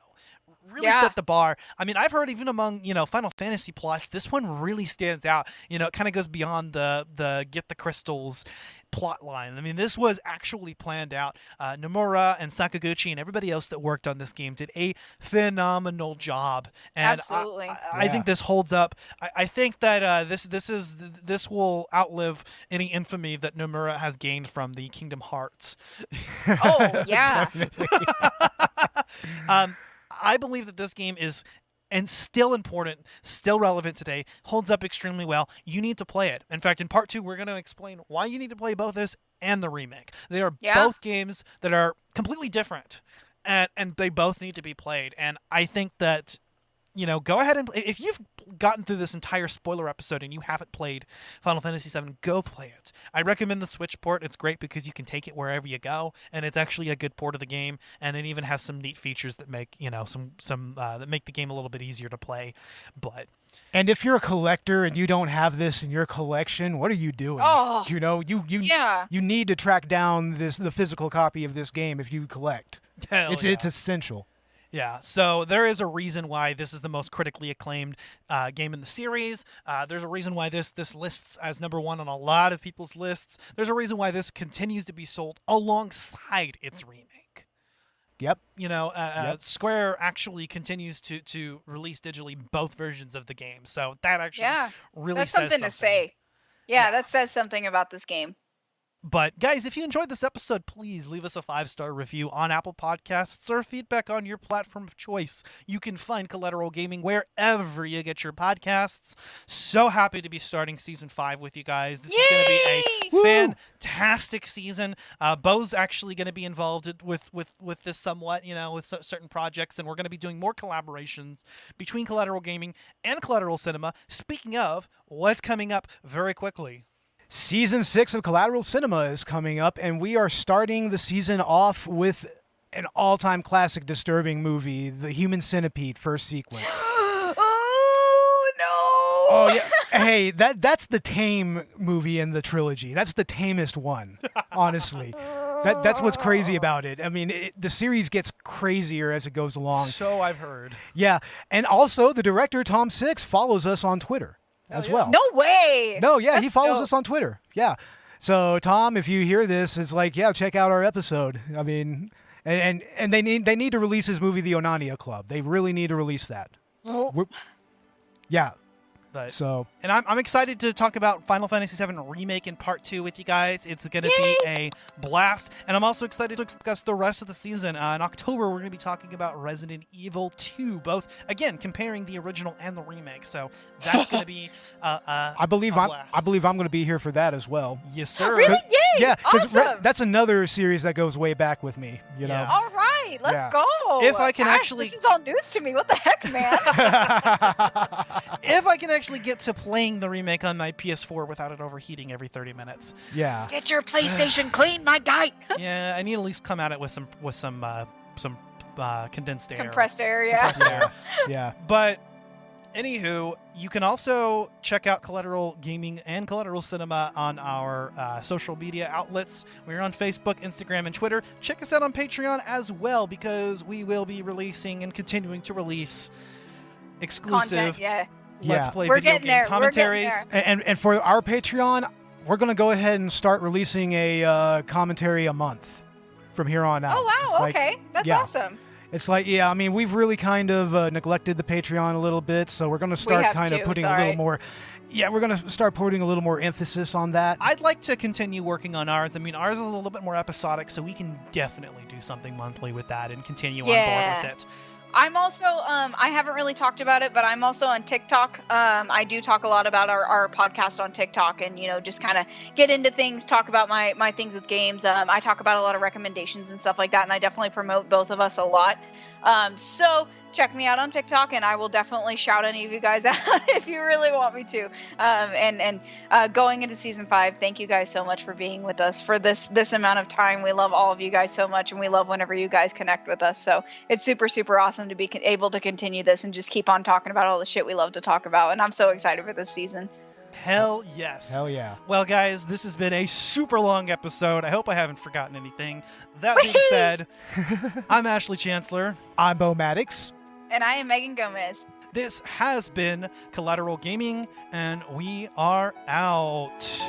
[SPEAKER 3] really set the bar. I mean, I've heard even among, Final Fantasy plots, this one really stands out. It kind of goes beyond the get the crystals plot line. I mean, this was actually planned out. Nomura and Sakaguchi and everybody else that worked on this game did a phenomenal job. And
[SPEAKER 5] absolutely.
[SPEAKER 3] I think this holds up. I think that this will outlive any infamy that Nomura has gained from the Kingdom Hearts.
[SPEAKER 5] Oh, yeah.
[SPEAKER 3] I believe that this game is still important, still relevant today, holds up extremely well. You need to play it. In fact, in part 2, we're going to explain why you need to play both this and the remake. They are both games that are completely different, and they both need to be played. And I think that, go ahead and if you've gotten through this entire spoiler episode and you haven't played Final Fantasy VII, go play it. I recommend the Switch port. It's great because you can take it wherever you go, and it's actually a good port of the game, and it even has some neat features that make, some that make the game a little bit easier to play.
[SPEAKER 4] And if you're a collector and you don't have this in your collection, what are you doing?
[SPEAKER 5] Oh,
[SPEAKER 4] you need to track down the physical copy of this game if you collect. It's essential.
[SPEAKER 3] Yeah, so there is a reason why this is the most critically acclaimed game in the series. There's a reason why this lists as number 1 on a lot of people's lists. There's a reason why this continues to be sold alongside its remake.
[SPEAKER 4] Yep.
[SPEAKER 3] Square actually continues to release digitally both versions of the game, so that actually really
[SPEAKER 5] that's
[SPEAKER 3] says
[SPEAKER 5] something to say. Yeah, that says something about this game.
[SPEAKER 3] But guys, if you enjoyed this episode, please leave us a 5-star review on Apple Podcasts or feedback on your platform of choice. You can find Collateral Gaming wherever you get your podcasts. So happy to be starting Season 5 with you guys. This is going to be a fantastic season. Beau's actually going to be involved with this somewhat, with certain projects, and we're going to be doing more collaborations between Collateral Gaming and Collateral Cinema. Speaking of, what's coming up very quickly?
[SPEAKER 4] Season 6 of Collateral Cinema is coming up, and we are starting the season off with an all-time classic disturbing movie, The Human Centipede first sequence.
[SPEAKER 5] Oh, no!
[SPEAKER 4] Oh, yeah. Hey, that's the tame movie in the trilogy. That's the tamest one, honestly. That's what's crazy about it. I mean, the series gets crazier as it goes along.
[SPEAKER 3] So I've heard.
[SPEAKER 4] Yeah, and also the director, Tom Six, follows us on Twitter. As well.
[SPEAKER 5] No way.
[SPEAKER 4] No, yeah, he follows us on Twitter. Yeah. So Tom, if you hear this, it's like, check out our episode. I mean, and they need to release his movie, The Onania Club. They really need to release that. Yeah.
[SPEAKER 3] And I'm excited to talk about Final Fantasy VII Remake in Part 2 with you guys. It's going to be a blast. And I'm also excited to discuss the rest of the season. In October, we're going to be talking about Resident Evil 2, both, again, comparing the original and the remake. So that's going to be
[SPEAKER 4] I believe I'm going to be here for that as well.
[SPEAKER 3] Yes, sir.
[SPEAKER 5] Really? Yay!
[SPEAKER 4] Yeah, because
[SPEAKER 5] awesome.
[SPEAKER 4] that's another series that goes way back with me. You know.
[SPEAKER 5] All right, let's go.
[SPEAKER 3] If I can actually,
[SPEAKER 5] this is all news to me. What the heck, man?
[SPEAKER 3] If I can actually get to playing the remake on my PS4 without it overheating every 30 minutes.
[SPEAKER 4] Yeah.
[SPEAKER 5] Get your PlayStation clean, my guy.
[SPEAKER 3] Yeah, I need to at least come at it with some condensed air.
[SPEAKER 5] Compressed air, yeah.
[SPEAKER 3] Compressed air.
[SPEAKER 4] Yeah.
[SPEAKER 3] But anywho, you can also check out Collateral Gaming and Collateral Cinema on our social media outlets. We're on Facebook, Instagram, and Twitter. Check us out on Patreon as well, because we will be releasing and continuing to release exclusive
[SPEAKER 5] content,
[SPEAKER 3] Let's Play
[SPEAKER 5] We're
[SPEAKER 3] video
[SPEAKER 5] getting
[SPEAKER 3] game
[SPEAKER 5] there.
[SPEAKER 3] commentaries.
[SPEAKER 4] And for our Patreon, we're going to go ahead and start releasing a commentary a month from here on out.
[SPEAKER 5] Oh, wow. Okay. That's awesome.
[SPEAKER 4] It's like, I mean, we've really kind of neglected the Patreon a little bit, so we're going to start kind of putting a little more... Yeah, we're going to start putting a little more emphasis on that.
[SPEAKER 3] I'd like to continue working on ours. I mean, ours is a little bit more episodic, so we can definitely do something monthly with that and continue on board with it.
[SPEAKER 5] I'm also, I haven't really talked about it, but I'm also on TikTok. I do talk a lot about our podcast on TikTok and, just kind of get into things, talk about my things with games. I talk about a lot of recommendations and stuff like that, and I definitely promote both of us a lot. So check me out on TikTok, and I will definitely shout any of you guys out if you really want me to. And going into Season 5, thank you guys so much for being with us for this amount of time. We love all of you guys so much, and we love whenever you guys connect with us. So it's super, super awesome to be able to continue this and just keep on talking about all the shit we love to talk about. And I'm so excited for this season.
[SPEAKER 3] Hell yes.
[SPEAKER 4] Hell yeah.
[SPEAKER 3] Well, guys, this has been a super long episode. I hope I haven't forgotten anything. That being said, I'm Ashley Chancellor.
[SPEAKER 4] I'm Beau Maddox.
[SPEAKER 5] And I am Megan Gomez.
[SPEAKER 3] This has been Collateral Gaming, and we are out.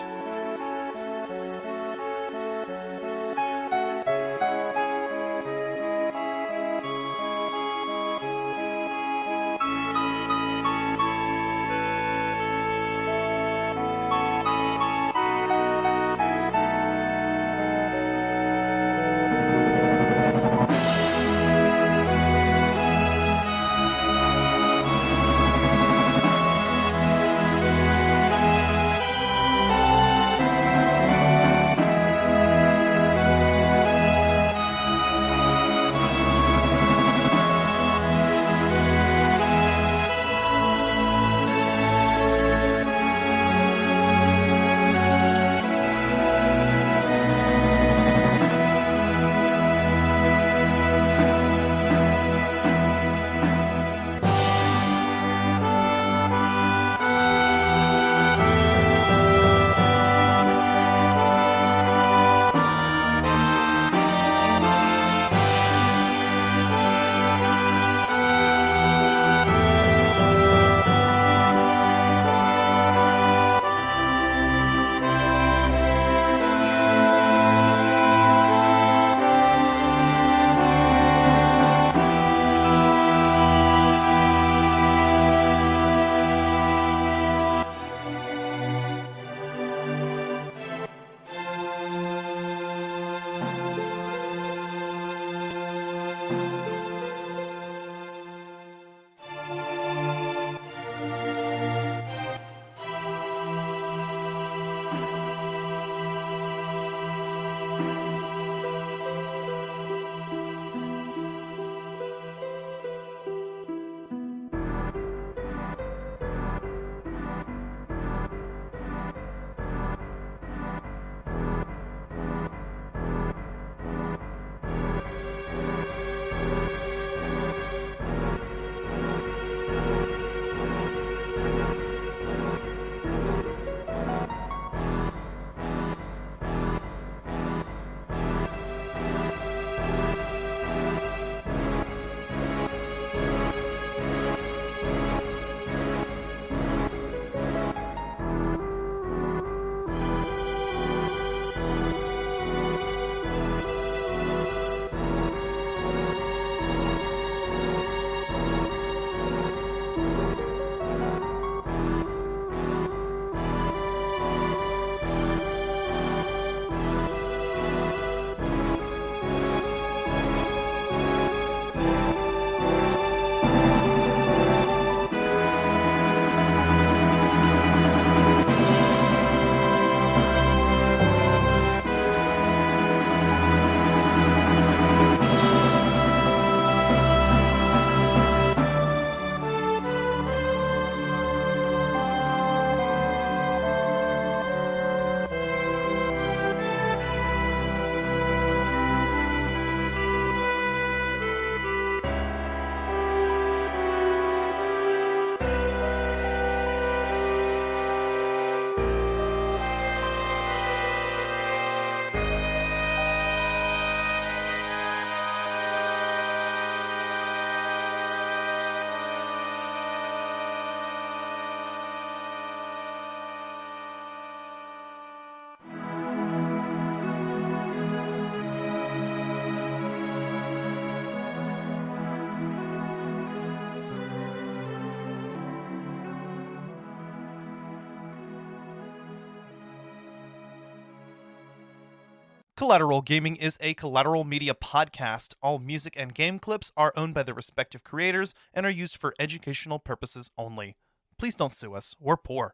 [SPEAKER 3] Collateral Gaming is a Collateral Media podcast. All music and game clips are owned by their respective creators and are used for educational purposes only. Please don't sue us. We're poor.